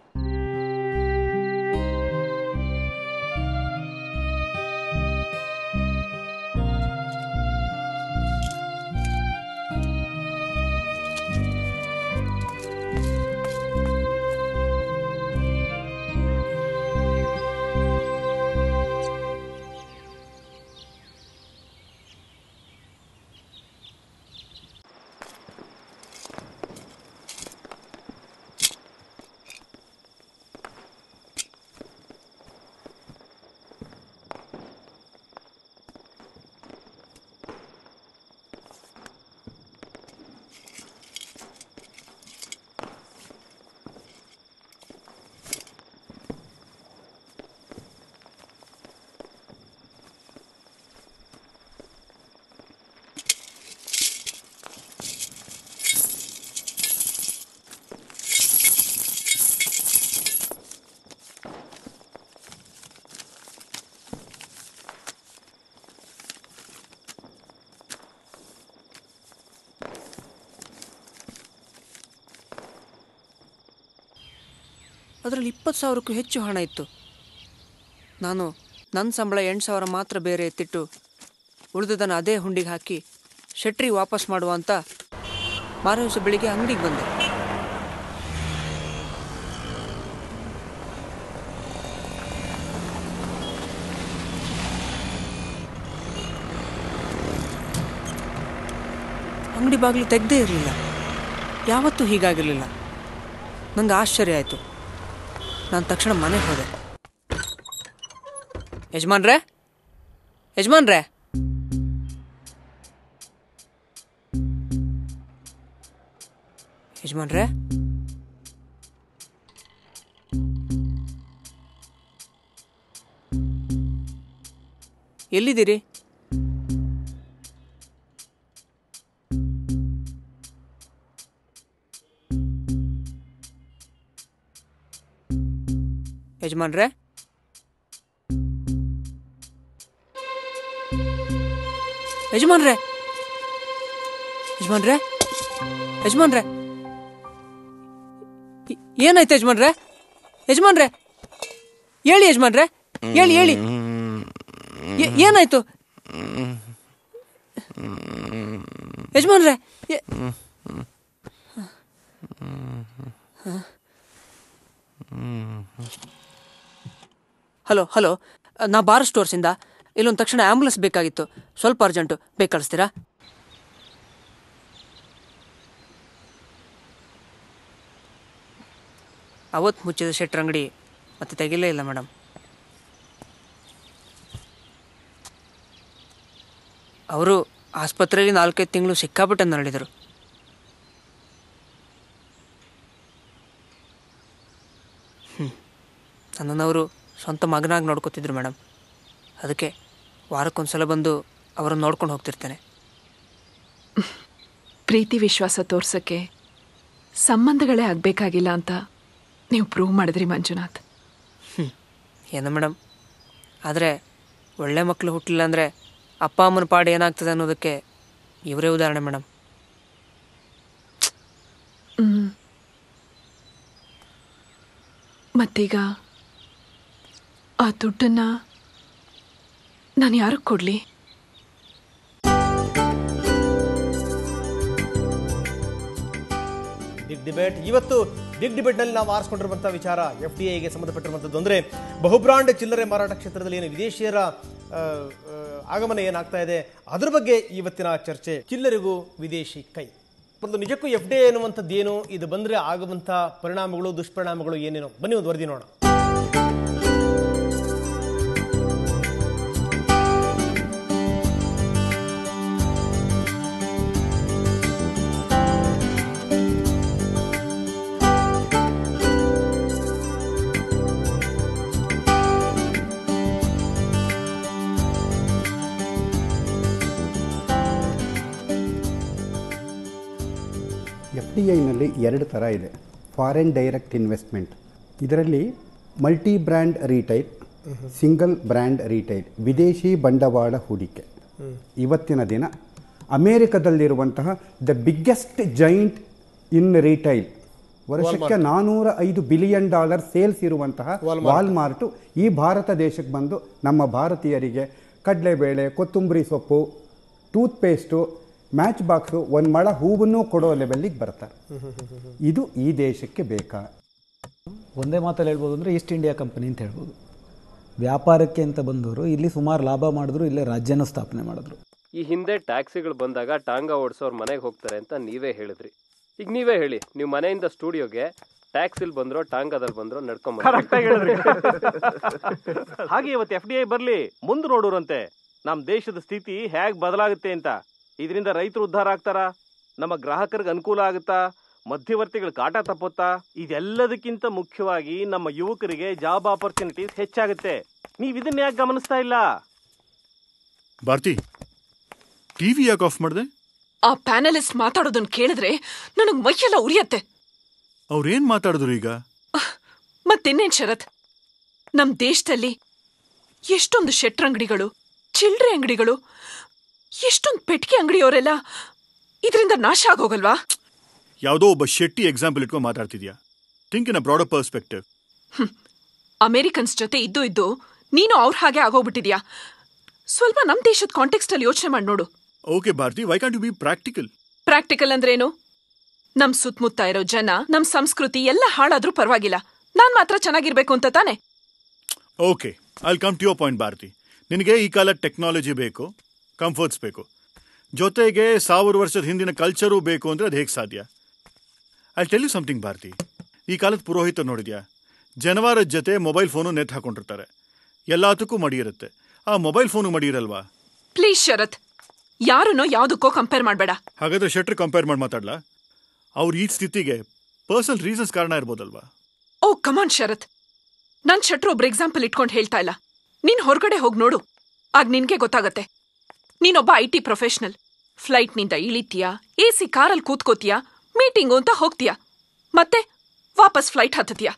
ಅದರಲ್ಲಿ 20,000ಕ್ಕೂ ಹೆಚ್ಚು ಹಣ ಇತ್ತು. ನಾನು ನನ್ನ ಸಂಬಳ 8,000 ಮಾತ್ರ ಬೇರೆ ಎತ್ತಿಟ್ಟು ಉಳಿದದನ್ನು ಅದೇ ಹುಂಡಿಗೆ ಹಾಕಿ ಶೆಟ್ರಿಗೆ ವಾಪಸ್ ಮಾಡುವ ಅಂತ ಮಾರನೇ ದಿವಸ ಬೆಳಿಗ್ಗೆ ಅಂಗಡಿಗೆ ಬಂದೆ. ಅಂಗಡಿ ಬಾಗಿಲು ತೆಗ್ದೇ ಇರಲಿಲ್ಲ. ಯಾವತ್ತೂ ಹೀಗಾಗಿರಲಿಲ್ಲ. ನಂಗೆ ಆಶ್ಚರ್ಯ ಆಯಿತು. ನಾನು ತಕ್ಷಣ ಮನೆಗೆ ಹೋದೆ. ಯಜಮಾನ್ರೇ, ಯಜಮಾನ್ರೇ, ಯಜಮಾನ್ರೇ, ಎಲ್ಲಿದ್ದೀರಿ? ಯಜಮಾನ್ರೇ, ಯಜಮಾನ್ರೇ, ಯಜಮಾನ್ರೇ, ಯಜಮಾನ್ರೇ, ಏನಾಯ್ತು ಯಜಮಾನ್ರೇ? ಯಜಮಾನ್ರೇ, ಹೇಳಿ ಯಜಮಾನ್ರೇ, ಹೇಳಿ ಹೇಳಿ, ಏನಾಯ್ತು ಯಜಮಾನ್ರೇ? ಹಲೋ ಹಲೋ, ನಾ ಬಾರ್ ಸ್ಟೋರ್ಸಿಂದ. ಇಲ್ಲೊಂದು ತಕ್ಷಣ ಆ್ಯಂಬುಲೆನ್ಸ್ ಬೇಕಾಗಿತ್ತು, ಸ್ವಲ್ಪ ಅರ್ಜೆಂಟು. ಬೇಕು ಕಳಿಸ್ತೀರಾ? ಅವತ್ತು ಮುಚ್ಚಿದ ಶೆಟ್ರ್ ಅಂಗಡಿ ಮತ್ತೆ ತೆಗಿಲೇ ಇಲ್ಲ ಮೇಡಮ್. ಅವರು ಆಸ್ಪತ್ರೆಯಲ್ಲಿ 4-5 ತಿಂಗಳು ಸಿಕ್ಕಾಪಟ್ಟೆ ನರಳಿದರು. ನನ್ನವರು ಸ್ವಂತ ಮಗನಾಗಿ ನೋಡ್ಕೊತಿದ್ರು ಮೇಡಮ್. ಅದಕ್ಕೆ ವಾರಕ್ಕೊಂದ್ಸಲ ಬಂದು ಅವರನ್ನು ನೋಡ್ಕೊಂಡು ಹೋಗ್ತಿರ್ತೇನೆ. ಪ್ರೀತಿ ವಿಶ್ವಾಸ ತೋರ್ಸೋಕ್ಕೆ ಸಂಬಂಧಗಳೇ ಆಗಬೇಕಾಗಿಲ್ಲ ಅಂತ ನೀವು ಪ್ರೂವ್ ಮಾಡಿದ್ರಿ ಮಂಜುನಾಥ್. ಏನು ಮೇಡಮ್, ಆದರೆ ಒಳ್ಳೆ ಮಕ್ಕಳು ಹುಟ್ಟಲಿಲ್ಲ ಅಂದರೆ ಅಪ್ಪ ಅಮ್ಮನ ಪಾಡು ಏನಾಗ್ತದೆ ಅನ್ನೋದಕ್ಕೆ ಇವರೇ ಉದಾಹರಣೆ ಮೇಡಮ್. ಮತ್ತೀಗ ಆ ದುಡ್ಡನ್ನು ನಾನು ಯಾರಿಗೆ ಕೊಡಲಿ? Big debate. ಇವತ್ತು ಬಿಗ್ ಡಿಬೇಟ್ನಲ್ಲಿ ನಾವು ಆರಿಸ್ಕೊಂಡಿರುವಂಥ ವಿಚಾರ FDIಗೆ ಸಂಬಂಧಪಟ್ಟಿರುವಂಥದ್ದು. ಅಂದರೆ ಬಹುಬ್ರಾಂಡ್ ಚಿಲ್ಲರೆ ಮಾರಾಟ ಕ್ಷೇತ್ರದಲ್ಲಿ ಏನು ವಿದೇಶಿಯರ ಆಗಮನ ಏನಾಗ್ತಾ ಇದೆ ಅದ್ರ ಬಗ್ಗೆ ಇವತ್ತಿನ ಚರ್ಚೆ. ಚಿಲ್ಲರೆಗೂ ವಿದೇಶಿ ಕೈ. ಮೊದಲು ನಿಜಕ್ಕೂ FDI ಎನ್ನುವಂಥದ್ದು ಏನು, ಇದು ಬಂದರೆ ಆಗುವಂಥ ಪರಿಣಾಮಗಳು ದುಷ್ಪರಿಣಾಮಗಳು ಏನೇನೋ ಬನ್ನಿ ಒಂದು ವರದಿ ನೋಡೋಣ. FDIನಲ್ಲಿ 2 ಥರ ಇದೆ. ಫಾರಿನ್ ಡೈರೆಕ್ಟ್ ಇನ್ವೆಸ್ಟ್ಮೆಂಟ್, ಇದರಲ್ಲಿ multi brand retail, single brand retail, ವಿದೇಶಿ ಬಂಡವಾಳ ಹೂಡಿಕೆ. ಇವತ್ತಿನ ದಿನ ಅಮೇರಿಕದಲ್ಲಿರುವಂತಹ the biggest giant in retail, ವರ್ಷಕ್ಕೆ $405 ಬಿಲಿಯನ್ ಸೇಲ್ಸ್ ಇರುವಂತಹ ವಾಲ್ಮಾರ್ಟು ಈ ಭಾರತ ದೇಶಕ್ಕೆ ಬಂದು ನಮ್ಮ ಭಾರತೀಯರಿಗೆ ಕಡಲೆಬೇಳೆ, ಕೊತ್ತಂಬರಿ ಸೊಪ್ಪು, ಟೂತ್ಪೇಸ್ಟು, ಮ್ಯಾಚ್ ಬಾಕ್ಸು, ಒಂದು ಮಳ ಹೂವನ್ನು ಕೊಡೋ ಲೆವೆಲ್ಲಿಗೆ ಬರ್ತಾರೆ. ಇದು ಈ ದೇಶಕ್ಕೆ ಬೇಕಾ? ಒಂದೇ ಮಾತಲ್ಲಿ ಹೇಳ್ಬೋದು ಅಂದರೆ ಈಸ್ಟ್ ಇಂಡಿಯಾ ಕಂಪನಿ ಅಂತ ಹೇಳ್ಬೋದು. ವ್ಯಾಪಾರಕ್ಕೆ ಅಂತ ಬಂದವರು ಇಲ್ಲಿ ಸುಮಾರು ಲಾಭ ಮಾಡಿದ್ರು, ಇಲ್ಲೇ ರಾಜ್ಯನ ಸ್ಥಾಪನೆ ಮಾಡಿದ್ರು. ಈ ಹಿಂದೆ ಟ್ಯಾಕ್ಸಿಗಳು ಬಂದಾಗ ಟಾಂಗಾ ಓಡಿಸೋರು ಮನೆಗೆ ಹೋಗ್ತಾರೆ ಅಂತ ನೀವೇ ಹೇಳಿದ್ರಿ. ಈಗ ನೀವೇ ಹೇಳಿ, ನೀವು ಮನೆಯಿಂದ ಸ್ಟುಡಿಯೋಗೆ ಟ್ಯಾಕ್ಸಿಲ್ ಬಂದ್ರೋ ಟಾಂಗಾದಲ್ಲಿ ಬಂದ್ರೋ ನಡ್ಕೊಂಡ್ ಹಾಗೆ ಇವತ್ತು FDI ಬರ್ಲಿ, ಮುಂದೆ ನೋಡೋರಂತೆ ನಮ್ಮ ದೇಶದ ಸ್ಥಿತಿ ಹೇಗೆ ಬದಲಾಗುತ್ತೆ ಅಂತ. ಇದರಿಂದ ರೈತರು ಉದ್ಧಾರ ಆಗ್ತಾರ, ನಮ್ಮ ಗ್ರಾಹಕರಿಗೆ ಅನುಕೂಲ ಆಗುತ್ತಾ, ಮಧ್ಯವರ್ತಿಗಳ ಕಾಟ ತಪ್ಪುತ್ತಾ? ಇದೆಲ್ಲದಕ್ಕಿಂತ ಮುಖ್ಯವಾಗಿ ನಮ್ಮ ಯುವಕರಿಗೆ ಜಾಬ್ ಆಪರ್ಚುನಿಟೀಸ್ ಹೆಚ್ಚಾಗುತ್ತೆ. ನೀವು ಇದನ್ನ ಯಾಕೆ ಗಮನಿಸ್ತಾ ಇಲ್ಲ? ಭಾರತಿ, ಟಿವಿ ಯಾಕೆ ಆಫ್ ಮಾಡಿದೆ? ಆ ಪ್ಯಾನಲಿಸ್ಟ್ ಮಾತಾಡೋದನ್ನ ಕೇಳಿದ್ರೆ ನನಗೆ ಮೈಯೆಲ್ಲ ಉರಿಯತ್ತೆ. ಅವ್ರೇನ್ ಮಾತಾಡಿದ್ರು ಈಗ? ಮತ್ತಿನ್ನೇನ್ ಶರತ್, ನಮ್ ದೇಶದಲ್ಲಿ ಎಷ್ಟೊಂದು ಶೆಟ್ರಂಗಡಿಗಳು, ಚಿಲ್ಡ್ರೆ ಅಂಗಡಿಗಳು, ಎಷ್ಟೊಂದು ಪೆಟ್ಟಿಗೆ ಅಂಗಡಿಯವರೆಲ್ಲ ಇದರಿಂದ ನಾಶ ಆಗೋಗಲ್ವಾ? ಯಾವುದೋ ಒಬ್ಬ ಶೆಟ್ಟಿ ಎಕ್ಸಾಂಪಲ್ ಇಟ್ಕೊಂಡು ಮಾತಾಡ್ತಿದ್ಯಾ? Think in a broader perspective. Americans ಜೊತೆ ಇದ್ದು ನೀನು ಅವ್ರ ಹಾಗೆ ಆಗೋಗ್ಬಿಟ್ಟಿದ್ಯಾ. ಸ್ವಲ್ಪ ನಮ್ ದೇಶದ ಕಾಂಟೆಕ್ಸ್ಟ್ ಅಲ್ಲಿ ಯೋಚನೆ ಮಾಡಿ ನೋಡು. Okay Bharati, why can't you be practical? Practical ಅಂದ್ರೇನು? ನಮ್ ಸುತ್ತಮುತ್ತ ಇರೋ ಜನ, ನಮ್ ಸಂಸ್ಕೃತಿ ಎಲ್ಲ ಹಾಳಾದ್ರೂ ಪರವಾಗಿಲ್ಲ, ನಾನ್ ಮಾತ್ರ ಚೆನ್ನಾಗಿರ್ಬೇಕು ಅಂತ ತಾನೆ. Okay, I will come to your point Bharati. ನಿನಗೆ ಈ ಕಾಲದ ಟೆಕ್ನಾಲಜಿ ಬೇಕು, ಕಂಫರ್ಟ್ಸ್ ಬೇಕು, ಜೊತೆಗೆ 1000 ವರ್ಷದ ಹಿಂದಿನ ಕಲ್ಚರು ಬೇಕು ಅಂದ್ರೆ ಅದು ಹೇಗೆ ಸಾಧ್ಯ? I tell you something Bharati, ಈ ಕಾಲದ ಪುರೋಹಿತ ನೋಡಿದ್ಯಾ, ಜನವಾರದ ಜೊತೆ ಮೊಬೈಲ್ ಫೋನು ನೆಟ್ ಹಾಕೊಂಡಿರ್ತಾರೆ, ಎಲ್ಲದಕ್ಕೂ ಮಡಿ ಇರುತ್ತೆ. ಆ ಮೊಬೈಲ್ ಫೋನು ಮಡಿ ಇರಲ್ವಾ? ಪ್ಲೀಸ್ ಶರತ್, ಯಾರನ್ನೋ ಯಾವ್ದಕ್ಕೋ ಕಂಪೇರ್ ಮಾಡಬೇಡ. ಹಾಗಾದ್ರೆ ಶೆಟ್ರ್ ಕಂಪೇರ್ ಮಾಡಿ ಮಾತಾಡ್ಲಾ? ಅವ್ರ ಈ ಸ್ಥಿತಿಗೆ ಪರ್ಸನಲ್ ರೀಸನ್ಸ್ ಕಾರಣ ಇರ್ಬೋದಲ್ವಾ? ಓ ಕಮಾನ್ ಶರತ್, ನನ್ ಶೆಟ್ರ್ ಒಬ್ರು ಎಕ್ಸಾಂಪಲ್ ಇಟ್ಕೊಂಡು ಹೇಳ್ತಾ ಇಲ್ಲ. ನೀನ್ ಹೊರಗಡೆ ಹೋಗಿ ನೋಡು, ಆಗ ನಿನ್ಗೆ ಗೊತ್ತಾಗತ್ತೆ. ನೀನೊಬ್ಬ IT ಪ್ರೊಫೆಷನಲ್, ಫ್ಲೈಟ್ನಿಂದ ಇಳಿತೀಯಾ, AC ಕಾರಲ್ಲಿ ಕೂತ್ಕೋತೀಯಾ, ಮೀಟಿಂಗು ಅಂತ ಹೋಗ್ತೀಯಾ, ಮತ್ತೆ ವಾಪಸ್ ಫ್ಲೈಟ್ ಹತ್ತತೀಯಾ.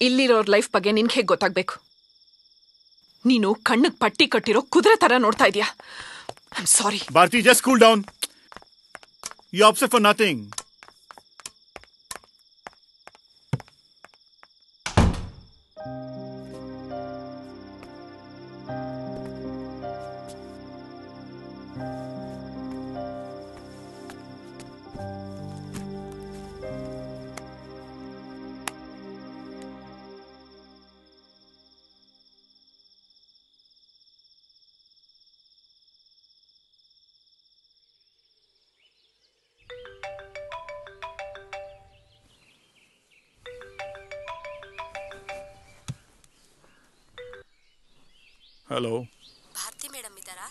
ಇಲ್ಲಿರೋರ್ ಲೈಫ್ ಬಗ್ಗೆ ನಿನ್ಗೆ ಹೇಗೆ ಗೊತ್ತಾಗ್ಬೇಕು? ನೀನು ಕಣ್ಣಿಗೆ ಪಟ್ಟಿ ಕಟ್ಟಿರೋ ಕುದುರೆ ತರ ನೋಡ್ತಾ ಇದೀಯಾ. I am sorry Bharati, just cool down. You upset for nothing. Hello, Bharati madam ಇದ್ದಾರಾ?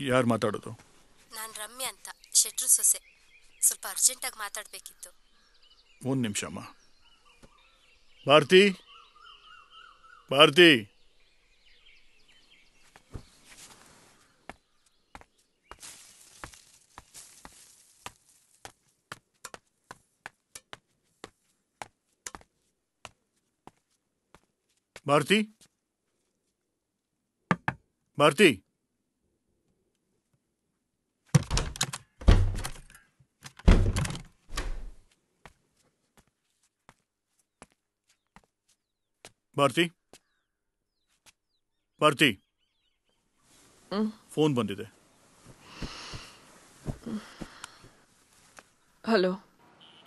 ಯಾರು ಮಾತಾಡೋದು? ನಾನು ರಮ್ಯಾ ಅಂತ, ಶೆಟ್ರು ಸೊಸೆ. ಸ್ವಲ್ಪ ಅರ್ಜೆಂಟಾಗಿ ಮಾತಾಡಬೇಕಿತ್ತು. ಒಂದು ನಿಮಿಷ ಅಮ್ಮ. ಭಾರತಿ, ಭಾರತಿ, ಭಾರತಿ, ಭಾರತಿ, ಭಾರತಿ, ಭಾರತಿ, ಫೋನ್ ಬಂದಿದೆ. ಹಲೋ,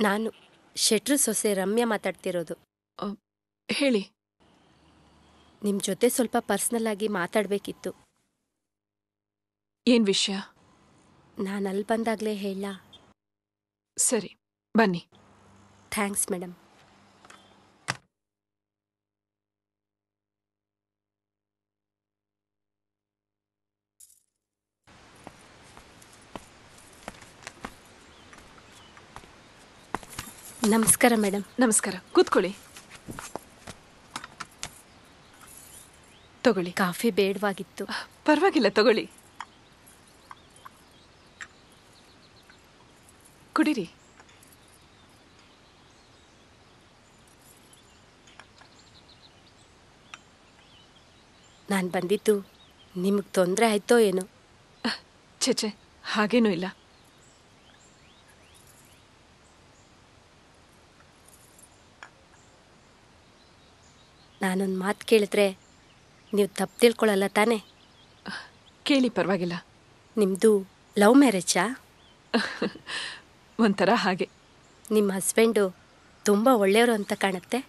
ನಾನು ಶೆಟ್ರು ಸೊಸೆ ರಮ್ಯಾ ಮಾತಾಡ್ತಿರೋದು. ಹೇಳಿ. ನಿಮ್ಮ ಜೊತೆ ಸ್ವಲ್ಪ ಪರ್ಸ್ನಲ್ ಆಗಿ ಮಾತಾಡಬೇಕಿತ್ತು. ಏನ್ ವಿಷಯ? ನಾನು ಅಲ್ಲಿ ಬಂದಾಗಲೇ ಹೇಳ? ಸರಿ, ಬನ್ನಿ. Thanks madam. ನಮಸ್ಕಾರ ಮೇಡಮ್. ನಮಸ್ಕಾರ, ಕೂತ್ಕೊಳ್ಳಿ. ತಗೊಳ್ಳಿ. ಕಾಫಿ ಬೇಡವಾಗಿತ್ತು. ಪರವಾಗಿಲ್ಲ, ತಗೊಳ್ಳಿ, ಕುಡೀರಿ. ನಾನು ಬಂದಿದ್ದು ನಿಮಗೆ ತೊಂದರೆ ಆಯ್ತೋ ಏನೋ? ಛೆ, ಹಾಗೇನೂ ಇಲ್ಲ. ನಾನೊಂದು ಮಾತು ಕೇಳಿದ್ರೆ ನೀವು ತಪ್ಪು ತಿಳ್ಕೊಳ್ಳಲ್ಲ ತಾನೇ? ಕೇಳಿ, ಪರವಾಗಿಲ್ಲ. ನಿಮ್ಮದು ಲವ್ ಮ್ಯಾರೇಜಾ? ಒಂಥರ ಹಾಗೆ. ನಿಮ್ಮ ಹಸ್ಬೆಂಡು ತುಂಬ ಒಳ್ಳೆಯವರು ಅಂತ ಕಾಣುತ್ತೆ.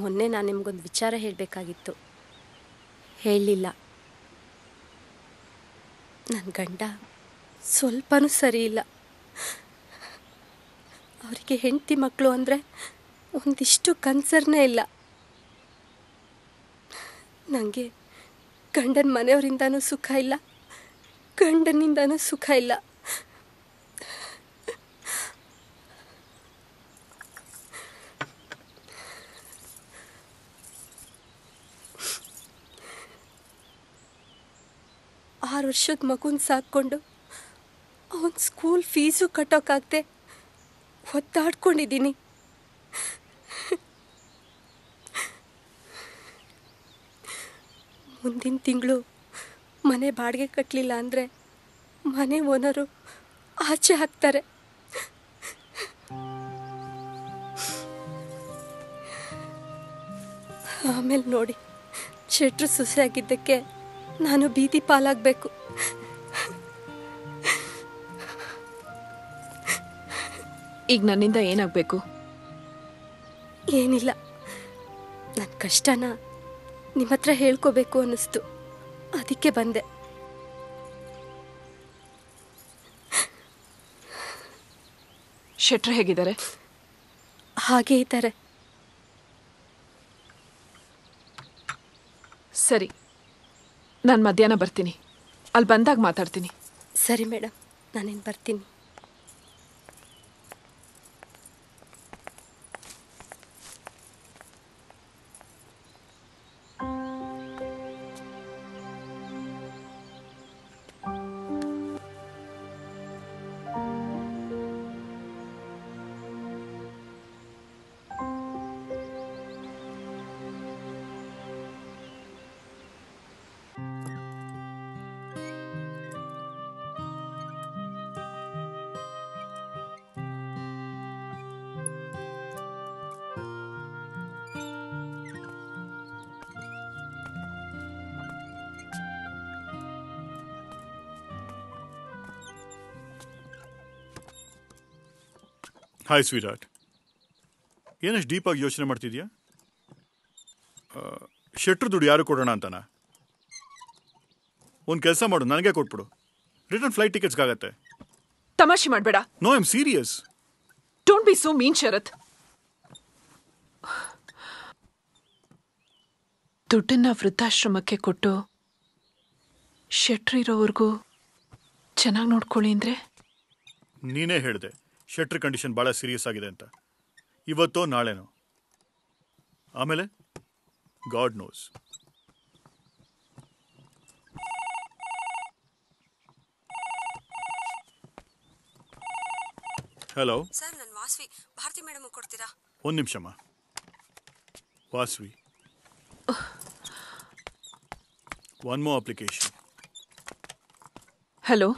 ಮೊನ್ನೆ ನಾನು ನಿಮಗೊಂದು ವಿಚಾರ ಹೇಳಬೇಕಾಗಿತ್ತು, ಹೇಳಲಿಲ್ಲ. ನನ್ನ ಗಂಡ ಸ್ವಲ್ಪನೂ ಸರಿ ಇಲ್ಲ. ಅವರಿಗೆ ಹೆಂಡತಿ ಮಕ್ಕಳು ಅಂದರೆ ಒಂದಿಷ್ಟು ಕನ್ಸರ್ನೇ ಇಲ್ಲ. ನನಗೆ ಗಂಡನ ಮನೆಯವರಿಂದನೂ ಸುಖ ಇಲ್ಲ, ಗಂಡನಿಂದನೂ ಸುಖ ಇಲ್ಲ. ಆರು ವರ್ಷದ ಮಗುನ ಸಾಕ್ಕೊಂಡು ಅವನ ಸ್ಕೂಲ್ ಫೀಸು ಕಟ್ಟೋಕ್ಕಾಗದೆ ಒದ್ದಾಡ್ಕೊಂಡಿದ್ದೀನಿ. ಮುಂದಿನ ತಿಂಗಳು ಮನೆ ಬಾಡಿಗೆ ಕಟ್ಟಲಿಲ್ಲ ಅಂದರೆ ಮನೆ ಓನರು ಆಚೆ ಹಾಕ್ತಾರೆ. ಆಮೇಲೆ ನೋಡಿ, ಶೆಟ್ರು ಸೊಸೆಯಾಗಿದ್ದಕ್ಕೆ ನಾನು ಬೀದಿ ಪಾಲಾಗಬೇಕು. ಈಗ ನನ್ನಿಂದ ಏನಾಗಬೇಕು? ಏನಿಲ್ಲ, ನನ್ನ ಕಷ್ಟನ ನಿಮ್ಮ ಹತ್ರ ಹೇಳ್ಕೋಬೇಕು ಅನ್ನಿಸ್ತು, ಅದಕ್ಕೆ ಬಂದೆ. ಶೆಟ್ರು ಹೇಗಿದ್ದಾರೆ? ಹಾಗೇ ಇದ್ದಾರೆ. ಸರಿ, ನಾನು ಮಧ್ಯಾಹ್ನ ಬರ್ತೀನಿ. ಅಲ್ಲಿ ಬಂದಾಗ ಮಾತಾಡ್ತೀನಿ. ಸರಿ ಮೇಡಮ್, ನಾನೇನು ಬರ್ತೀನಿ. ಹಾಯ್ ಸ್ವೀಟ್, ಏನಷ್ಟು ಡೀಪಾಗಿ ಯೋಚನೆ ಮಾಡ್ತಿದ್ಯಾ? ಶೆಟ್ರು ದುಡ್ಡು ಯಾರು ಕೊಡೋಣ ಅಂತನ? ಒಂದು ಕೆಲಸ ಮಾಡು, ನನಗೆ ಕೊಟ್ಬಿಡು. ರಿಟರ್ನ್ ಫ್ಲೈಟ್ ಟಿಕೆಟ್ಸ್ಗಾಗತ್ತೆ. ತಮಾಷೆ ಮಾಡಬೇಡ. No, I am serious. Don't be so mean Sharath. ದುಡ್ಡನ್ನ ವೃದ್ಧಾಶ್ರಮಕ್ಕೆ ಕೊಟ್ಟು ಶೆಟ್ರು ಇರೋವರೆಗೂ ಚೆನ್ನಾಗಿ ನೋಡ್ಕೊಳ್ಳಿ ಅಂದ್ರೆ? ನೀನೇ ಹೇಳಿದೆ ಶೆಟ್ರ್ ಕಂಡೀಷನ್ ಭಾಳ ಸೀರಿಯಸ್ ಆಗಿದೆ ಅಂತ. ಇವತ್ತೋ ನಾಳೆನೋ, ಆಮೇಲೆ ಗಾಡ್ ನೋಸ್. ಹಲೋ ಸರ್, ನಾನು ವಾಸ್ವಿ, ಭಾರತಿ ಮೇಡಮ್ ಕೊಡ್ತೀರಾ? ಒಂದು ನಿಮಿಷಮ್ಮ. ವಾಸ್ವಿ, ಒನ್ ಮೋ ಅಪ್ಲಿಕೇಶನ್. ಹಲೋ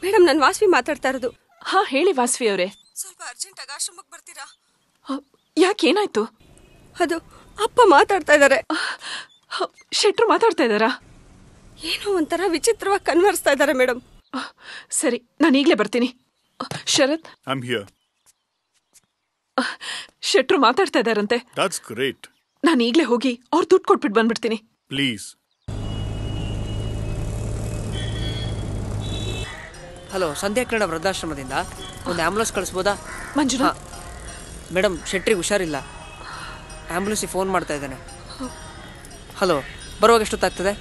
ಮೇಡಮ್, ನಾನು ವಾಸ್ವಿ ಮಾತಾಡ್ತಾ ಇರೋದು. ಹಾ ಹೇಳಿ ವಾಸ್ವಿ ಅವರೇ. ಸ್ವಲ್ಪ ಅರ್ಜೆಂಟಾಗಿ ಆಶ್ರಮಕ್ಕೆ ಬರ್ತೀರಾ? ಯಾಕೇನಾಯ್ತು? ಅದು ಅಪ್ಪ ಮಾತಾಡ್ತಾ ಇದ್ದಾರೆ. ಶೆಟ್ರು ಮಾತಾಡ್ತಾ ಇದ್ದಾರಾ? ಏನೋ ಒಂಥರ ವಿಚಿತ್ರವಾಗಿ ಕನ್ವರ್ಸ್ತಾ ಇದ್ದಾರೆ ಮೇಡಮ್. ಸರಿ, ನಾನು ಈಗಲೇ ಬರ್ತೀನಿ. Sharath, I am here. ಶೆಟ್ರು ಮಾತಾಡ್ತಾ ಇದ್ದಾರಂತೆ. That's great. ನಾನು ಈಗಲೇ ಹೋಗಿ ಅವ್ರು ದುಡ್ಡು ಕೊಟ್ಬಿಟ್ಟು ಬಂದ್ಬಿಡ್ತೀನಿ. ಪ್ಲೀಸ್. ಹಲೋ, ಸಂಧ್ಯಾ ಕಿರಣ ವೃದ್ಧಾಶ್ರಮದಿಂದ ಒಂದು ಆ್ಯಂಬುಲೆನ್ಸ್ ಕಳಿಸ್ಬೋದಾ? ಮಂಜುನಾ ಮೇಡಮ್, ಶೆಟ್ರಿಗೆ ಹುಷಾರಿಲ್ಲ. ಆ್ಯಂಬುಲೆನ್ಸಿಗೆ ಫೋನ್ ಮಾಡ್ತಾ ಇದ್ದಾನೆ. ಹಲೋ, ಬರುವಾಗ ಎಷ್ಟೊತ್ತಾಗ್ತದೆ?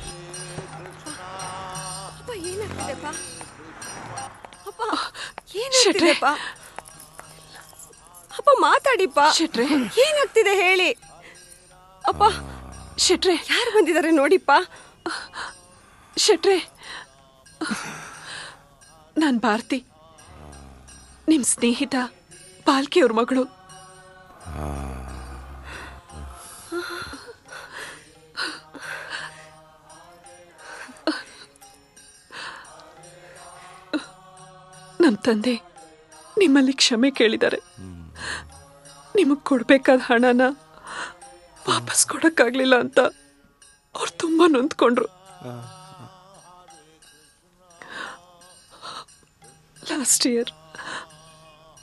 ಅಪ್ಪ ಏನಾಗ್ತಿದೆಪ್ಪ? ಅಪ್ಪ ಏನಾಗ್ತಿದೆಪ್ಪ? ಅಪ್ಪ ಮಾತಾಡಿಪ್ಪ. ಶೆಟ್ರೆ, ಏನಾಗ್ತಿದೆ ಹೇಳಿ. ಅಪ್ಪ ಶೆಟ್ರೆ, ಯಾರು ಬಂದಿದ್ದಾರೆ ನೋಡಿಪ್ಪ. ಶೆಟ್ರೆ, ನಾನು ಭಾರತಿ, ನಿಮ್ಮ ಸ್ನೇಹಿತ ಬಾಲ್ಕಿಯವ್ರ ಮಗಳು. ನಮ್ಮ ತಂದೆ ನಿಮ್ಮಲ್ಲಿ ಕ್ಷಮೆ ಕೇಳಿದ್ದಾರೆ. ನಿಮಗೆ ಕೊಡ್ಬೇಕಾದ ಹಣನ ವಾಪಸ್ ಕೊಡಕ್ಕಾಗ್ಲಿಲ್ಲ ಅಂತ ಅವ್ರು ತುಂಬಾ ನೊಂದ್ಕೊಂಡ್ರು. ಲಾಸ್ಟ್ ಇಯರ್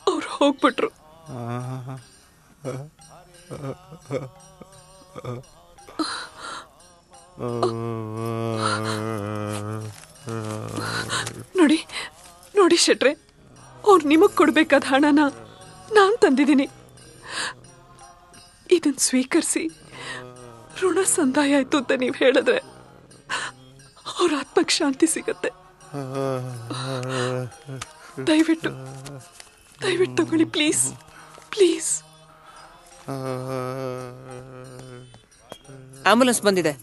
ಅವ್ರು ಹೋಗ್ಬಿಟ್ರು. ನೋಡಿ ನೋಡಿ ಶೆಟ್ರೆ, ಅವ್ರು ನಿಮಗ್ ಕೊಡ್ಬೇಕಾದ ಹಣನ ನಾನ್ ತಂದಿದ್ದೀನಿ. ಇದನ್ನ ಸ್ವೀಕರಿಸಿ ಋಣ ಸಂದಾಯ ಆಯ್ತು ಅಂತ ನೀವು ಹೇಳಿದ್ರೆ ಅವ್ರ ಆತ್ಮಕ್ಕೆ ಶಾಂತಿ ಸಿಗತ್ತೆ. ದಯವಿಟ್ಟು ದಯವಿಟ್ಟು ತಗೊಳ್ಳಿ, ಪ್ಲೀಸ್ ಪ್ಲೀಸ್. ಆಂಬುಲೆನ್ಸ್ ಬಂದಿದೆ.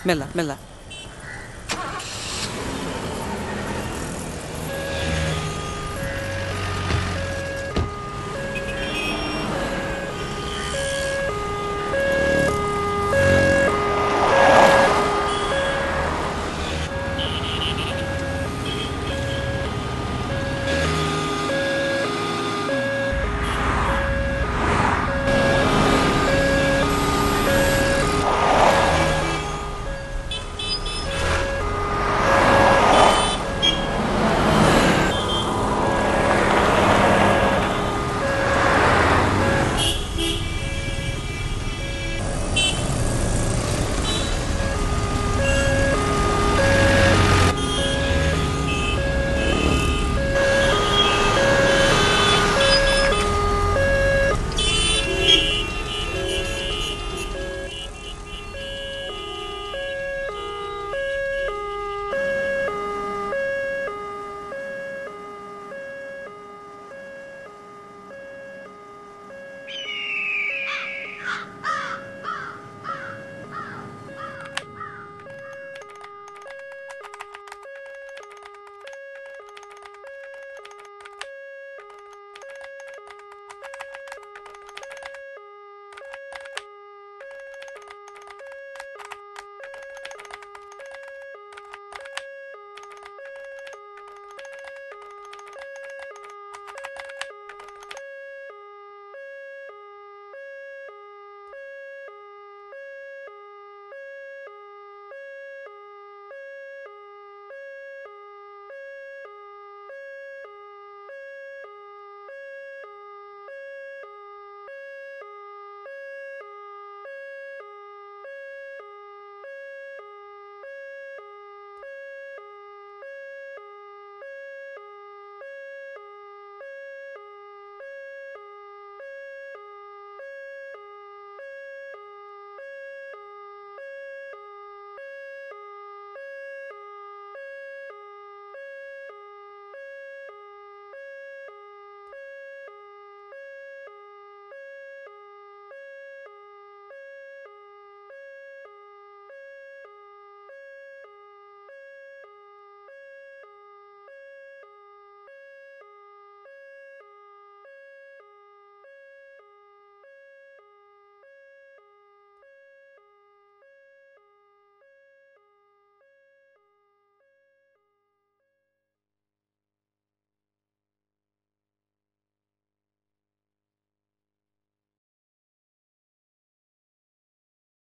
ಮೆಲ್ಲ ಮೆಲ್ಲ.